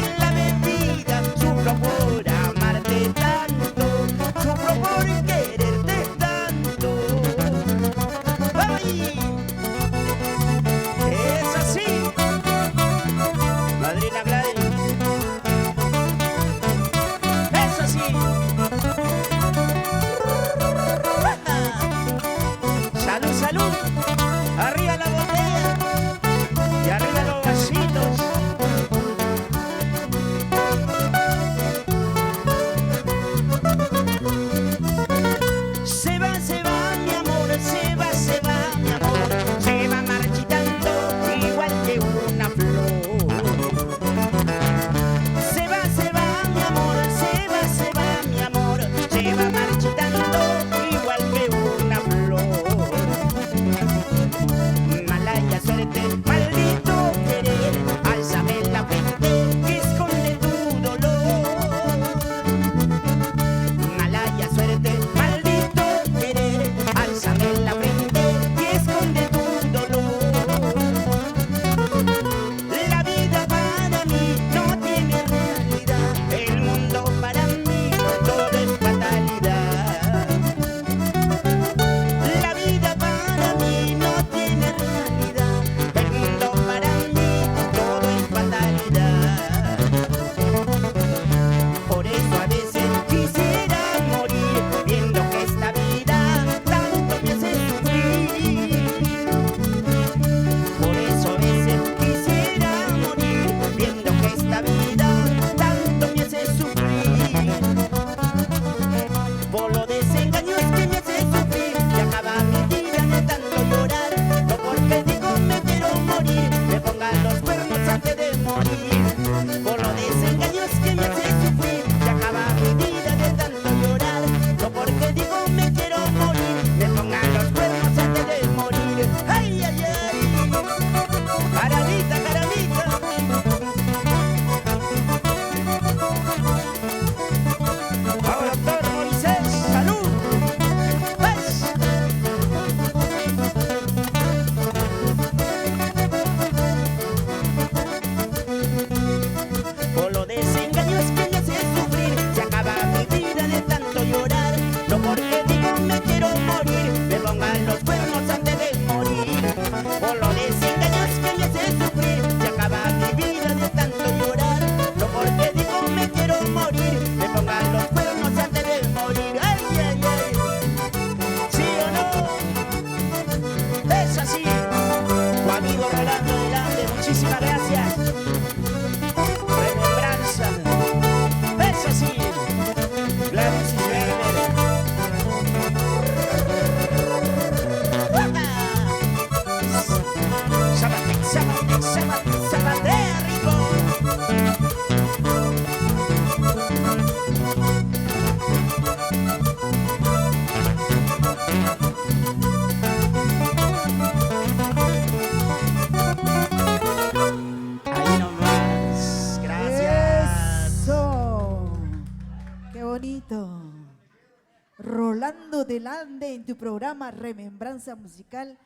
Nordelande en tu programa Remembranza Musical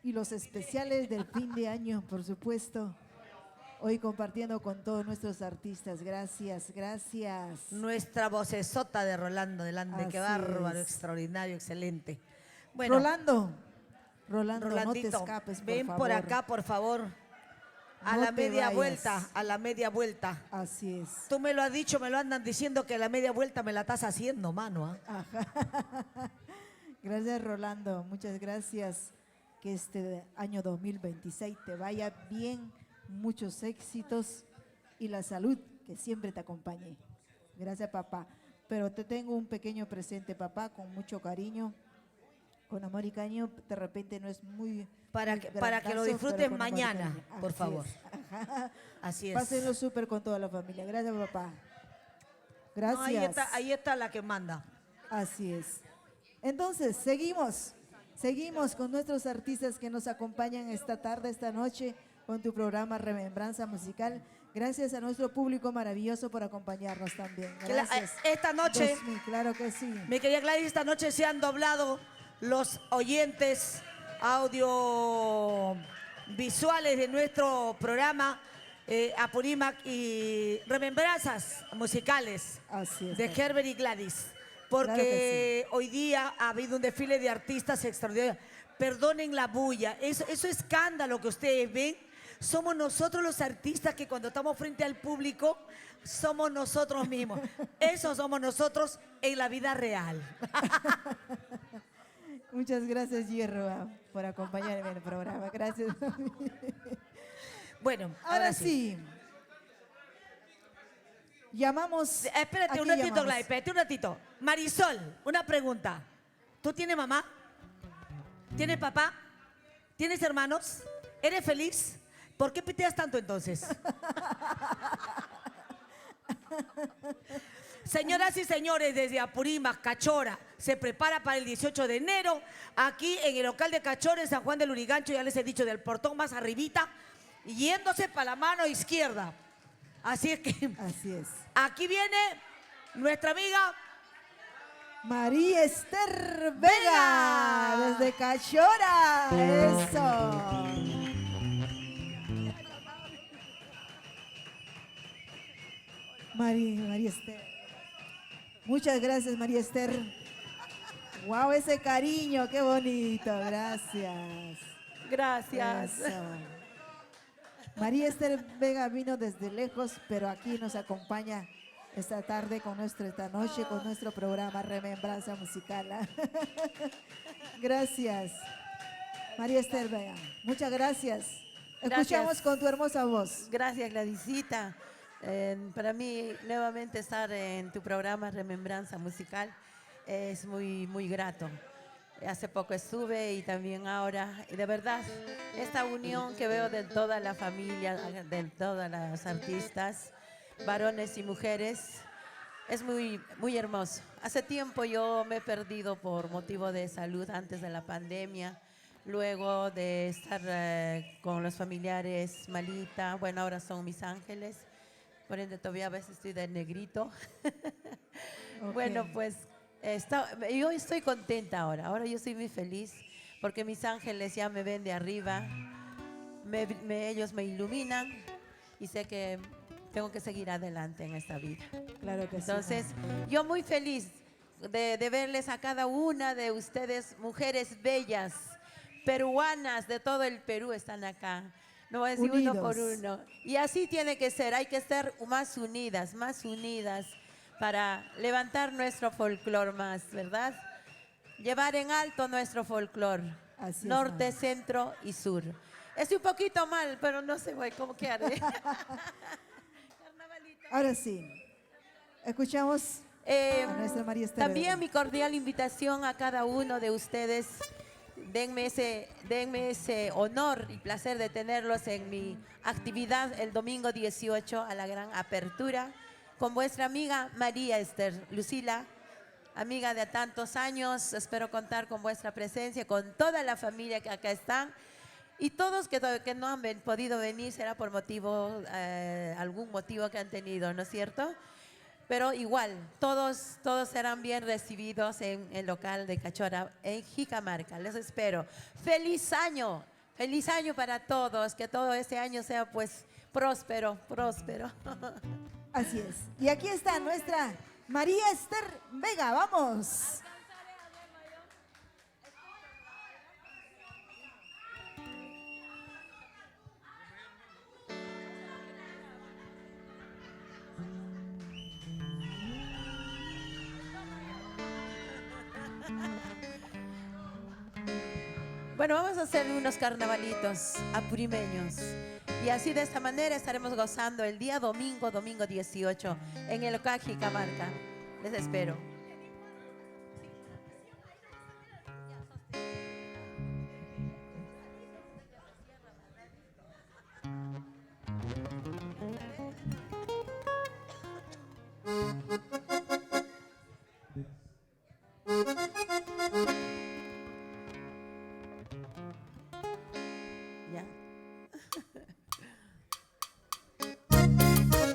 y los especiales del fin de año, por supuesto. Hoy compartiendo con todos nuestros artistas. Gracias, gracias. Nuestra vocesota de Rolando Delande, qué Así bárbaro, es. extraordinario, excelente. Bueno, Rolando, no te Rolandito, escapes, por ven favor. por acá, por favor. A No la te media vayas. vuelta, a la media vuelta. Así es. Tú me lo has dicho, me lo andan diciendo que a la media vuelta me la estás haciendo, mano. ¿Ah? Gracias, Rolando. Muchas gracias. Que este año 2026 te vaya bien, muchos éxitos y la salud que siempre te acompañe. Gracias, papá. Pero te tengo un pequeño presente, papá, con mucho cariño, con amor y cariño. De repente no es muy... Para que lo disfrutes mañana, por favor. Así es. Pásenlo súper con toda la familia. Gracias, papá. Gracias. No, ahí está la que manda. Así es. Entonces, seguimos con nuestros artistas que nos acompañan esta tarde, esta noche, con tu programa Remembranza Musical. Gracias a nuestro público maravilloso por acompañarnos también. Gracias. Esta noche, Desmi, claro que sí. mi querida Gladys, esta noche se han doblado los oyentes audiovisuales de nuestro programa Apurímac y Remembranzas Musicales de Herbert y Gladys. Porque Claro que hoy día ha habido un desfile de artistas extraordinarios. Perdonen la bulla, eso es escándalo que ustedes ven. Somos nosotros los artistas que cuando estamos frente al público somos nosotros mismos. Eso somos nosotros en la vida real. Muchas gracias, Hierro, por acompañarme en el programa. Gracias. Bueno, ahora sí. Llamamos. Espérate un ratito, Gladys, espérate un ratito. Marisol, una pregunta. ¿Tú tienes mamá? ¿Tienes papá? ¿Tienes hermanos? ¿Eres feliz? ¿Por qué piteas tanto entonces? Señoras y señores, desde Apurímac, Cachora, se prepara para el 18 de enero, aquí en el local de Cachora, en San Juan del Lurigancho, ya les he dicho, del portón más arribita, yéndose para la mano izquierda. Así es que... Así es. Aquí viene nuestra amiga... María Esther Vega, desde Cachora. Eso. María Esther. Muchas gracias, María Esther. Wow, ese cariño, qué bonito. Gracias. Gracias. Eso. María Esther Vega vino desde lejos, pero aquí nos acompaña esta tarde esta noche con nuestro programa Remembranza Musical. Gracias. María Esther Vega, muchas gracias. Escuchamos con tu hermosa voz. Gracias, Gladysita. Para mí, nuevamente estar en tu programa Remembranza Musical es muy, muy grato. Hace poco estuve y también ahora. Y de verdad, esta unión que veo de toda la familia, de todas las artistas, varones y mujeres, es muy, muy hermoso. Hace tiempo yo me he perdido por motivo de salud antes de la pandemia. Luego de estar con los familiares malita, bueno, ahora son mis ángeles. Por ende, todavía a veces estoy de negrito. Ok. Bueno, pues yo estoy contenta ahora. Ahora yo soy muy feliz porque mis ángeles ya me ven de arriba. Ellos me iluminan y sé que tengo que seguir adelante en esta vida. Claro que sí. Entonces, yo muy feliz de verles a cada una de ustedes, mujeres bellas, peruanas de todo el Perú están acá. No voy a decir uno por uno. Y así tiene que ser, hay que estar más unidas para levantar nuestro folclor más, ¿verdad? Llevar en alto nuestro folclor, norte, centro y sur. Estoy un poquito mal, pero no sé cómo que haré. Ahora sí, escuchamos a nuestra María Esther Vega. También mi cordial invitación a cada uno de ustedes. Denme ese honor y placer de tenerlos en mi actividad el domingo 18 a la gran apertura con vuestra amiga María Esther Lucila, amiga de tantos años. Espero contar con vuestra presencia, con toda la familia que acá están. Y todos que no han podido venir será por algún motivo que han tenido, ¿no es cierto? pero igual, todos serán bien recibidos en el local de Cachora, en Jicamarca. Les espero. ¡Feliz año! ¡Feliz año para todos! Que todo este año sea pues próspero, próspero. Así es. Y aquí está nuestra María Esther Vega. ¡Vamos! Bueno, vamos a hacer unos carnavalitos apurimeños. Y así de esta manera estaremos gozando el día domingo 18, en el local Jicamarca. Les espero.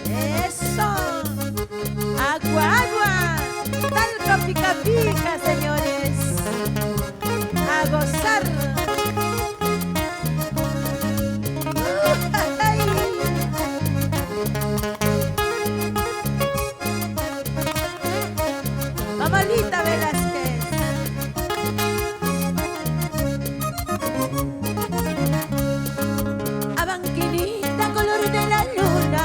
¡Eso! ¡Agua, agua! ¡Talco pica pica, señores! ¡A gozar! ¡Ay! Mamalita Velázquez. Abanquinita, color de la luna,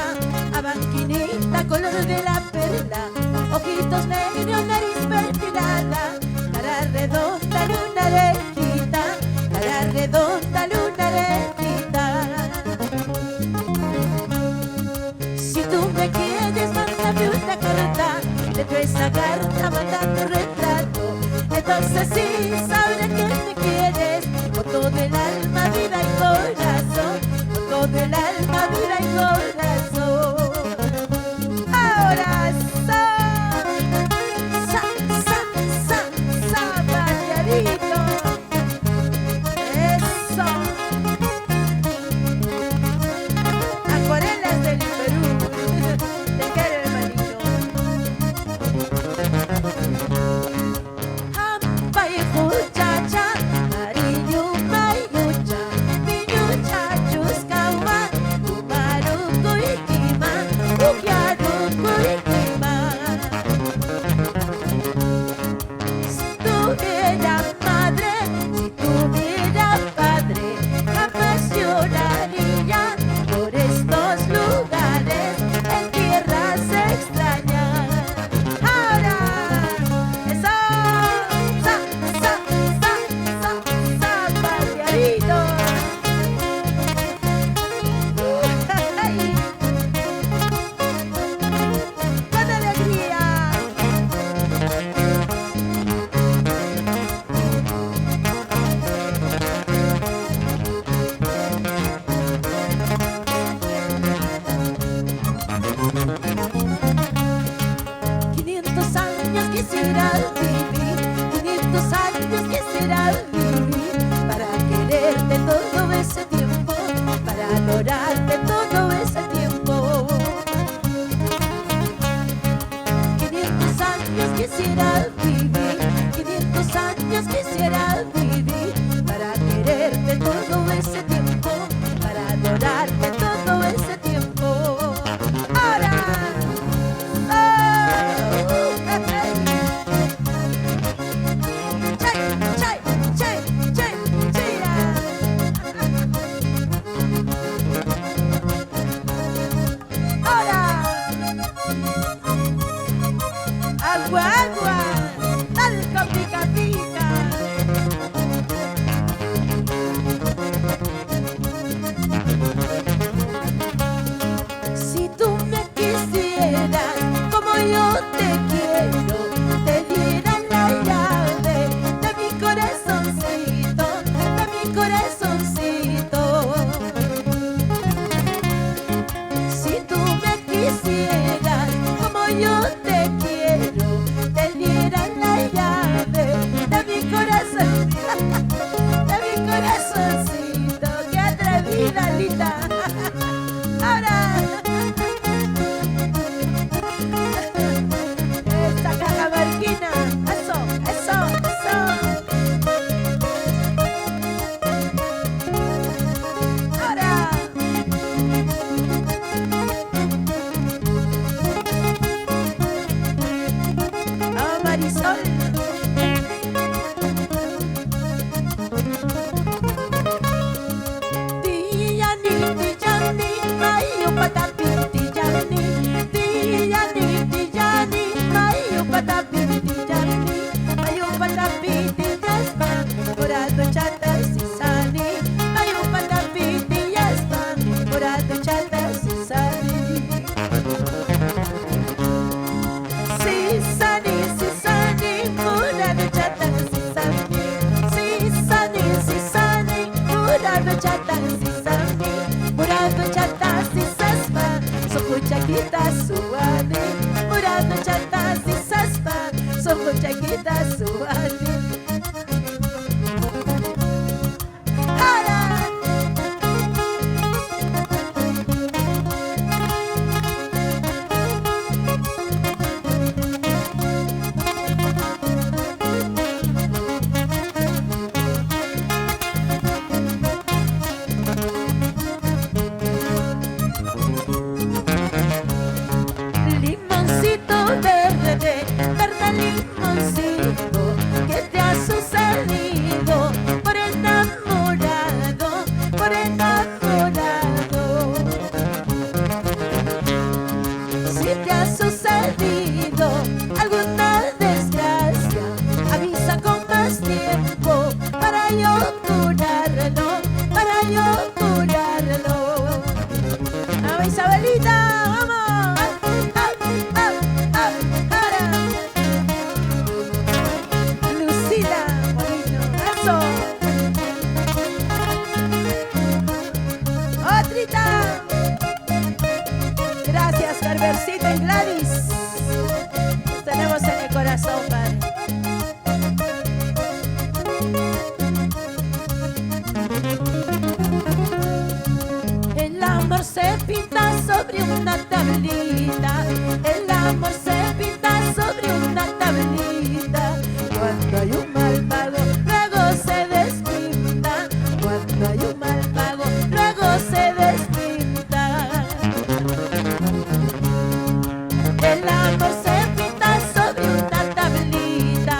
abanquinita, color de la perla, ojitos negros, nariz perfilada, cara redonda, luna arejita, cara redonda, luna arejita. Si tú me quieres, mándame una carta, de esa carta manda tu retrato, entonces sí sabré que me quieres, con todo el alma, vida y corazón, con todo el alma, vida y corazón. Ahora variadito. Eso. Acuarelas del Perú. Te quiero, hermanito. Hampa y muchacha, ariñu mayucha, piñucha chuscawa, umaruco y quima, ukiaruco y quima. Si tuviera madre, si tuviera padre, jamás lloraría por estos lugares en tierras extrañas. Ahora, eso, variadito. Ay, con alegría. 500 años quisiera vivir, 500 años quisiera vivir, para quererte todo ese tiempo, para adorarte todo ese tiempo. 500 años quisiera vivir, 500 años quisiera vivir, para quererte todo ese tiempo, para adorarte todo ese tiempo. Ahora, agua, agua, talco pica pica. sisami Murado chata sisaspa Soku chakita suwani Murado chata sisaspa Soku chakita suwani Limoncito verde, verde limoncito, ¿qué te ha sucedido? Por enamorado, por enamorado. Si te ha sucedido alguna desgracia, avisa con más tiempo para yo curarlo, para yo curarlo. ¡Vamos, Isabelita! ¡Vamos! Lucila, bonito, eso. Otrita. Gracias, Gerbercito y Gladys. Los tenemos en el corazón, padre. El amor se pinta sobre una tablita. El amor se pinta sobre una tablita. Cuando hay un mal pago, luego se despinta. Cuando hay un mal pago, luego se despinta. El amor se pinta sobre una tablita.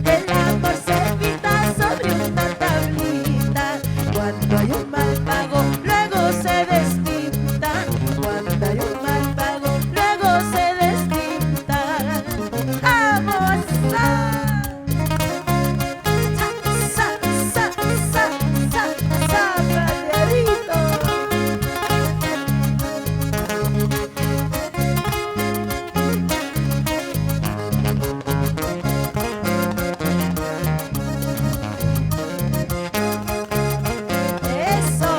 El amor se pinta sobre una tablita. Cuando hay un mal pago, luego se despinta. Cuando hay un mal pago, luego se despinta. ¡Vamos! Patriarito. Eso.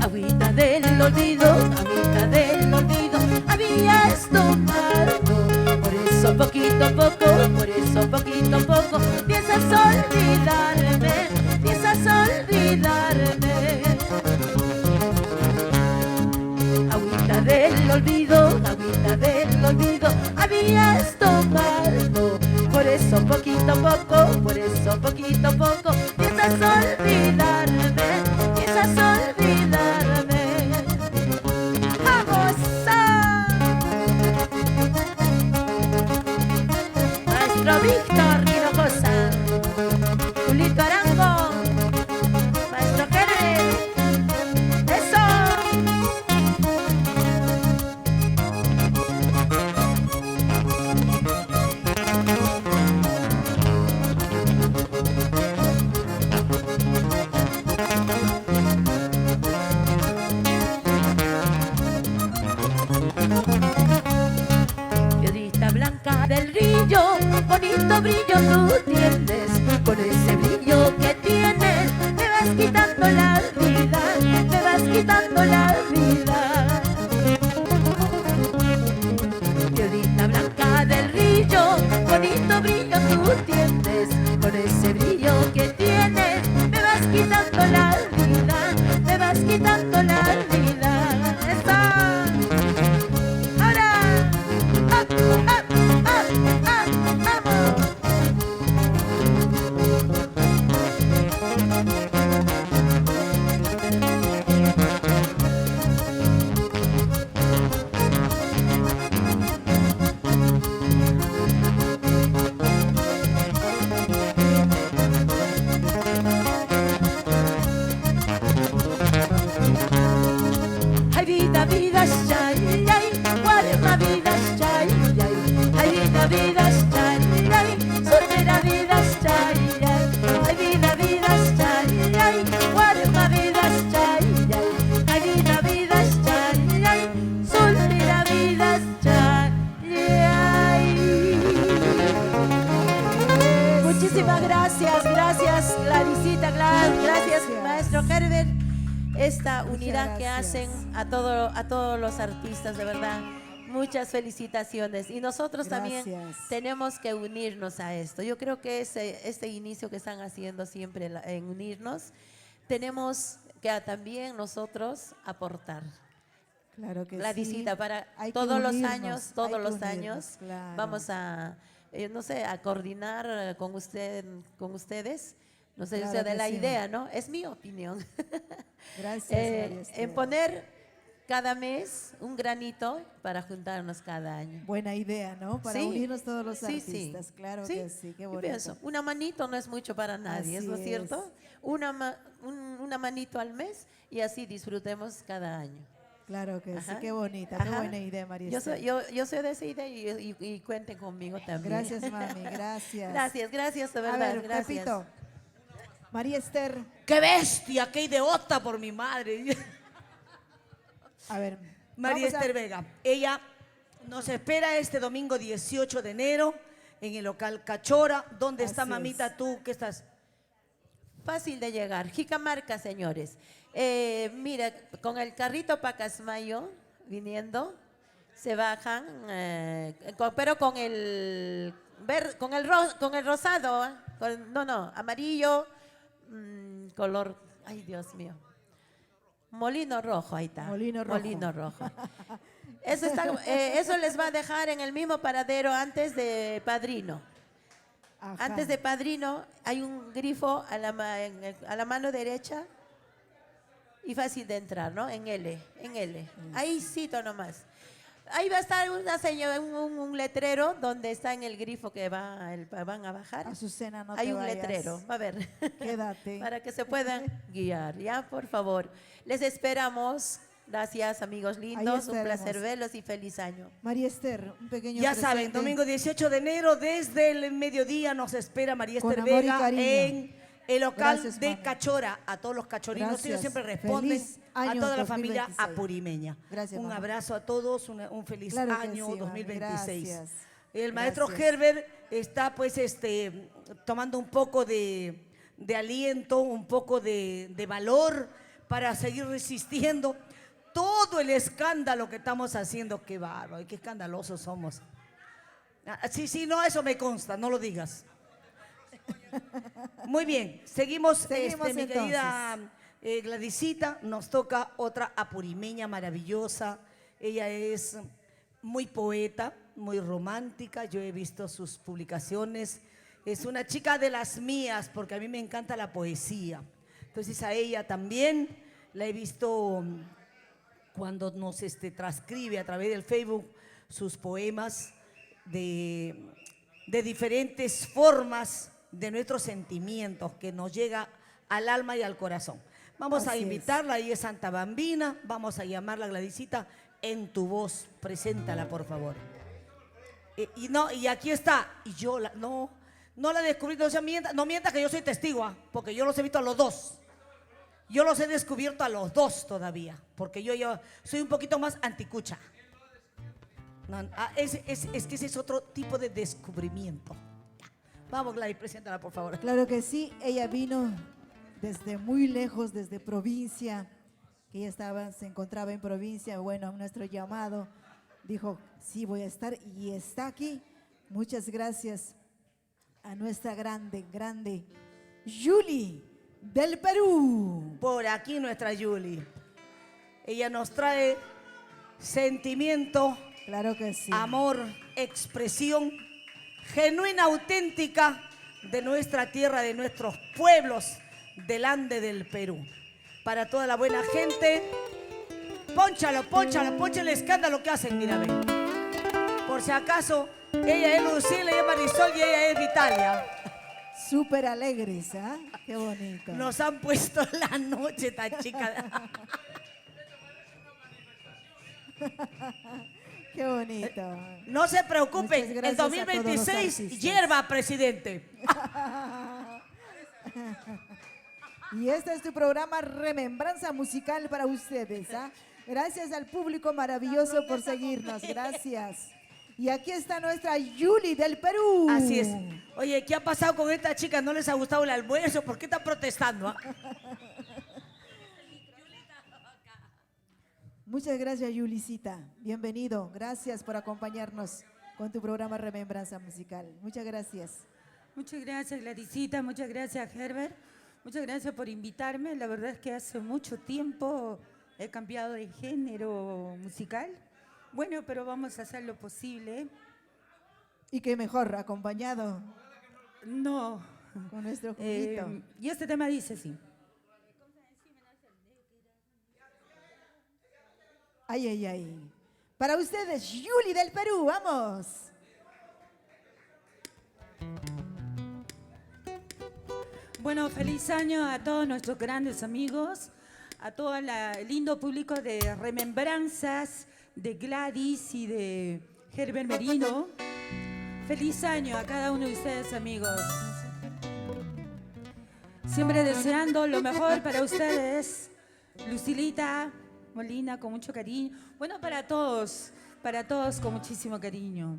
Agüita del olvido, habías tomado. Por eso poquito a poco, por eso poquito a poco, piensas olvidarme, piensas olvidarme. Agüita del olvido, habías tomado. Por eso poquito a poco, por eso poquito a poco, piensas olvidarme, piensas olvidarme. ¡Vamos! Maestro Víctor Hinojosa, Julito Arango, Maestro Kenneth. ¡Eso! Piedrita blanca del brillo, bonito brillo tú tienes. Con ese brillo que tienes, me vas quitando la vida, me vas quitando la vida. Piedrita blanca del brillo, bonito brillo tú tienes. Con ese brillo que tienes, me vas quitando la vida, me vas quitando la vida. ¡Esa! ¡Ahora! ¡Up, up, up, up! ¡Vamos! señorita gracias, maestro Herbert. Esta unidad que gracias. hacen a todos los artistas, de verdad. Muchas felicitaciones. Y nosotros también Gracias. tenemos que unirnos a esto. Yo creo que este inicio que están haciendo siempre en unirnos, tenemos que también nosotros aportar. Claro que La sí. visita para Hay que todos los unirnos, años, hay todos que los unirnos, años claro. vamos a, no sé, a coordinar con ustedes. No sé, Claro o sea, de que la sí. idea, ¿no? Es mi opinión. Gracias, María En Esther. poner cada mes un granito para juntarnos cada año. Buena idea, ¿no? Para Sí, unirnos todos los sí, sí. artistas. Claro Sí, que sí, qué yo bonito. pienso, una manito no es mucho para nadie, Así ¿es lo es. cierto? Una manito al mes y así disfrutemos cada año. Claro que sí, Ajá. qué bonita, qué Ajá. buena idea, María Yo soy, Esther. yo soy de esa idea y cuenten conmigo también. Gracias, mami, gracias. Gracias, de verdad, A ver, gracias. Pepito, María Esther, ¡Qué bestia! ¡Qué idiota por mi madre! a ver. María vamos a- Esther Vega. Ella nos espera este domingo 18 de enero en el local Cachora. ¿Dónde está, Así mamita, es. tú? ¿Qué estás? Fácil de llegar. Jicamarca, señores. Mira, con el carrito Pacasmayo viniendo, se bajan, pero con el con el rosado, no, amarillo, color, ay Dios mío. Molino rojo, ahí está. Molino rojo. Molino rojo. Eso les va a dejar en el mismo paradero antes de Padrino. Ajá. Antes de Padrino hay un grifo a la mano derecha y fácil de entrar, ¿no? En L. Ahí cito nomás. Ahí va a estar una señora, un letrero donde está en el grifo que van a bajar. Azucena, no Hay te un vayas. letrero, va a ver. Quédate. Para que se puedan guiar, ya, por favor. Les esperamos. Gracias, amigos lindos. Un estaremos. placer verlos y feliz año. María Esther, un pequeño Ya presente. saben, domingo 18 de enero, desde el mediodía nos espera María Con Esther amor y Vega cariño. en el local Gracias, de mami. Cachora. A todos los cachorinos, ellos Gracias. siempre responden. Feliz A año toda la familia 2026. apurimeña. Gracias, Un mamá. abrazo a todos, un feliz Claro que año sí, mami. 2026. Gracias. El maestro Gracias. Herbert está pues tomando un poco de aliento, un poco de valor para seguir resistiendo todo el escándalo que estamos haciendo. Qué bárbaro, qué escandalosos somos. Sí, no, eso me consta, no lo digas. Muy bien, seguimos, mi entonces. querida Gladysita, nos toca otra apurimeña maravillosa. Ella es muy poeta, muy romántica, yo he visto sus publicaciones. Es una chica de las mías, porque a mí me encanta la poesía. Entonces a ella también la he visto cuando nos transcribe a través del Facebook sus poemas de diferentes formas de nuestros sentimientos que nos llega al alma y al corazón. Vamos a Así es. invitarla, ahí es Santa Bambina, vamos a llamarla Gladysita en tu voz, preséntala por favor. Y aquí está, y yo no la descubrí, no mienta que yo soy testigo, porque yo los he visto a los dos. Yo los he descubierto a los dos todavía, porque yo soy un poquito más anticucha. Es que ese es otro tipo de descubrimiento. Ya. Vamos, Gladys, preséntala, por favor. Claro que sí, ella vino desde muy lejos, desde provincia, que ella se encontraba en provincia. Bueno, nuestro llamado dijo, sí, voy a estar, y está aquí. Muchas gracias a nuestra grande Julie del Perú. Por aquí nuestra Julie. Ella nos trae sentimiento, claro que sí, amor, expresión genuina, auténtica de nuestra tierra, de nuestros pueblos del Ande del Perú. Para toda la buena gente, poncha el escándalo que hacen, mira, ve. Por si acaso, ella es Lucila, ella es Marisol y ella es Vitalia. súper alegres, ¿ah? Qué bonito. Nos han puesto la noche, esta chica. Qué bonito. No se preocupen, Muchas el gracias a todos los 2026 artistas. hierba, presidente. Y este es tu programa Remembranza Musical para ustedes, ¿ah? Gracias al público maravilloso por seguirnos, gracias. Y aquí está nuestra Yuli del Perú. Así es. Oye, ¿qué ha pasado con esta chica? ¿No les ha gustado el almuerzo? ¿Por qué está protestando? ¿Ah? Muchas gracias, Yulicita. Bienvenido. Gracias por acompañarnos con tu programa Remembranza Musical. Muchas gracias. Muchas gracias, Gladysita. Muchas gracias, Herbert. Muchas gracias por invitarme. La verdad es que hace mucho tiempo he cambiado de género musical. Bueno, pero vamos a hacer lo posible. ¿Y qué mejor, acompañado? No. Con nuestro juguito. Y este tema dice así. Ay, ay, ay. Para ustedes, Yuli del Perú, vamos. Bueno, feliz año a todos nuestros grandes amigos, a todo el lindo público de Remembranzas, de Gladys y de Herbert Merino. Feliz año a cada uno de ustedes, amigos. Siempre deseando lo mejor para ustedes. Lucilita Molina, con mucho cariño. Bueno, para todos con muchísimo cariño.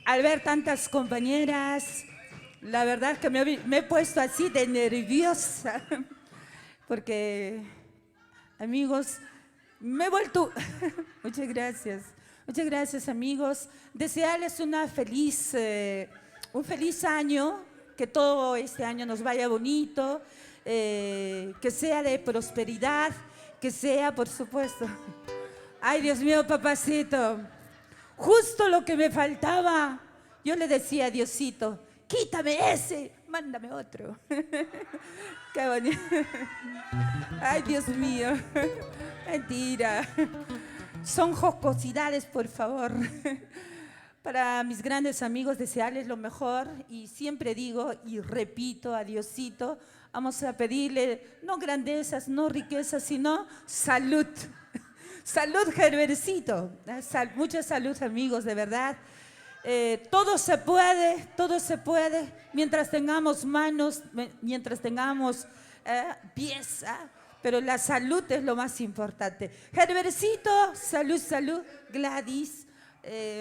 al ver tantas compañeras, la verdad es que me he puesto así de nerviosa, porque, amigos, me he vuelto... Muchas gracias, amigos. Desearles un feliz año, que todo este año nos vaya bonito, que sea de prosperidad, que sea, por supuesto... Ay, Dios mío, papacito, justo lo que me faltaba. Yo le decía a Diosito, quítame ese, mándame otro. Qué bonito. Ay, Dios mío, mentira. Son jocosidades, por favor. Para mis grandes amigos, desearles lo mejor. Y siempre digo y repito a Diosito, vamos a pedirle no grandezas, no riquezas, sino salud. Salud, Gerbercito. Mucha salud, amigos, de verdad. Todo se puede, mientras tengamos manos, mientras tengamos pies, pero la salud es lo más importante. Gerbercito, salud, Gladys,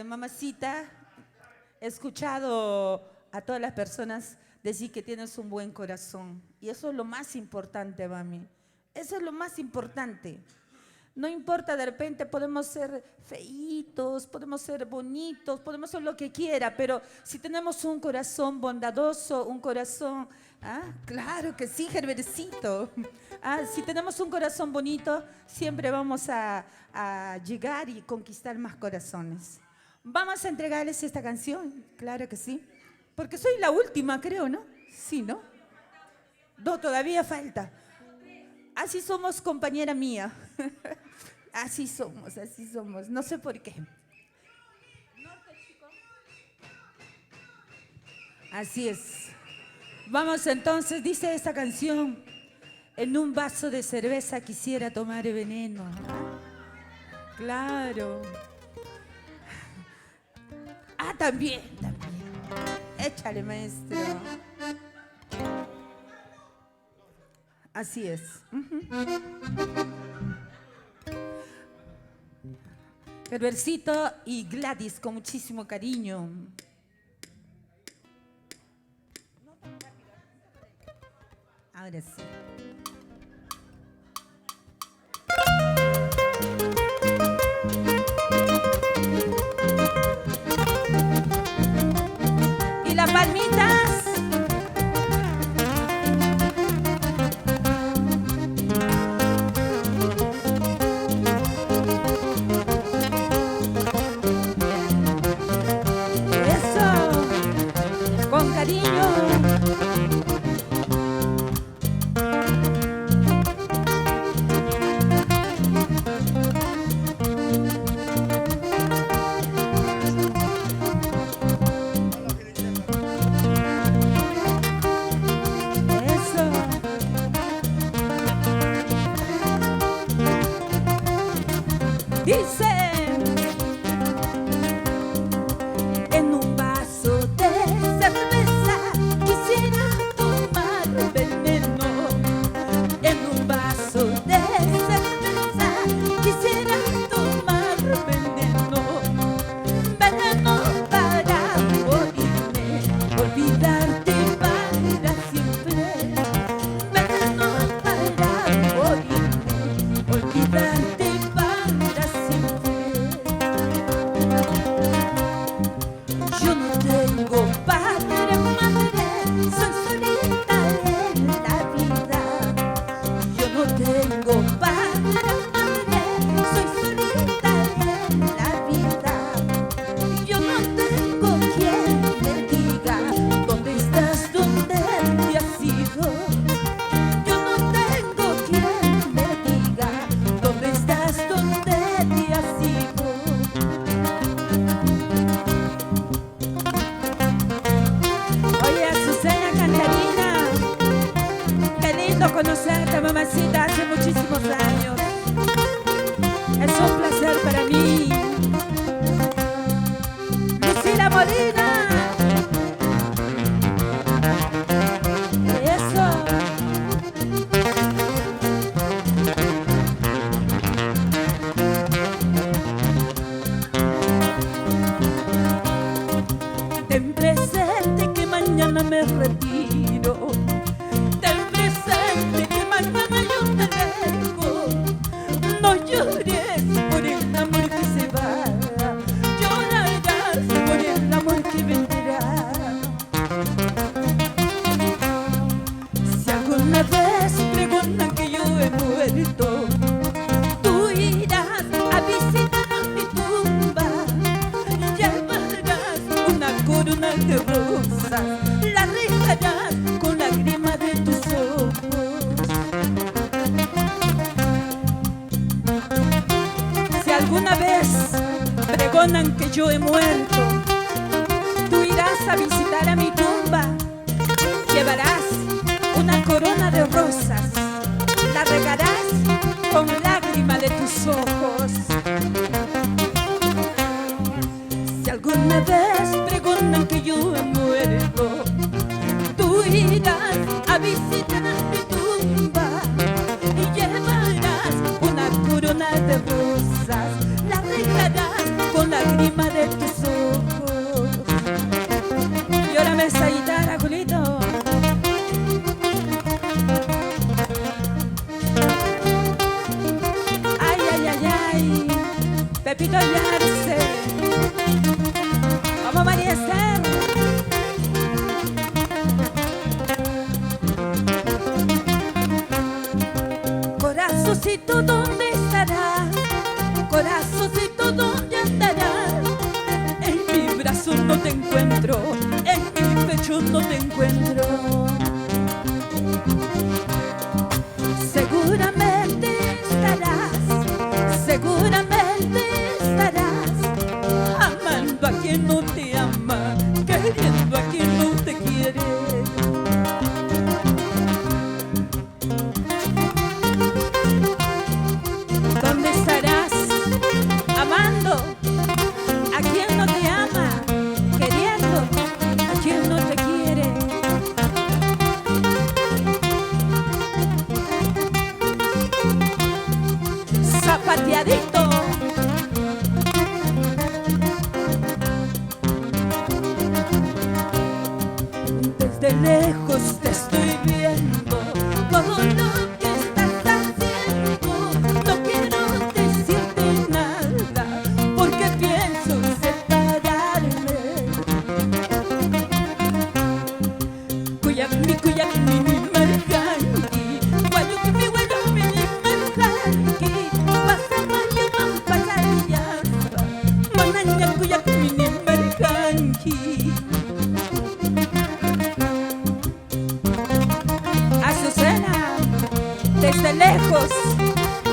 mamacita, he escuchado a todas las personas decir que tienes un buen corazón, y eso es lo más importante, mami, eso es lo más importante. No importa, de repente podemos ser feitos, podemos ser bonitos, podemos ser lo que quiera, pero si tenemos un corazón bondadoso, un corazón, claro que sí, Gerbercito, si tenemos un corazón bonito, siempre vamos a llegar y conquistar más corazones. Vamos a entregarles esta canción, claro que sí, porque soy la última, creo, ¿no? Sí, ¿no? No, todavía falta. Así somos, compañera mía. Así somos. No sé por qué. Así es. Vamos entonces, dice esta canción. En un vaso de cerveza quisiera tomar veneno. Claro. También. Échale, maestro. Así es. Gerbercito y Gladys, con muchísimo cariño. Ahora sí. Y las palmitas. Con cariño. retiro del presente que mañana yo te dejo. No llores por el amor que se va, llorarás por el amor que vendrá. Si alguna vez preguntan que yo he muerto, tú irás a visitar a mi tumba, llevarás una corona de rosas, la regarás con lágrimas de tus ojos. Si alguna vez pregonan que yo he muerto, tú irás a visitar a mi tumba, llevarás una corona de rosas, la regarás con lágrimas de tus ojos. Si alguna vez preguntan que yo he muerto, tú irás a visitar mi tumba y llevarás una corona de rosas, la regarás con lágrimas de tus ojos. Llórame esa guitarra, Julito. Ay, ay, ay, ay, Pepito Yarse. Vamos, María Esther. Corazoncito, ¿dónde estarás? Corazoncito, ¿dónde andarás? En mi brazo no te encuentro, en mi pecho no te encuentro. Seguramente estarás amando a quien no te ama, queriendo a quien no te quiere. ¿Dónde estarás amando a quien no te ama, queriendo a quien no te quiere? Zapateadito. Desde lejos te estoy viendo, todo lo que estás haciendo. No quiero decirte nada, porque pienso separarme. Cuya mi marcanqui, guayo que mi marcanqui, pasa mayo man pasariasa, mananya cuya mi marcanqui. Azucena, desde lejos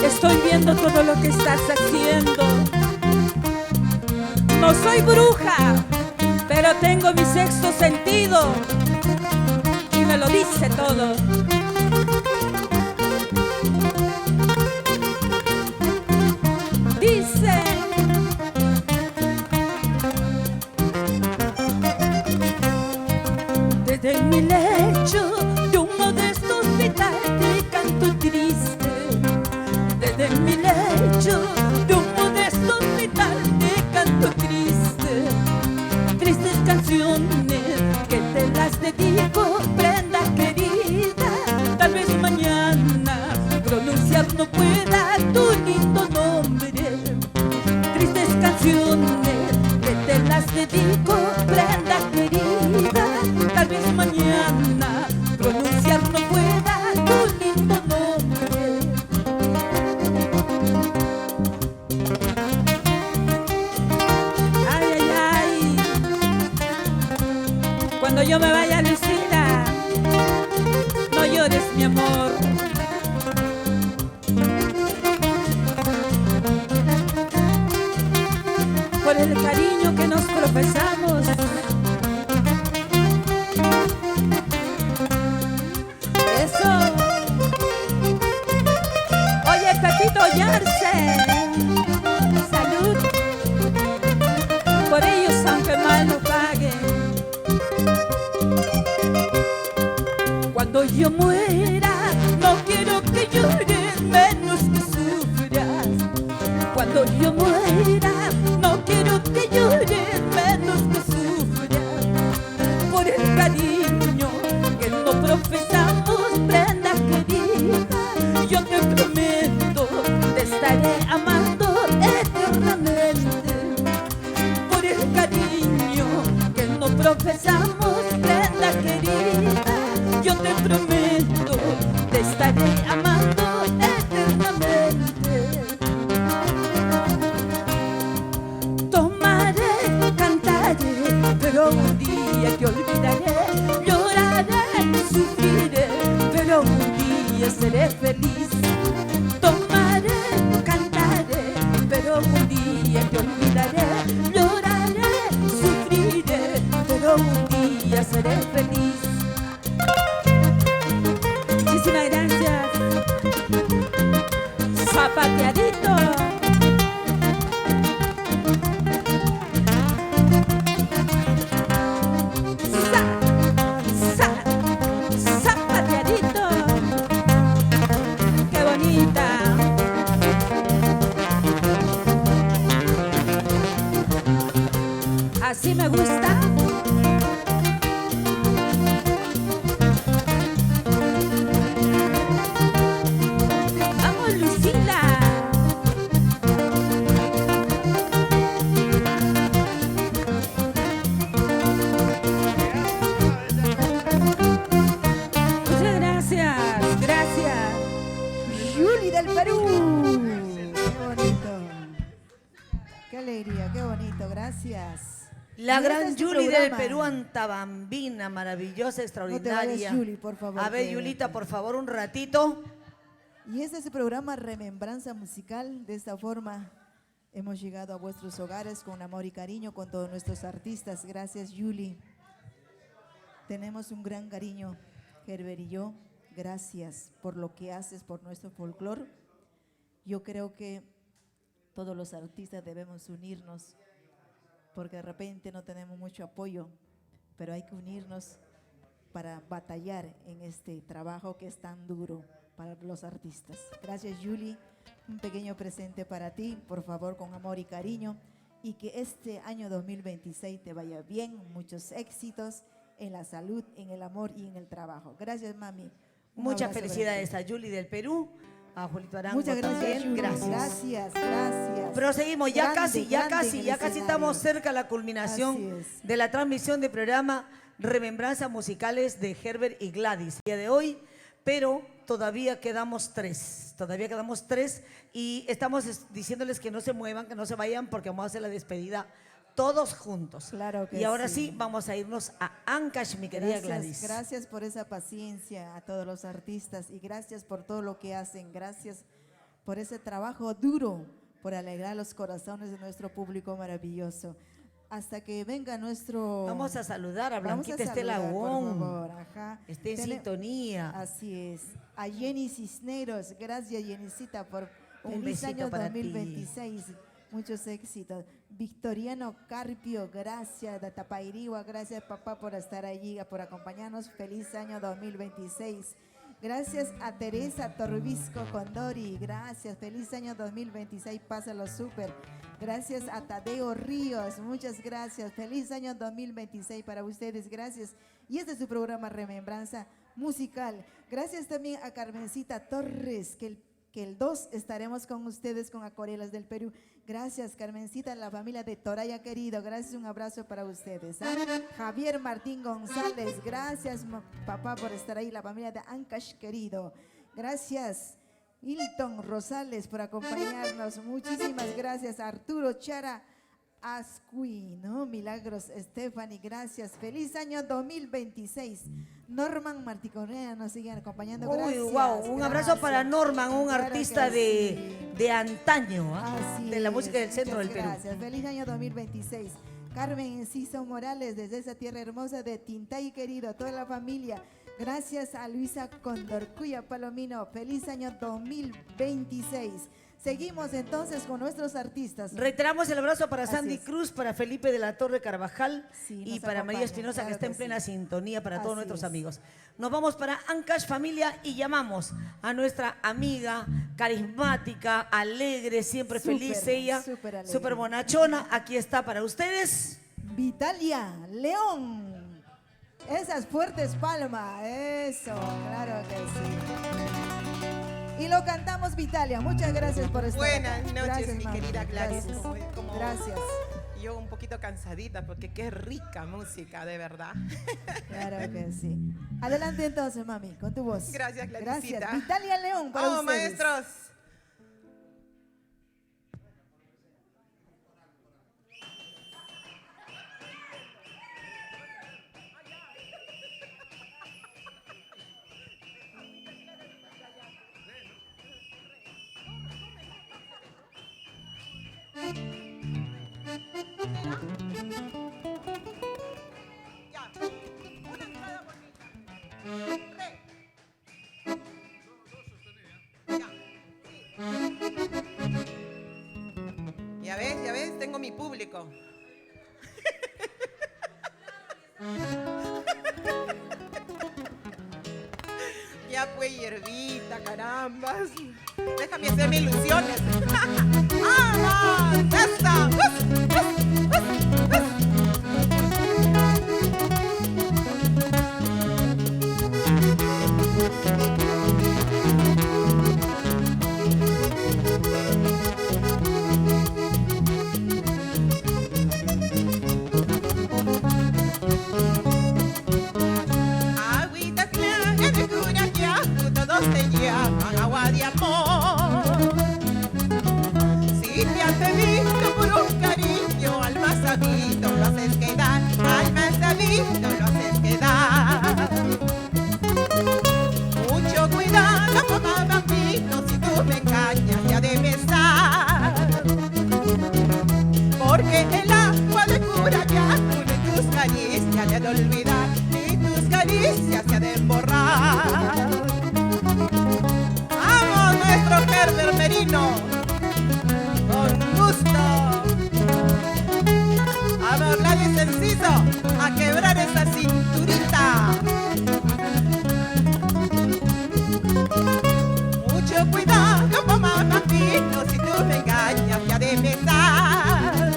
estoy viendo todo lo que estás haciendo. No soy bruja, pero tengo mi sexto sentido y me lo dice todo. Dice: desde mi lecho de un modesto hospital te canto triste. Desde mi lecho de un modesto hospital te canto triste. Tristes canciones que te las dedico, prenda querida. Tal vez mañana pronunciar no pueda tu lindo nombre. Tristes canciones que te las dedico, prenda querida. Tal vez mañana pronunciar no pueda tu lindo nombre. Ay, ay, ay. Cuando yo me vaya, Lucila, no llores, mi amor. Por el cariño que nos profesamos. Eso. Oye, Pepito Yarse, salud. Por ellos, aunque mal no paguen. Cuando yo muera, no quiero que llores, menos que sufras. Cuando yo muera, no quiero que llores, menos que sufras. Por el cariño profesamos, prenda querida, yo te prometo, te estaré amando eternamente. Tomaré, cantaré, pero un día te olvidaré, lloraré, sufriré, pero un día seré feliz. Tomaré, cantaré, pero un día te olvidaré, lloraré, sufriré, pero un día seré feliz. Muchísimas gracias. Zapateadito. Zapateadito. Qué bonita. Así me gusta. Vamos, Lucila. Muchas gracias, gracias. Yuli del Perú. Qué bonito. Qué alegría, qué bonito, gracias. La Y gran este es tu Yuli del programa. Perú, Antabambina, maravillosa, extraordinaria. vayas, Yuli, por favor, A ver, que- Yulita, por favor, un ratito. Y este es el programa Remembranza Musical. De esta forma hemos llegado a vuestros hogares con amor y cariño con todos nuestros artistas. Gracias, Yuli. Tenemos un gran cariño, Herbert y yo. Gracias por lo que haces por nuestro folclore. Yo creo que todos los artistas debemos unirnos, porque de repente no tenemos mucho apoyo, pero hay que unirnos para batallar en este trabajo que es tan duro para los artistas. Gracias, Yuli. Un pequeño presente para ti, por favor, con amor y cariño, y que este año 2026 te vaya bien, muchos éxitos en la salud, en el amor y en el trabajo. Gracias, mami. Un Muchas abrazo felicidades grande. a Yuli del Perú, a Julito Arango Muchas gracias, también. Yuli. Gracias. Gracias, gracias. Proseguimos, ya Grande, casi, ya grande casi, en el ya casi escenario. estamos cerca de la culminación Así es. de la transmisión del programa Remembranzas Musicales de Herbert y Gladys. El día de hoy, pero todavía quedamos tres y estamos diciéndoles que no se muevan, que no se vayan porque vamos a hacer la despedida todos juntos. Claro que y ahora sí. sí, vamos a irnos a Ancash, mi querida Gladys. Gracias por esa paciencia a todos los artistas y gracias por todo lo que hacen. Gracias por ese trabajo duro, por alegrar los corazones de nuestro público maravilloso. Hasta que venga nuestro... Vamos a saludar a Vamos Blanquita Estela saludar, por Wong. favor, ajá. Esté en Tene- sintonía. Así es. A Jenny Cisneros, gracias Jennycita por Un feliz besito año para ti. 2026. Muchos éxitos. Victoriano Carpio, gracias. De Tapairigua, gracias papá por estar allí, por acompañarnos. Feliz año 2026. Gracias a Teresa Torbisco Condori, gracias. Feliz año 2026, pásalo súper. Gracias a Tadeo Ríos, muchas gracias. Feliz año 2026 para ustedes, gracias. Y este es su programa Remembranza Musical. Gracias también a Carmencita Torres, que el 2 estaremos con ustedes con Acuarelas del Perú. Gracias, Carmencita, la familia de Toraya querido. Gracias, un abrazo para ustedes. ¿Ah? Javier Martín González, gracias, papá, por estar ahí. La familia de Ancash querido. Gracias, Hilton Rosales, por acompañarnos. Muchísimas gracias, Arturo Chara Ascui, ¿no? Milagros Stephanie, gracias. Feliz año 2026. Norman Marticorrea nos siguen acompañando. Uy, Gracias. wow, un abrazo para Norman, un Claro artista que de antaño, ¿ah? Así de la es, música del centro del muchas Perú. Gracias. Feliz año 2026. Carmen Enciso Morales, desde esa tierra hermosa de Tintay, querido, a toda la familia. Gracias a Luisa Condorcuya Palomino. Feliz año 2026. Seguimos entonces con nuestros artistas. Reiteramos el abrazo para Así Sandy es. Cruz, para Felipe de la Torre Carvajal Sí, y nos para María acompaña, Espinosa, claro que está en que plena sí. sintonía para todos Así nuestros es. amigos. Nos vamos para Ancash Familia y llamamos a nuestra amiga carismática, alegre, siempre Súper, feliz ella, súper alegre. súper bonachona. Aquí está para ustedes. Vitalia León. Esas fuertes palmas. Eso, claro que sí. Y lo cantamos Vitalia. Muchas gracias por estar Buenas acá. noches, Gracias, mi mami. querida Gladys. Gracias. Como Gracias. yo un poquito cansadita porque qué rica música, de verdad. Claro que sí. Adelante entonces, mami, con tu voz. Gracias, Gladysita. Gracias. Vitalia León para ¡Vamos, ustedes. maestros! Ya ves, tengo mi público. Ya pues, hierbita, carambas. Déjame hacerme ilusiones. ¡Vamos! ¡Esa! Agüita clara de Curayacu, todos te llaman agua de amor. Si te has bebido por un cariño, al más sabido lo haces quedar, al más sabido lo haces quedar. Mucho cuidado, mamá bambino, si tú me engañas ya de besar. Porque el agua de Curayacu ni tus caricias se ha de olvidar, ni tus caricias se ha de emborrar. ¡Vamos, nuestro Herbert Merino! ¡Con gusto! ¡Vamos, Gladys Enciso! ¡A quebrar esa cinturita! Mucho cuidado, mamá bambino, si tú me engañas ya de besar.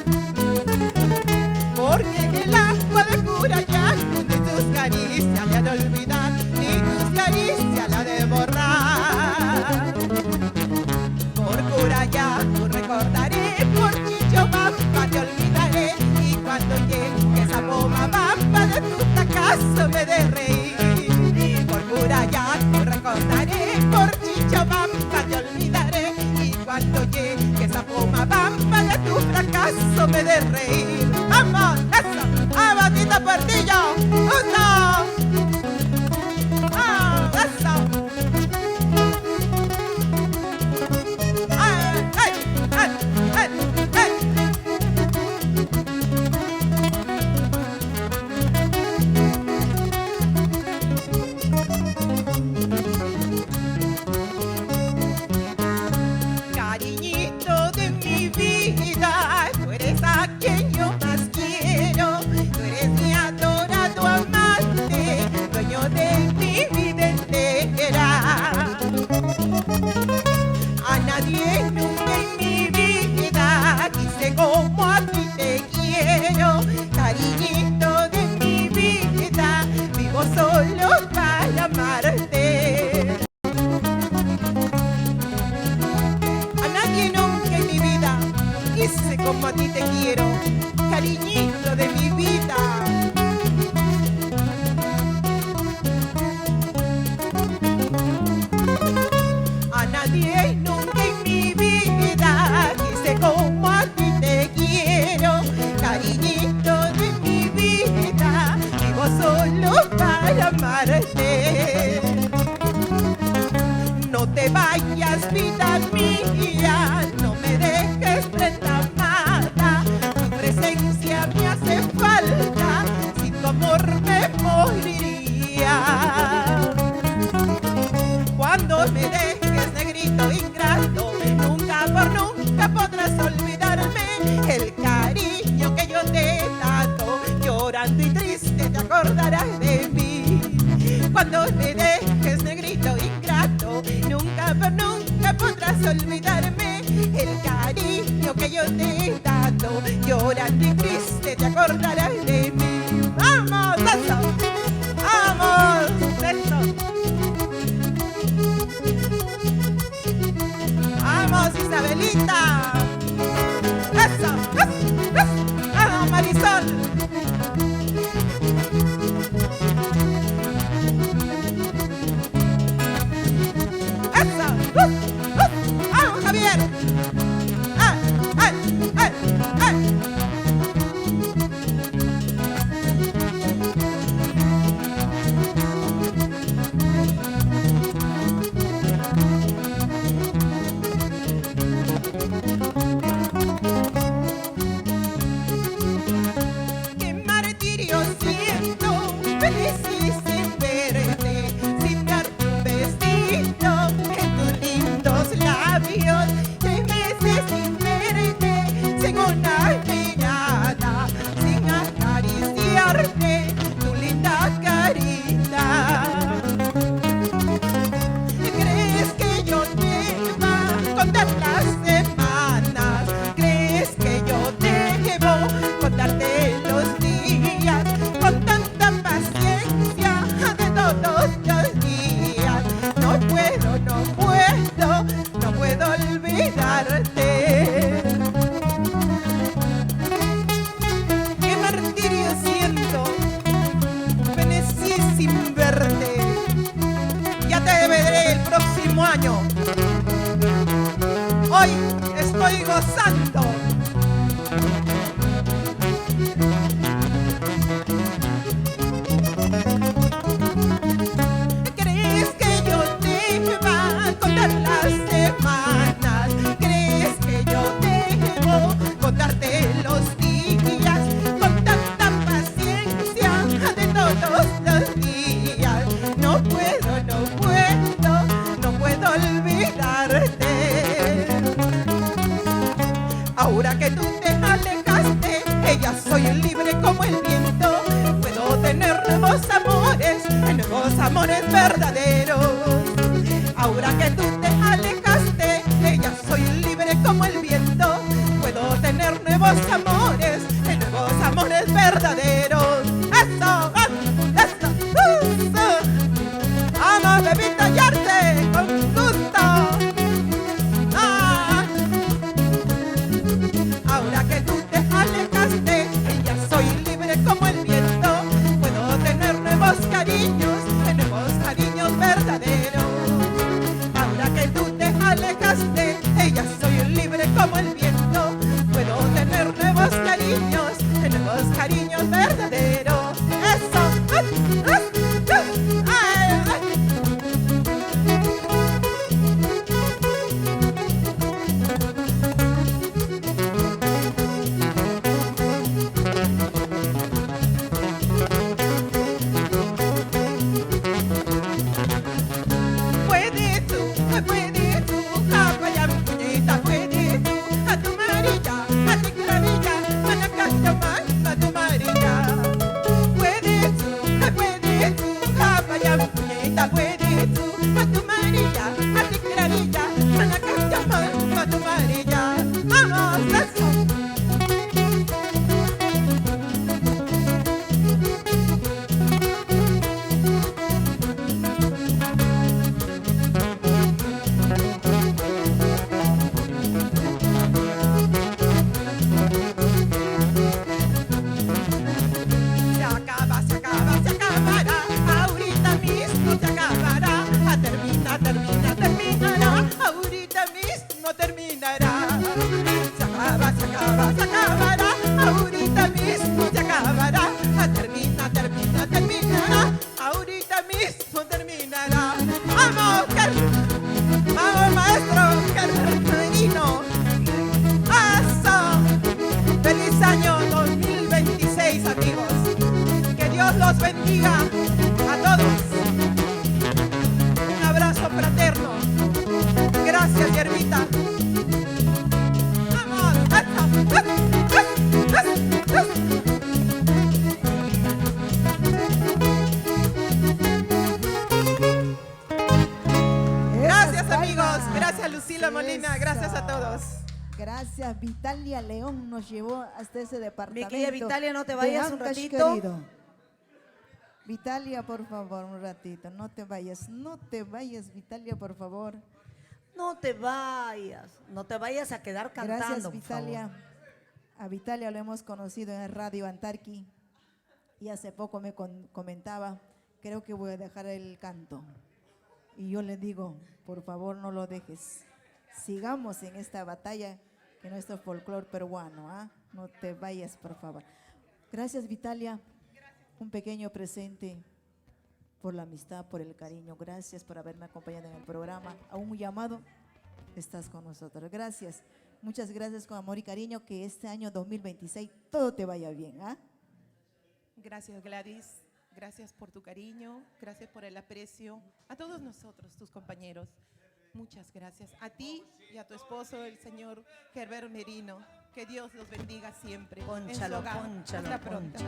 Porque el agua de Curayacu ni tus caricias le ha de olvidar, ni tus caricias la de borrar. Por Curayacu recordaré, por Chichobamba te olvidaré, y cuando llegue esa bomba bamba de tu fracaso me de reír. Por Curayacu recordaré, por Chichobamba te olvidaré, y cuando llegue esa bomba bamba de tu fracaso me de reír. ¡Vamos! ¡Eso! ¡Vamos, Tito Portillo! ¡Uno! ¡Ah! ¡Eso! ¡Ay, ay, ay, ay, ay! Cariñito de mi vida, tú eres a quien yo más quiero. Tú eres mi adorado amante, dueño de mi vida entera. A nadie nunca en mi vida quise como a ti te quiero. Cariñito de mi vida, vivo solo para amarte. A nadie nunca en mi vida quise como a ti te quiero, cariñito de mi vida. A nadie nunca en mi vida quise como a ti te quiero, cariñito de mi vida, vivo solo para amarte. No te vayas, vida mía, no me dejes prenda amada, tu presencia me hace falta, sin tu amor me moriría. Cuando me dejes, negrito ingrato, nunca por nunca podrás olvidarme el cariño que yo te he dado, llorando y triste te acordarás de mí. Cuando me dejes, negrito ingrato, nunca por nunca podrás olvidarme el cariño que yo te he dado, llorando y triste te acordarás de mí. ¡Vamos, eso! ¡Vamos, eso! ¡Vamos, Isabelita! ¡Eso! ¡Eso! ¡Eso! siento feliz y sin verte, sin darte un besito en tus lindos labios. 6 meses sin verte, sin una mirada, sin acariciarte tu linda carita. ¿Crees que yo te va a contar las semanas? ¿Crees que yo debo contarte los días con tanta paciencia de todos los días? No puedo, no puedo, no puedo olvidarte. Qué martirio siento, venecí sin verte. Ya te veré el próximo año. Hoy estoy gozando. ¿Crees que yo te va a contar las semanas? ¿Crees que yo debo contarte los días con tanta paciencia de todos los días? No puedo, no puedo, no puedo olvidarte. Ahora que tú te alejaste, ella soy libre como el viento. Puedo tener nuevos amores verdaderos. Ahora que tú te alejaste, ella soy libre como el viento. Puedo tener nuevos amores verdaderos. Eso, eso, eso. Vamos, bebita, hallarte con gusto. Ah. Ahora que tú te alejaste, ella soy libre como el viento. Puedo tener nuevos cariños verdaderos. Ahora que tú te alejaste, ella soy libre como el viento. Puedo tener nuevos cariños verdaderos. Eso. Ay, ay. Puedes tú, capaya, puñita, puedes tú, a tu marilla, a ti clarilla, a la cacha, a tu marilla. Puedes tú, capaya, puñita, puedes tú, a tu marilla, a ti clarilla, a la cacha, a tu marilla. Vamos, eso. Se acabará, ahorita mismo se acabará. Terminará, ahorita mismo terminará. Se acabará, ahorita mismo se acabará. Terminará, ahorita mismo terminará. Vamos, vamos, maestro Merino. ¡Eso! ¡Feliz año 2026, amigos! Que Dios los bendiga a todos. Un abrazo fraterno. Gracias, Hierbita. Vamos. Gracias, amigos. Gracias, Lucila Molina. Gracias a todos. Gracias, Vitalia León nos llevó hasta ese departamento. Mi querida Vitalia, no te vayas un Ancash, ratito. querido. Vitalia, por favor, un ratito. No te vayas, Vitalia, por favor. No te vayas a quedar cantando. Gracias, por Vitalia. favor. A Vitalia lo hemos conocido en Radio Antarqui y hace poco me comentaba, creo que voy a dejar el canto. Y yo le digo, por favor, no lo dejes. Sigamos en esta batalla que nuestro folclore peruano, ¿ah? No te vayas, por favor. Gracias, Vitalia. Un pequeño presente por la amistad, por el cariño. Gracias por haberme acompañado en el programa. A un llamado, estás con nosotros. Gracias. Muchas gracias con amor y cariño. Que este año 2026 todo te vaya bien, ¿ah? Gracias, Gladys. Gracias por tu cariño, gracias por el aprecio. A todos nosotros, tus compañeros, muchas gracias. A ti y a tu esposo, el señor Herbert Merino. Que Dios los bendiga siempre. en su Pónchalo, hogar. pónchalo, Hasta pronto.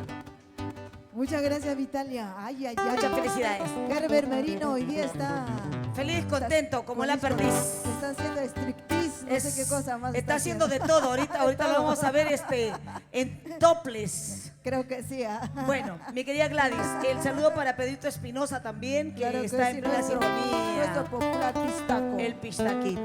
Muchas gracias, Vitalia. Ay, ay, ay. Muchas felicidades. Herbert Merino hoy día está... Feliz, contento, como la perdiz. Está haciendo striptease, no sé qué cosa más. Está haciendo de todo. Ahorita lo vamos a ver en topless. Creo que sí. Bueno, mi querida Gladys, el saludo para Pedrito Espinosa también, que Claro que está sí, en plena sintonía. nuestro popular pistaco. El pistaquito.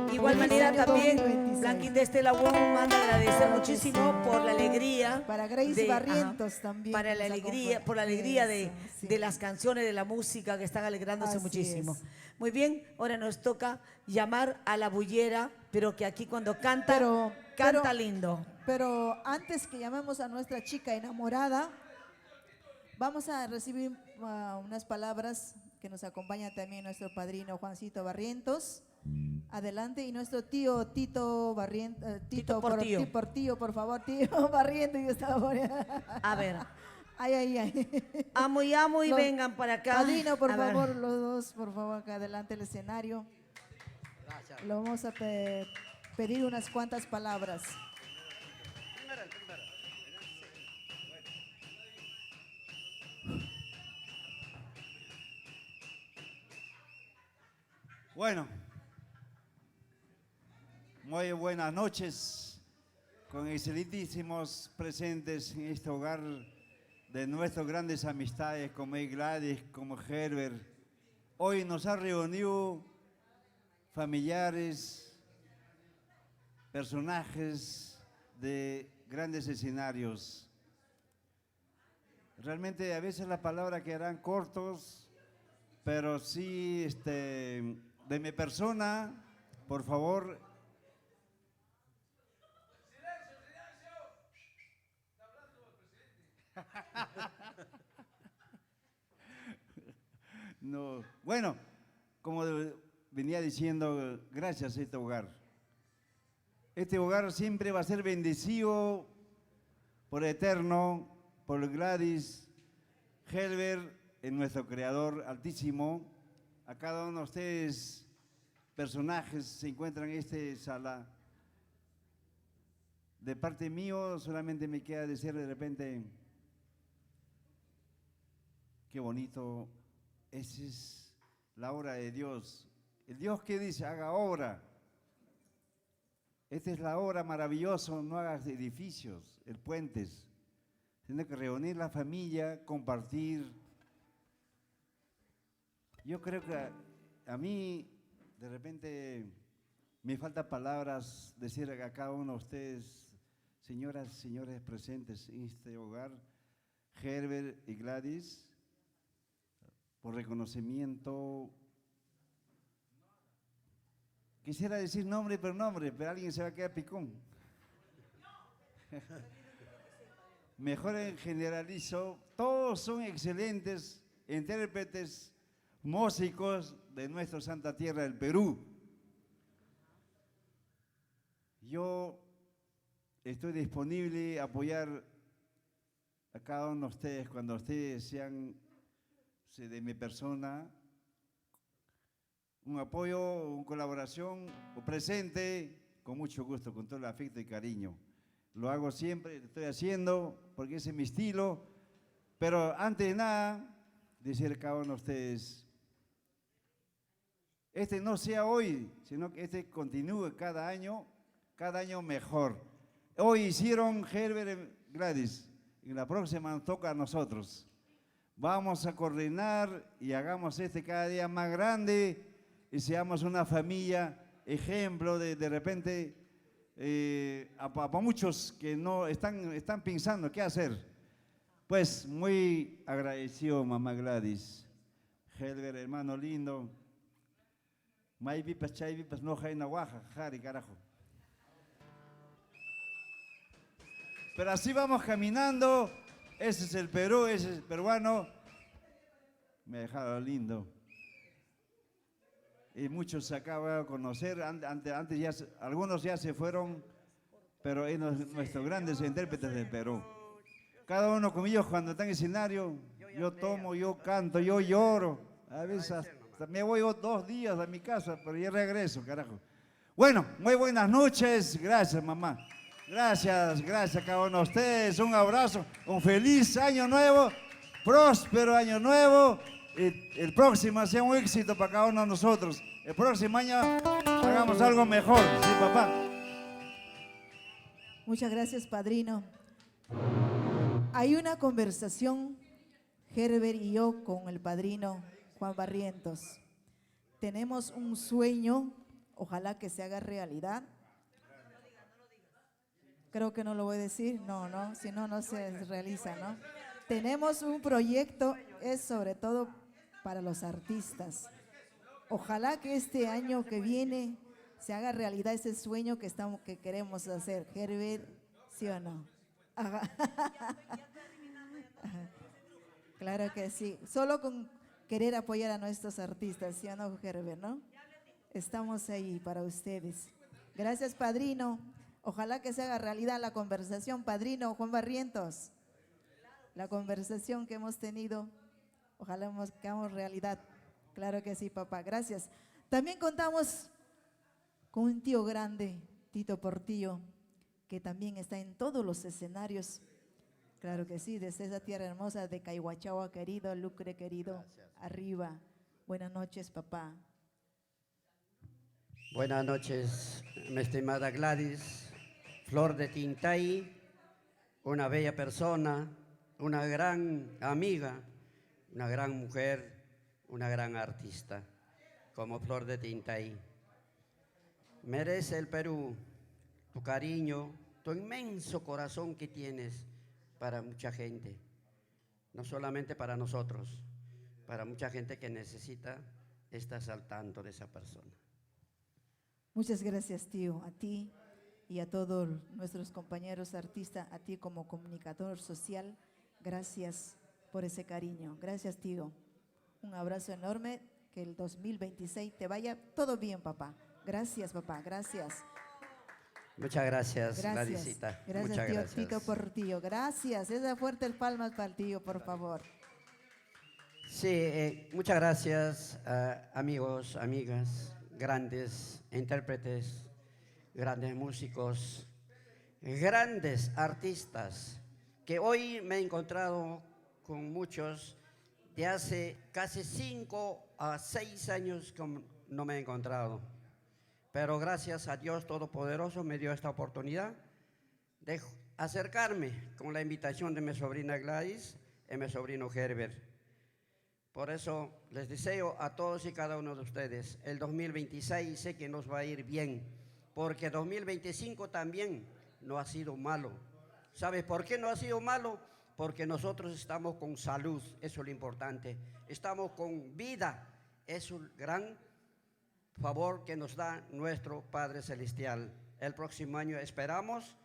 De igual Feliz manera año también 2026. Blanquín de Estela Wong manda agradecer Claro que muchísimo por la alegría. Para Grace Barrientos también. Para que la nos alegría, acompaña. por la alegría Eso, sí. de las canciones, de la música que están alegrándose Así muchísimo. es. Muy bien, ahora nos toca llamar a la bullera, pero que aquí cuando canta, canta pero- lindo. Pero antes que llamemos a nuestra chica enamorada, vamos a recibir unas palabras que nos acompaña también nuestro padrino Juancito Barrientos. Adelante, y nuestro tío Tito Barrientos, Tito Portillo. Portillo, por favor, tío Barrientos. Yo estaba poniendo. A ver. Ay, ay, ay. Amo y Los- vengan para acá. Padrino, por A ver. favor, los dos, por favor, acá adelante el escenario. Lo vamos a pedir unas cuantas palabras. Bueno, muy buenas noches, con excelentísimos presentes en este hogar de nuestras grandes amistades como es Gladys, como Herbert. Hoy nos ha reunido familiares, personajes de grandes escenarios. Realmente a veces las palabras quedarán cortos, pero sí, de mi persona, por favor. No, bueno, como venía diciendo, gracias a este hogar. Este hogar siempre va a ser bendecido por Eterno, por Gladys, Herbert, en nuestro Creador Altísimo. A cada uno de ustedes, personajes, se encuentran en esta sala. De parte mío, solamente me queda decir de repente, qué bonito, esa es la obra de Dios. El Dios que dice, haga obra. Esta es la obra maravillosa, no hagas edificios, puentes. Tiene que reunir la familia, compartir. Yo creo que a mí, de repente, me faltan palabras decir a cada uno de ustedes, señoras y señores presentes en este hogar, Herbert y Gladys, por reconocimiento. Quisiera decir nombre por nombre, pero alguien se va a quedar picón. Mejor en generalizo, todos son excelentes intérpretes, músicos de nuestra santa tierra del Perú. Yo estoy disponible a apoyar a cada uno de ustedes cuando ustedes sean de mi persona, un apoyo, una colaboración o presente, con mucho gusto, con todo el afecto y cariño. Lo hago siempre, lo estoy haciendo porque ese es mi estilo, pero antes de nada, decir a cada uno de ustedes, no sea hoy, sino que continúe cada año mejor. Hoy hicieron Herbert y Gladys, y la próxima nos toca a nosotros. Vamos a coordinar y hagamos cada día más grande y seamos una familia, ejemplo de repente a muchos que no están pensando qué hacer. Pues muy agradecido, mamá Gladys, Herbert, hermano lindo. May vipas, chay vipas, no hay nahuaja, jari, carajo. Pero así vamos caminando. Ese es el Perú, ese es el peruano. Me dejaron lindo. Y muchos se acaban de conocer. Antes ya, algunos ya se fueron, pero es nuestros grandes intérpretes del Perú. Cada uno conmigo cuando está en escenario, yo tomo, yo canto, yo lloro. A veces hasta me voy 2 días a mi casa, pero ya regreso, carajo. Bueno, muy buenas noches. Gracias, mamá. Gracias a cada uno de ustedes. Un abrazo, un feliz año nuevo, próspero año nuevo. El próximo sea un éxito para cada uno de nosotros. El próximo año hagamos algo mejor, ¿sí, papá? Muchas gracias, padrino. Hay una conversación, Herbert y yo, con el padrino Juan Barrientos. Tenemos un sueño, ojalá que se haga realidad. Creo que no lo voy a decir, no, si no, no se realiza, ¿no? Tenemos un proyecto, es sobre todo para los artistas. Ojalá que este año que viene se haga realidad ese sueño que queremos hacer. Herbert, ¿sí o no? Ajá. Claro que sí. Solo con querer apoyar a nuestros artistas, ¿sí o no, Herbert, no? Estamos ahí para ustedes. Gracias, padrino. Ojalá que se haga realidad la conversación, padrino Juan Barrientos. La conversación que hemos tenido, ojalá que hagamos realidad. Claro que sí, papá. Gracias. También contamos con un tío grande, Tito Portillo, que también está en todos los escenarios. Claro que sí, desde esa tierra hermosa de Caihuachagua, querido, Lucre, querido, arriba. Buenas noches, papá. Buenas noches, mi estimada Gladys, Flor de Tintay, una bella persona, una gran amiga, una gran mujer, una gran artista, como Flor de Tintay. Merece el Perú tu cariño, tu inmenso corazón que tienes para mucha gente, no solamente para nosotros, para mucha gente que necesita, estás al tanto de esa persona. Muchas gracias, tío, a ti y a todos nuestros compañeros artistas, a ti como comunicador social, gracias por ese cariño. Gracias, tío. Un abrazo enorme, que el 2026 te vaya todo bien, papá. Gracias, papá, gracias. Muchas gracias, Gracias, Gladysita. gracias, Muchas tío gracias. Tito Portillo. Gracias, esas fuertes palmas para el tío, por favor. Sí, muchas gracias, amigos, amigas, grandes intérpretes, grandes músicos, grandes artistas, que hoy me he encontrado con muchos de hace casi 5 a 6 años que no me he encontrado. Pero gracias a Dios Todopoderoso me dio esta oportunidad de acercarme con la invitación de mi sobrina Gladys y mi sobrino Herbert. Por eso les deseo a todos y cada uno de ustedes, el 2026 sé que nos va a ir bien, porque 2025 también no ha sido malo. ¿Sabes por qué no ha sido malo? Porque nosotros estamos con salud, eso es lo importante. Estamos con vida, es un gran favor que nos da nuestro Padre Celestial. El próximo año esperamos,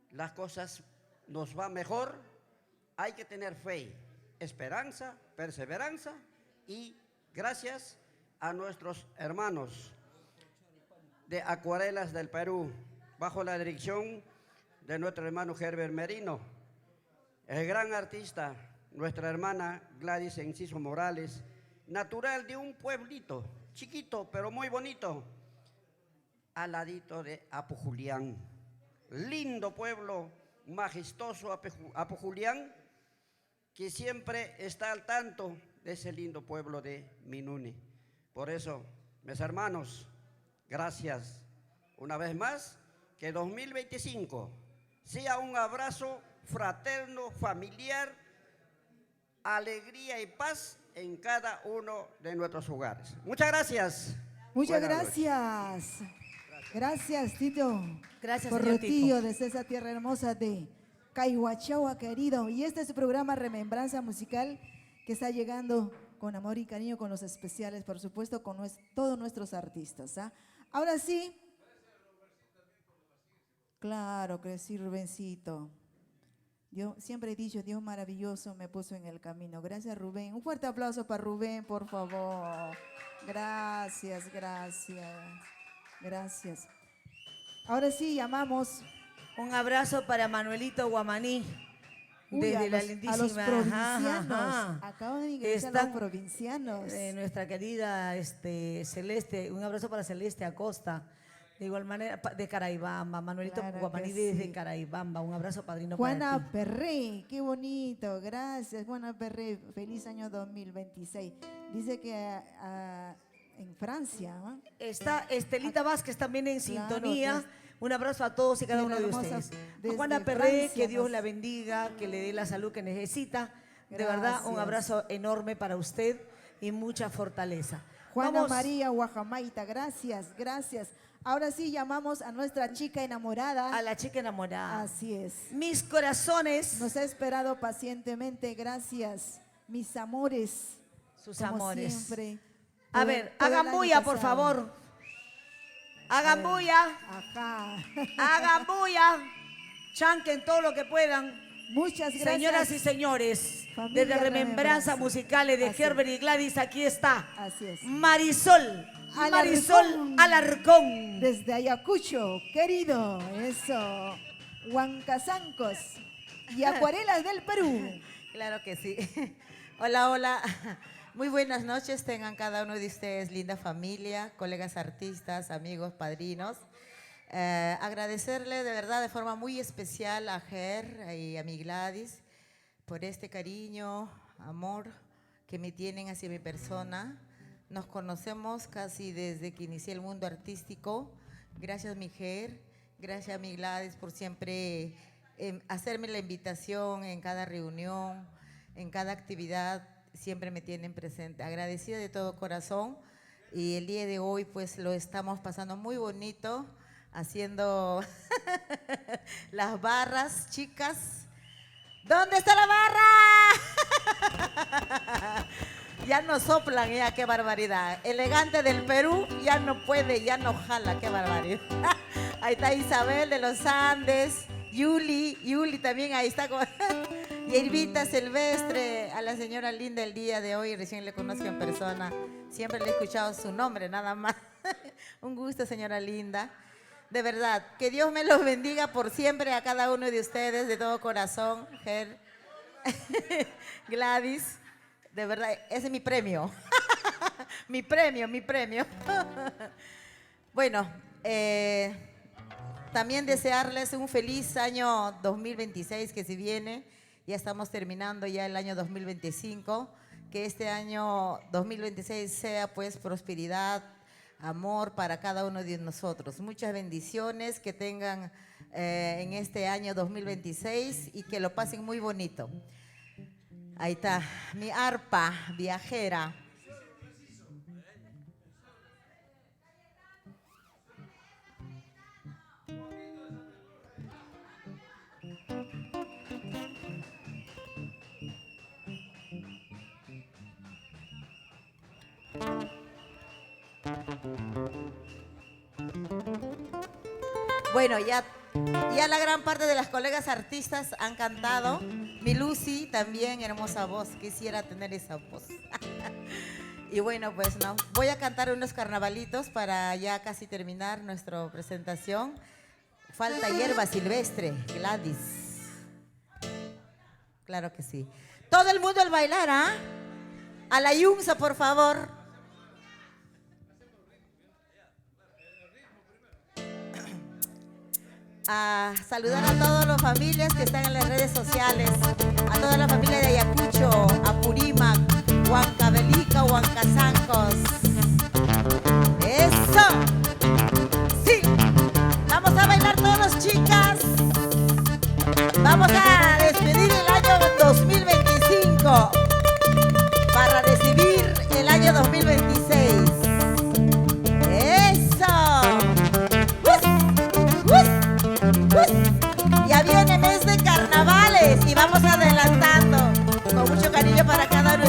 las cosas nos van mejor, hay que tener fe, esperanza, perseverancia y gracias a nuestros hermanos de Acuarelas del Perú, bajo la dirección de nuestro hermano Herbert Merino, el gran artista, nuestra hermana Gladys Enciso Morales, natural de un pueblito chiquito pero muy bonito, al ladito de Apujulián, lindo pueblo, majestuoso Apujulián, que siempre está al tanto de ese lindo pueblo de Minuni. Por eso, mis hermanos, gracias una vez más, que 2025 sea un abrazo fraterno, familiar, alegría y paz en cada uno de nuestros hogares. Muchas gracias. Muchas Buenas noches. gracias. Gracias, Tito. Gracias, por señor Rotillo, Tito. desde esa tierra hermosa de Caihuachagua, querido. Y este es el programa Remembranza Musical, que está llegando con amor y cariño, con los especiales, por supuesto, con todos nuestros artistas. ¿Ah? Ahora sí. Claro que sí, Rubencito. Siempre he dicho, Dios maravilloso me puso en el camino. Gracias, Rubén. Un fuerte aplauso para Rubén, por favor. Gracias, gracias, gracias. Ahora sí, llamamos. Un abrazo para Manuelito Guamaní, Uy, desde la a los lindísima. provincianos. Acaban de ingresar los provincianos. Nuestra querida Celeste, un abrazo para Celeste Acosta. De igual manera, de Caraibamba, Manuelito Claro Guamaní que desde sí. Caraibamba. Un abrazo, padrino, para ti. Juana Perré, qué bonito, gracias Juana Perré, feliz año 2026. Dice que en Francia, ¿no? Está Estelita Vázquez también en Claro, sintonía. que es- Un abrazo a todos y cada Sí, uno la de hermosa ustedes. A desde Juana Perré, Francia que Dios nos- la bendiga, que le dé la salud que necesita. De verdad, un Gracias. abrazo enorme para usted y mucha fortaleza. Juana Vamos. María Guajamaita, gracias, gracias. Ahora sí llamamos a nuestra chica enamorada. A la chica enamorada. Así es. Mis corazones. Nos ha esperado pacientemente, gracias. Mis amores. Sus como amores. siempre. A Todo- ver, todo el hagan año bulla, por pasado. favor. Hagan bulla. Ajá. Hagan bulla. Chanquen todo lo que puedan. Muchas gracias. Señoras y señores, Familia desde Remembranza Remembranza. Musicales de Así Herbert y Gladys, aquí está Así es. Marisol. Alarcón. Alarcón. Desde Ayacucho, querido. Eso. Huancazancos y Acuarelas del Perú. Claro que sí. Hola, hola. Muy buenas noches tengan cada uno de ustedes, linda familia, colegas artistas, amigos, padrinos. Agradecerle de verdad de forma muy especial a Ger y a mi Gladys por este cariño, amor que me tienen hacia mi persona. Nos conocemos casi desde que inicié el mundo artístico. Gracias mi Ger, gracias a mi Gladys por siempre hacerme la invitación en cada reunión, en cada actividad, siempre me tienen presente. Agradecida de todo corazón y el día de hoy pues lo estamos pasando muy bonito, haciendo las barras, chicas. ¿Dónde está la barra? Ya no soplan, ya, qué barbaridad. Elegante del Perú, ya no puede, ya no jala, qué barbaridad. Ahí está Isabel de los Andes, Yuli también ahí está. Y Irvita Silvestre, a la señora linda el día de hoy, recién le conozco en persona. Siempre le he escuchado su nombre, nada más. Un gusto, señora linda. De verdad, que Dios me los bendiga por siempre a cada uno de ustedes, de todo corazón. Ger, Gladys, de verdad, ese es mi premio. mi premio. Bueno, también desearles un feliz año 2026 que se viene. Ya estamos terminando ya el año 2025. Que este año 2026 sea pues prosperidad, amor para cada uno de nosotros. Muchas bendiciones que tengan en este año 2026 y que lo pasen muy bonito. Ahí está, mi arpa viajera. Bueno, ya la gran parte de las colegas artistas han cantado. Mi Lucy también, hermosa voz. Quisiera tener esa voz. Y bueno, pues no. Voy a cantar unos carnavalitos para ya casi terminar nuestra presentación. Falta hierba silvestre, Gladys. Claro que sí. Todo el mundo al bailar, ¿ah? A la yunza, por favor. A saludar a todas las familias que están en las redes sociales, a toda la familia de Ayacucho, Apurímac, Huancavelica, Huancazancos. ¡Eso! ¡Sí! Vamos a bailar todos, chicas. Vamos a despedir el año 2025 para recibir el año 2026. Ya viene mes de carnavales y vamos adelantando con mucho cariño para cada uno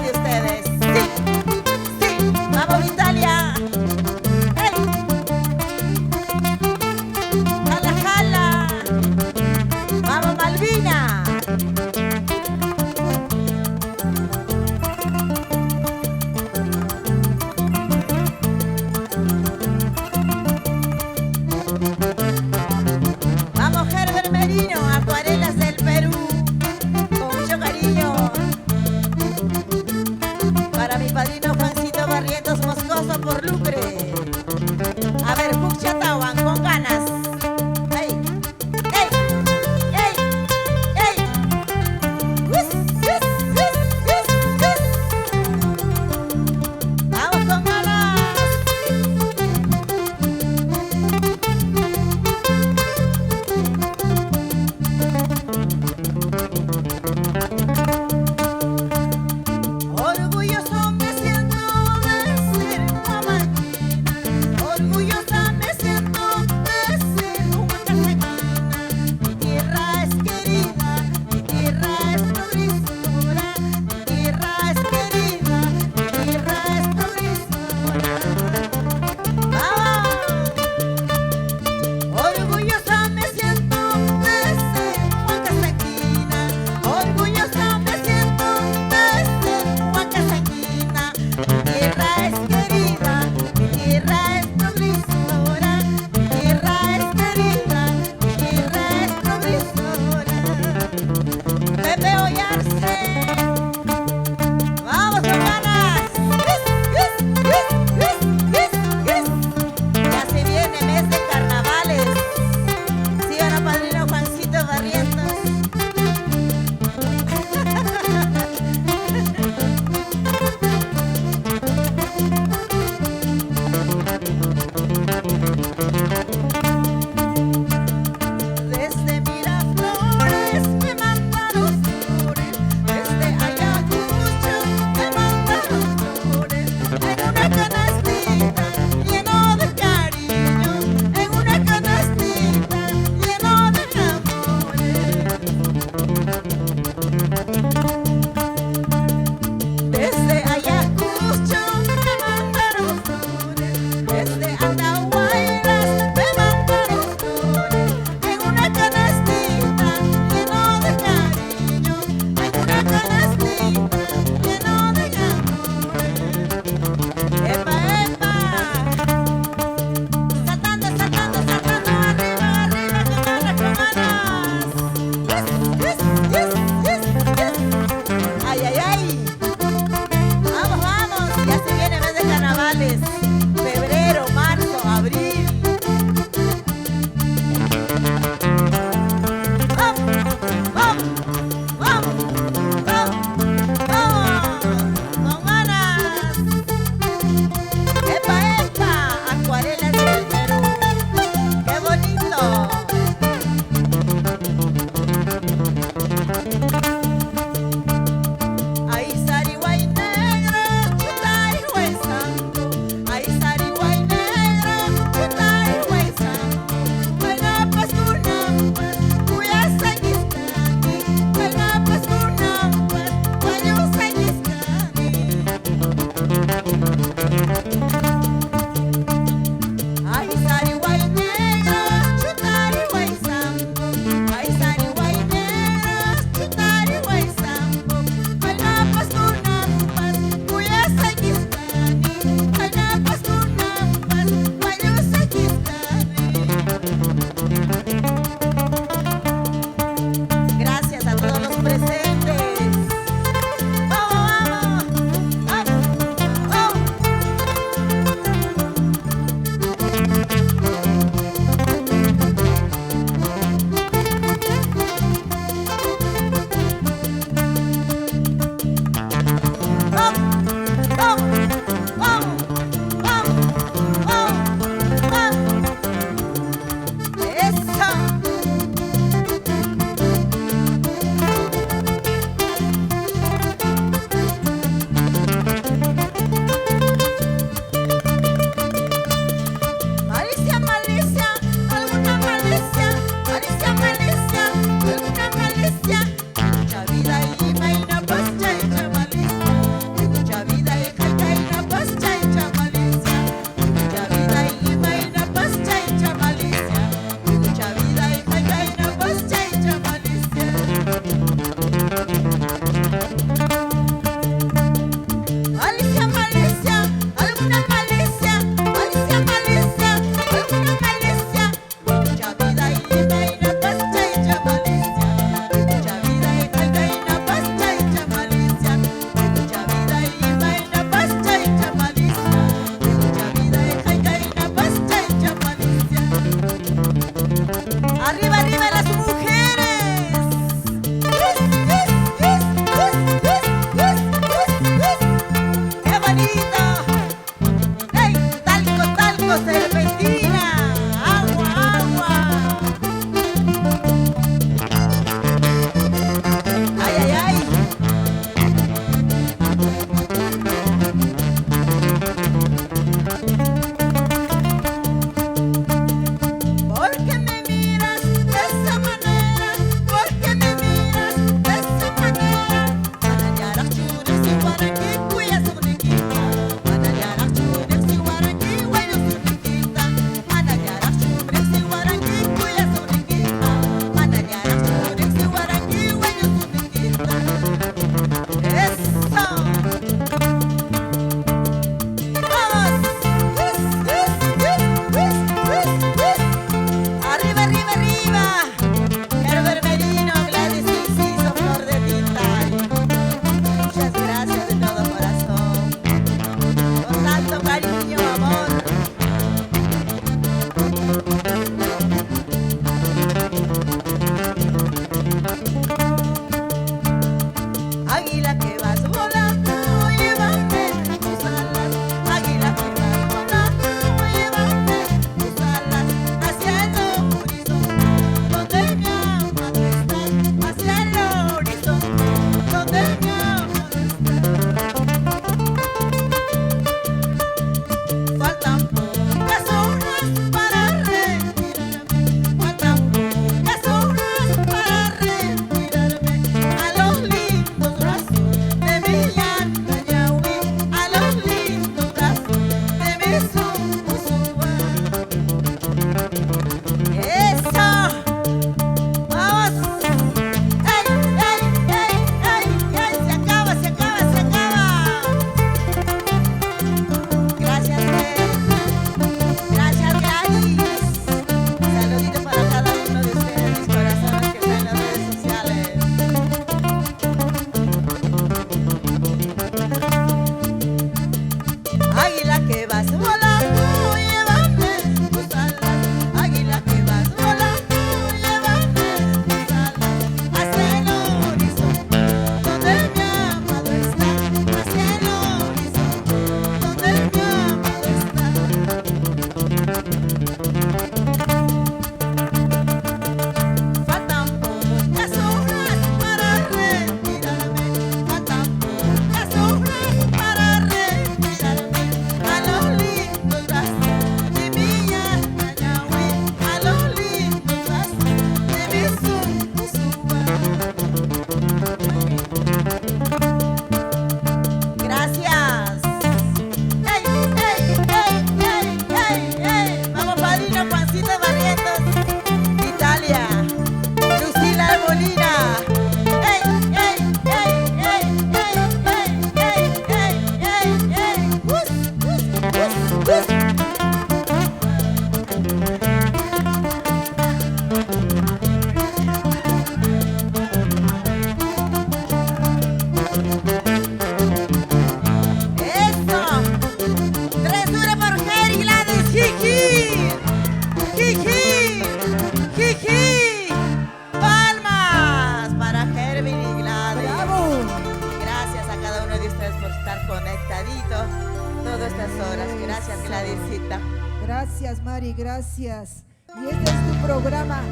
Gracias, Mari, gracias. Y este es tu programa,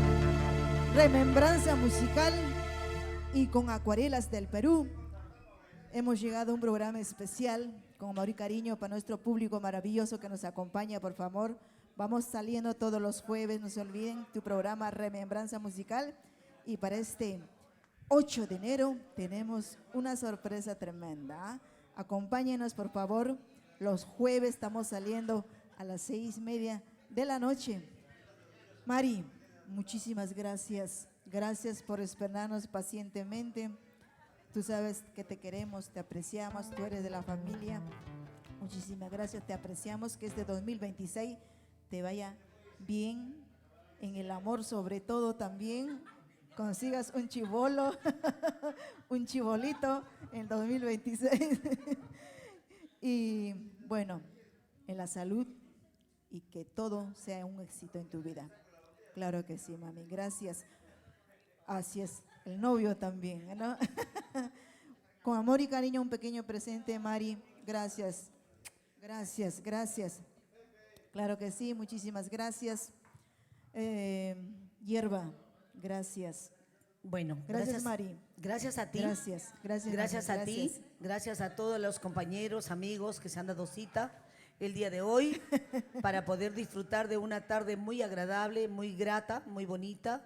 Remembranza Musical y con Acuarelas del Perú. Hemos llegado a un programa especial con amor y cariño para nuestro público maravilloso que nos acompaña, por favor. Vamos saliendo todos los jueves, no se olviden, tu programa Remembranza Musical. Y para este 8 de enero tenemos una sorpresa tremenda. Acompáñenos, por favor. Los jueves estamos saliendo a las 6:30 de la noche. Mari, muchísimas gracias. Gracias por esperarnos pacientemente. Tú sabes que te queremos, te apreciamos, tú eres de la familia. Muchísimas gracias, te apreciamos. Que este 2026 te vaya bien en el amor, sobre todo también. Consigas un chibolo, un chibolito en 2026. Y bueno, en la salud y que todo sea un éxito en tu vida. Claro que sí, mami, gracias. Así es, el novio también, ¿no? Con amor y cariño un pequeño presente, Mari, gracias, gracias, gracias. Claro que sí, muchísimas gracias. Hierba, gracias. Bueno, gracias Mari. Gracias a ti. Gracias, gracias. Gracias Mari, a ti, gracias a todos los compañeros, amigos que se han dado cita el día de hoy para poder disfrutar de una tarde muy agradable, muy grata, muy bonita,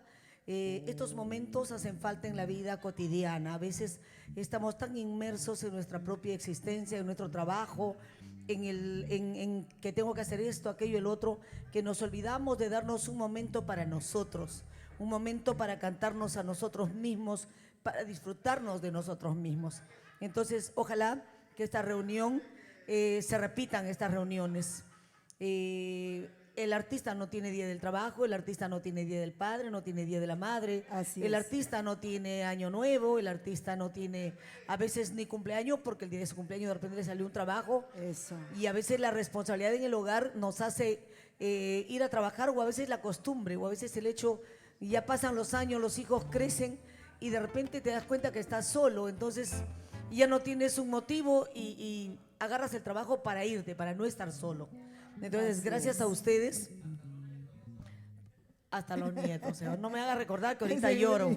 Estos momentos hacen falta en la vida cotidiana. A veces estamos tan inmersos en nuestra propia existencia, en nuestro trabajo, en que tengo que hacer esto, aquello, el otro, que nos olvidamos de darnos un momento para nosotros, un momento para cantarnos a nosotros mismos, para disfrutarnos de nosotros mismos. Entonces, ojalá que esta reunión, se repitan estas reuniones. El artista no tiene día del trabajo, el artista no tiene día del padre, no tiene día de la madre, el artista no tiene año nuevo, el artista no tiene a veces ni cumpleaños, porque el día de su cumpleaños de repente le salió un trabajo. Eso. Y a veces la responsabilidad en el hogar nos hace ir a trabajar, o a veces la costumbre, o a veces el hecho, ya pasan los años, los hijos crecen y de repente te das cuenta que estás solo, entonces ya no tienes un motivo y agarras el trabajo para irte, para no estar solo. Entonces, gracias a ustedes, hasta los nietos. No me haga recordar que ahorita lloro.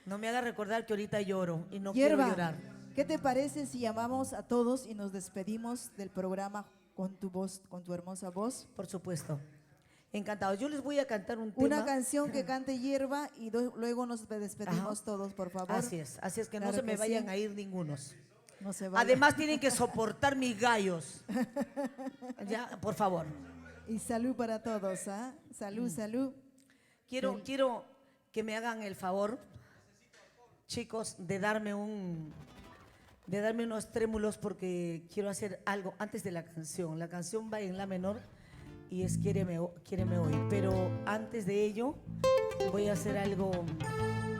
No me haga recordar que ahorita lloro y no quiero llorar. ¿Qué te parece si llamamos a todos y nos despedimos del programa con tu voz, con tu hermosa voz? Por supuesto. Encantado. Yo les voy a cantar un tema. Una canción que cante Hierba y luego nos despedimos todos, por favor. Así es que no se me vayan a ir ningunos. No se vayan. Además tienen que soportar mis gallos. Ya, por favor. Y salud para todos, ¿ah? Salud, salud. Quiero que me hagan el favor, chicos, de darme unos trémulos, porque quiero hacer algo antes de la canción. La canción va en la menor y es Quiéreme hoy, pero antes de ello voy a hacer algo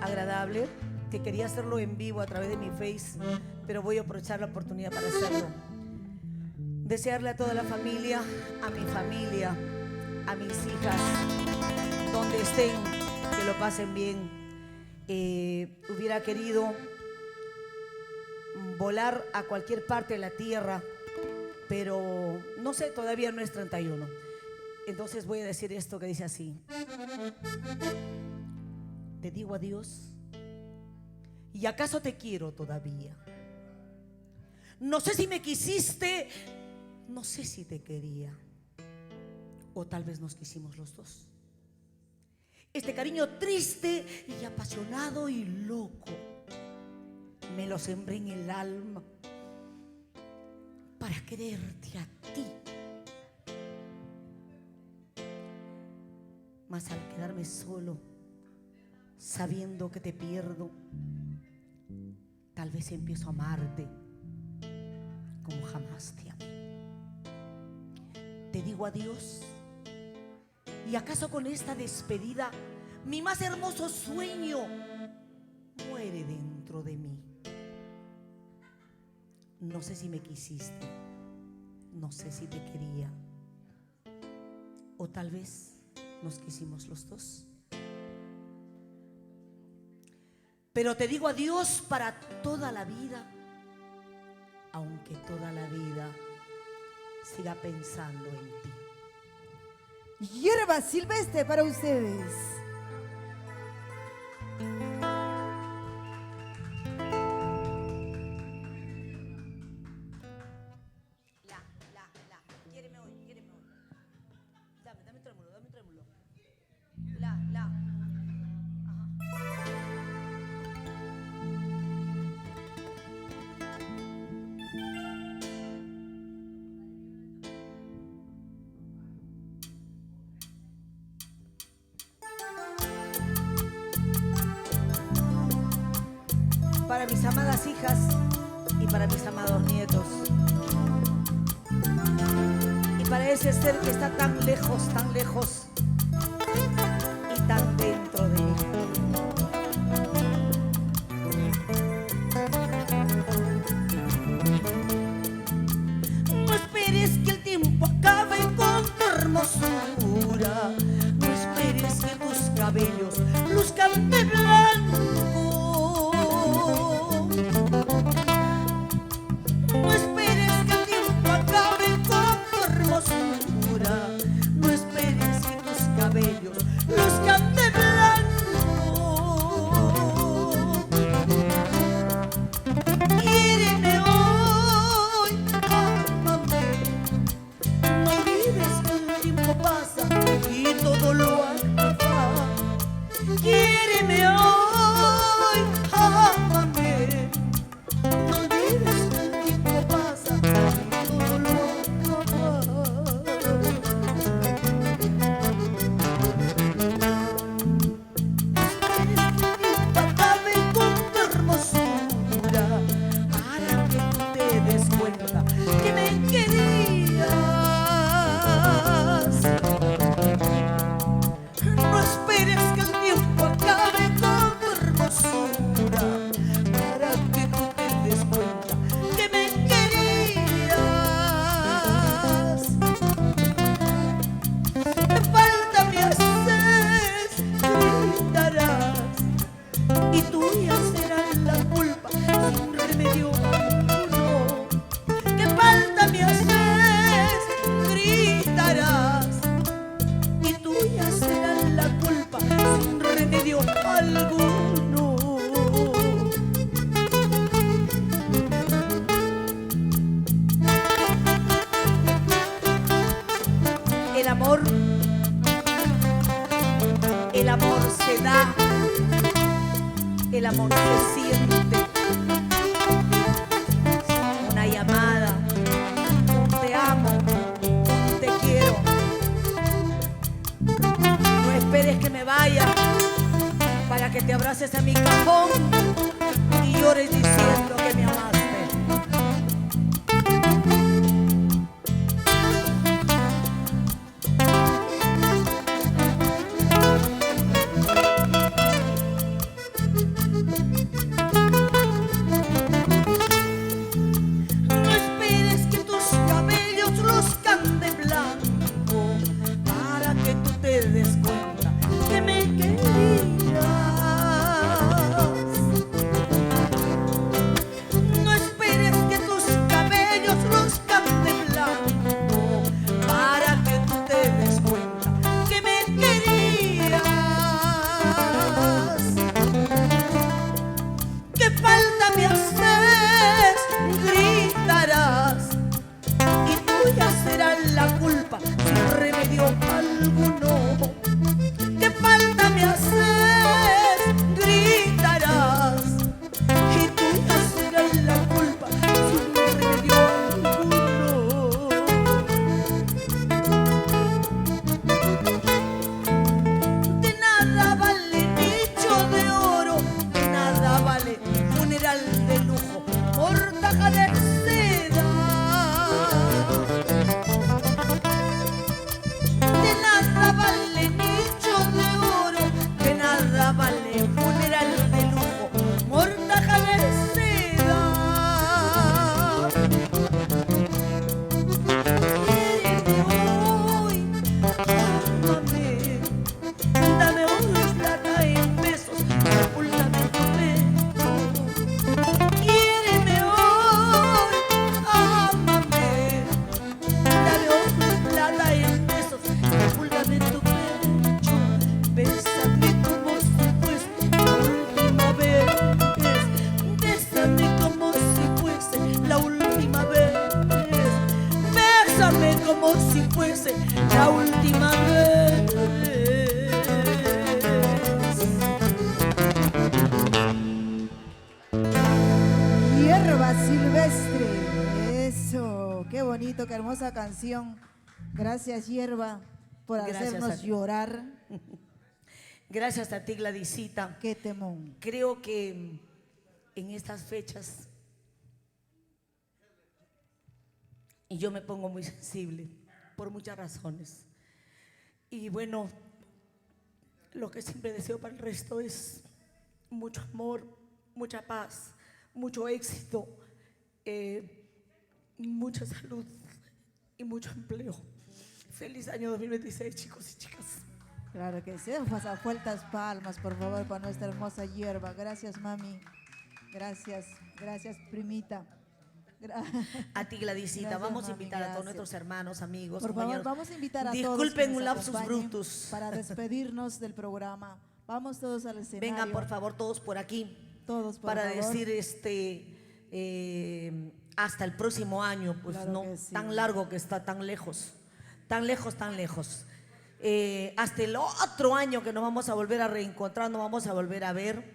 agradable, que quería hacerlo en vivo a través de mi Face, pero voy a aprovechar la oportunidad para hacerlo. Desearle a toda la familia, a mi familia, a mis hijas, donde estén, que lo pasen bien. Hubiera querido volar a cualquier parte de la tierra, pero no sé, todavía no es 31. Entonces voy a decir esto que dice así: te digo adiós, ¿y acaso te quiero todavía? No sé si me quisiste, no sé si te quería, o tal vez nos quisimos los dos. Este cariño triste y apasionado y loco me lo sembré en el alma para quererte a ti. Mas al quedarme solo, sabiendo que te pierdo, tal vez empiezo a amarte como jamás te amé. Te digo adiós, y acaso con esta despedida mi más hermoso sueño muere dentro de mí. No sé si me quisiste, no sé si te quería, o tal vez nos quisimos los dos. Pero te digo adiós para toda la vida, aunque toda la vida siga pensando en ti. Hierba silvestre para ustedes. Quiéreme hoy, quiéreme hoy. Dame trémulo, dame trémulo. Para mis amadas hijas y para mis amados nietos, y para ese ser que está tan lejos y tan dentro de mí. No esperes que el tiempo acabe con tu hermosura, no esperes que tus cabellos luzcan de blanco. No esperes que el tiempo acabe con tu hermosura, no esperes que tus cabellos luzcan de blanco. Quiéreme hoy, ámame, no olvides que el tiempo pasa y todo lo acaba. el amor se siente. Una llamada, un te amo, un te quiero. No esperes que me vaya para que te abraces a mi cajón y llores diciendo que me amaste. No esperes que tus cabellos luzcan de blanco para que tú te des cuenta que me querías. No esperes que tus cabellos luzcan de blanco para que tú te des cuenta que me querías. ¿Qué falta me haces? Gritarás y tuya será la culpa sin remedio alguno. ¿Qué falta me haces? Gritarás y tuya será la culpa sin remedio alguno. De nada vale nicho de oro, de nada vale funeral de lujo, mortaja de seda. De nada vale nicho de oro, de nada vale funeral de lujo, mortaja de seda. Quiéreme hoy, ámame, dame una plata en besos, sepúltame en tu pecho. Quiéreme hoy, ámame, dame una plata en besos, sepúltame en tu pecho. Bésame como si fuese la última vez. Bésame como si fuese la última vez. Bésame como si fuese la última vez. Hierba silvestre. Eso, qué bonito, qué hermosa canción. Gracias, Hierba, por Gracias hacernos a ti. llorar. Gracias a ti, Gladysita. Qué temón. Creo que en estas fechas y yo me pongo muy sensible por muchas razones. Y bueno, lo que siempre deseo para el resto es mucho amor, mucha paz, mucho éxito, mucha salud y mucho empleo. Feliz año 2026, chicos y chicas. Claro que sí. Fuertes palmas, por favor, para nuestra hermosa Hierba. Gracias, mami. Gracias, gracias, primita. A ti, Gladysita, Gracias, vamos a mami, invitar a todos gracias. nuestros hermanos, amigos, Por favor, compañeros. vamos a invitar a todos. Disculpen que nos un lapsus acompañen brutus. Para despedirnos del programa. Vamos todos al escenario. Vengan, por favor, todos por aquí. Todos, por para favor. decir hasta el próximo año, pues Claro no que sí. tan largo que está, tan lejos, tan lejos, tan lejos. Hasta el otro año que nos vamos a volver a reencontrar, nos vamos a volver a ver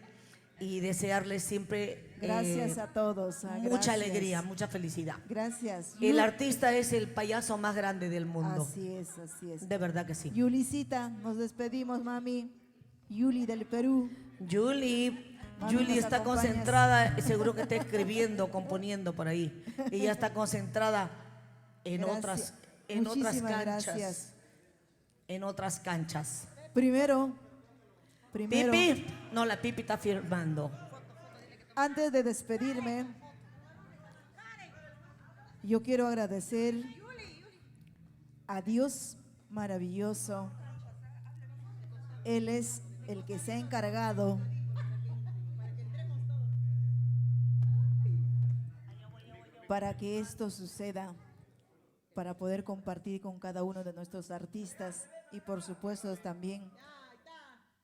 y desearles siempre Gracias a todos. mucha gracias. alegría, mucha felicidad. Gracias. El artista es el payaso más grande del mundo. Así es, así es. De verdad que sí. Yulicita, nos despedimos, mami. Yuli del Perú. Yuli, Mami, Yuli ¿nos está acompañas? concentrada, seguro que está escribiendo, componiendo por ahí. Ella está concentrada en Gracias. otras canchas. Muchísimas gracias. En otras canchas. Primero, Pipi, no, la Pipi está firmando. antes de despedirme, yo quiero agradecer a Dios maravilloso. Él es el que se ha encargado para que esto suceda, para poder compartir con cada uno de nuestros artistas y por supuesto también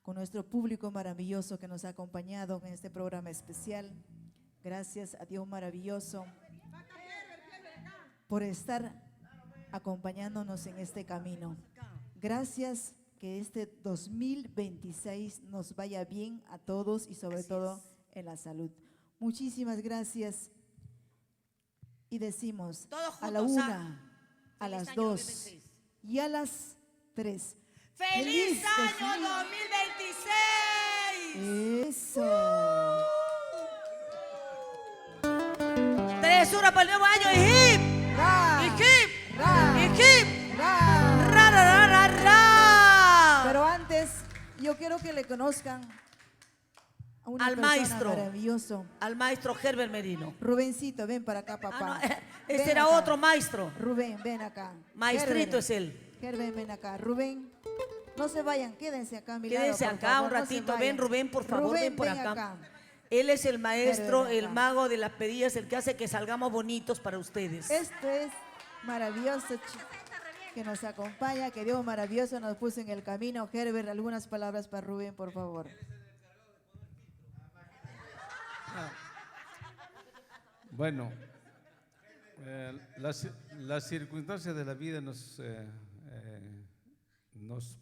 con nuestro público maravilloso que nos ha acompañado en este programa especial. Gracias a Dios maravilloso por estar acompañándonos en este camino. Gracias, que este 2026 nos vaya bien a todos y sobre todo en la salud. Muchísimas gracias. Y decimos Todos a la juntos, 1, a las año 2 2026. y a las 3. ¡Feliz año 2026! Eso. 3 horas para el nuevo año y hip. Y hip. Y hip. Ra, ra, ra, ra, ra. Pero antes, yo quiero que le conozcan a una Al persona maestro. maravilloso. Al maestro Herbert Merino. Rubencito, ven para acá, papá. Ese Ven era acá. otro maestro. Rubén, ven acá. Maestrito Herbert. es él. Herbert, ven acá. Rubén, no se vayan, quédense acá a mi Quédense lado, por acá favor, un no se ratito. vayan. Ven, Rubén, por favor, Rubén, ven por ven acá. Él es el maestro, Herbert, el acá. mago de las pedidas, el que hace que salgamos bonitos para ustedes. Esto es maravilloso, que nos acompaña, que Dios maravilloso nos puso en el camino. Herbert, algunas palabras para Rubén, por favor. Bueno, las circunstancias de la vida nos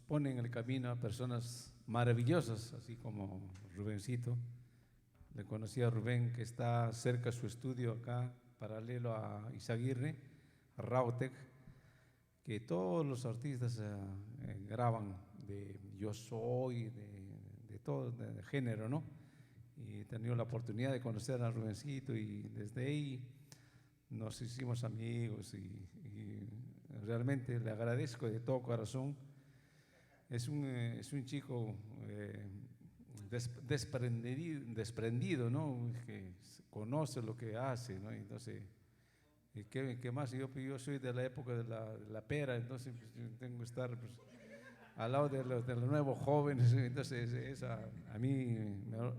ponen en el camino a personas maravillosas, así como Rubencito. Le conocí a Rubén, que está cerca de su estudio acá, paralelo a Izaguirre, a Rautec, que todos los artistas graban de Yo Soy, de todo, de género, ¿no? Y he tenido la oportunidad de conocer a Rubencito y desde ahí nos hicimos amigos y realmente le agradezco de todo corazón. Es un chico desprendido, ¿no? Que conoce lo que hace, ¿no? Entonces, ¿qué más? Yo soy de la época de la pera, entonces pues, yo tengo que estar pues, al lado de los nuevos jóvenes, entonces a mí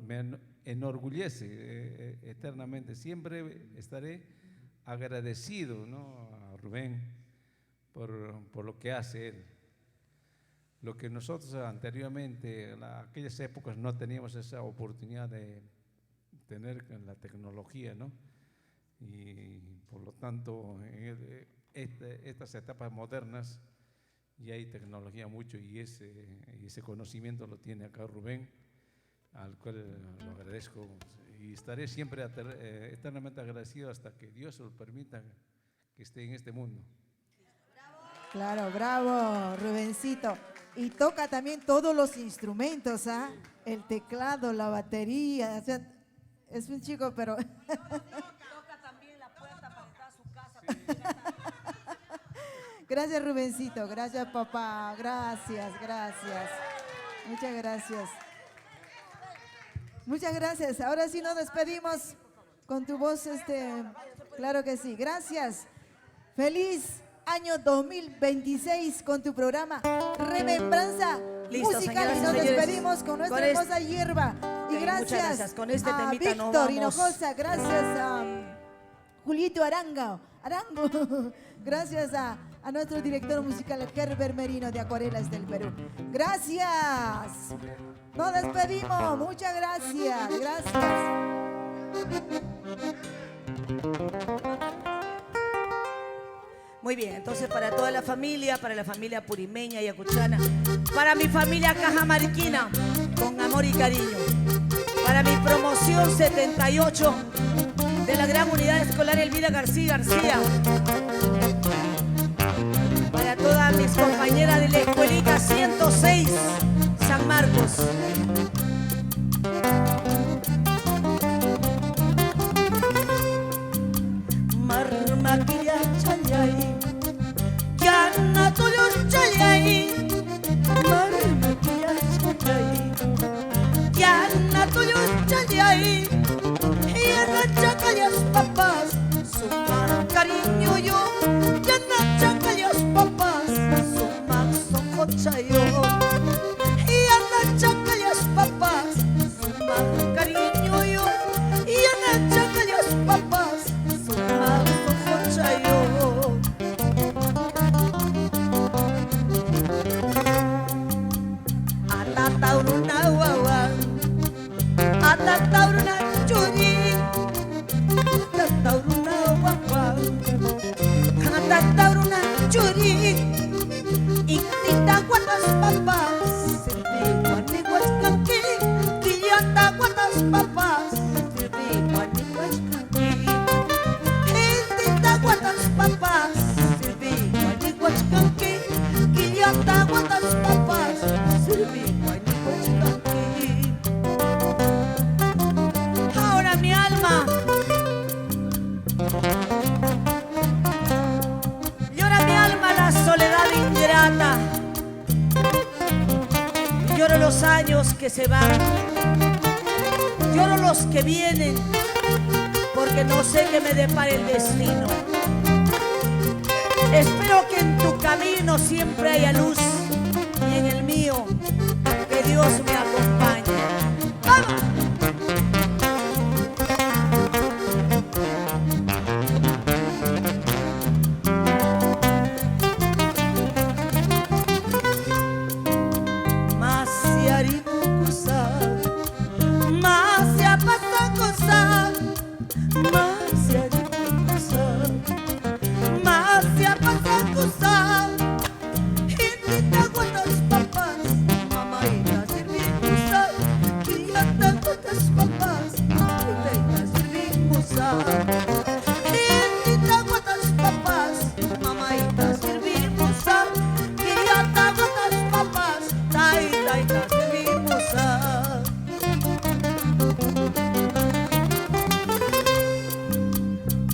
me enorgullece eternamente. Siempre estaré agradecido, ¿no? A Rubén por lo que hace él. Lo que nosotros anteriormente, en aquellas épocas, no teníamos esa oportunidad de tener la tecnología, ¿no? Y por lo tanto, en estas etapas modernas ya hay tecnología mucho y ese conocimiento lo tiene acá Rubén, al cual lo agradezco y estaré siempre eternamente agradecido hasta que Dios lo permita que esté en este mundo. Claro, bravo, Rubencito. Y toca también todos los instrumentos, ¿ah? El teclado, la batería, o sea, es un chico, pero... Toca también la puerta para entrar a su casa. Gracias, Rubencito, gracias, papá, gracias. Muchas gracias. Muchas gracias. Ahora sí nos despedimos con tu voz, claro que sí. Gracias. Feliz año 2026 con tu programa Remembranza Listo, Musical. señoras y Y nos señores, despedimos con nuestra con hermosa hierba. Y Ok, gracias, muchas gracias. Con este a temita nos Víctor vamos. Hinojosa, gracias a Julito Arango, gracias a nuestro director musical Herbert Merino de Acuarelas del Perú. Gracias. Nos despedimos. Muchas gracias. Muy bien, entonces para toda la familia purimeña y acuchana, para mi familia cajamarquina, con amor y cariño, para mi promoción 78 de la Gran Unidad Escolar Elvira García, para todas mis compañeras de la Escuelita 106 San Marcos. Marmaquilla chayay, yana tuyo chayay, marmaquilla chayay, yana tuyo chayay, yana chacayas papás, suma cariño yo, yana chacayas papás, suma socochayo, yana chacayas los años que se van, lloro los que vienen, porque no sé qué me depara el destino. Espero que en tu camino siempre haya luz y en el mío que Dios me acompañe. ¡Vamos!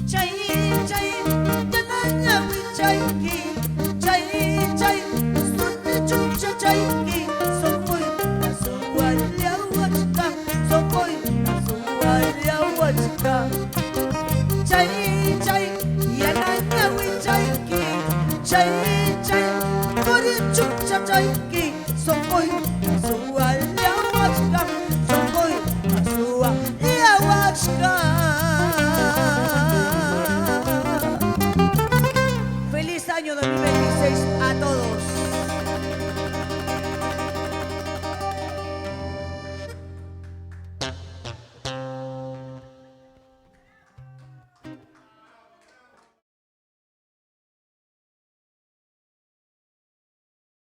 Chay, chay, chay, chay, chay, chay, chay,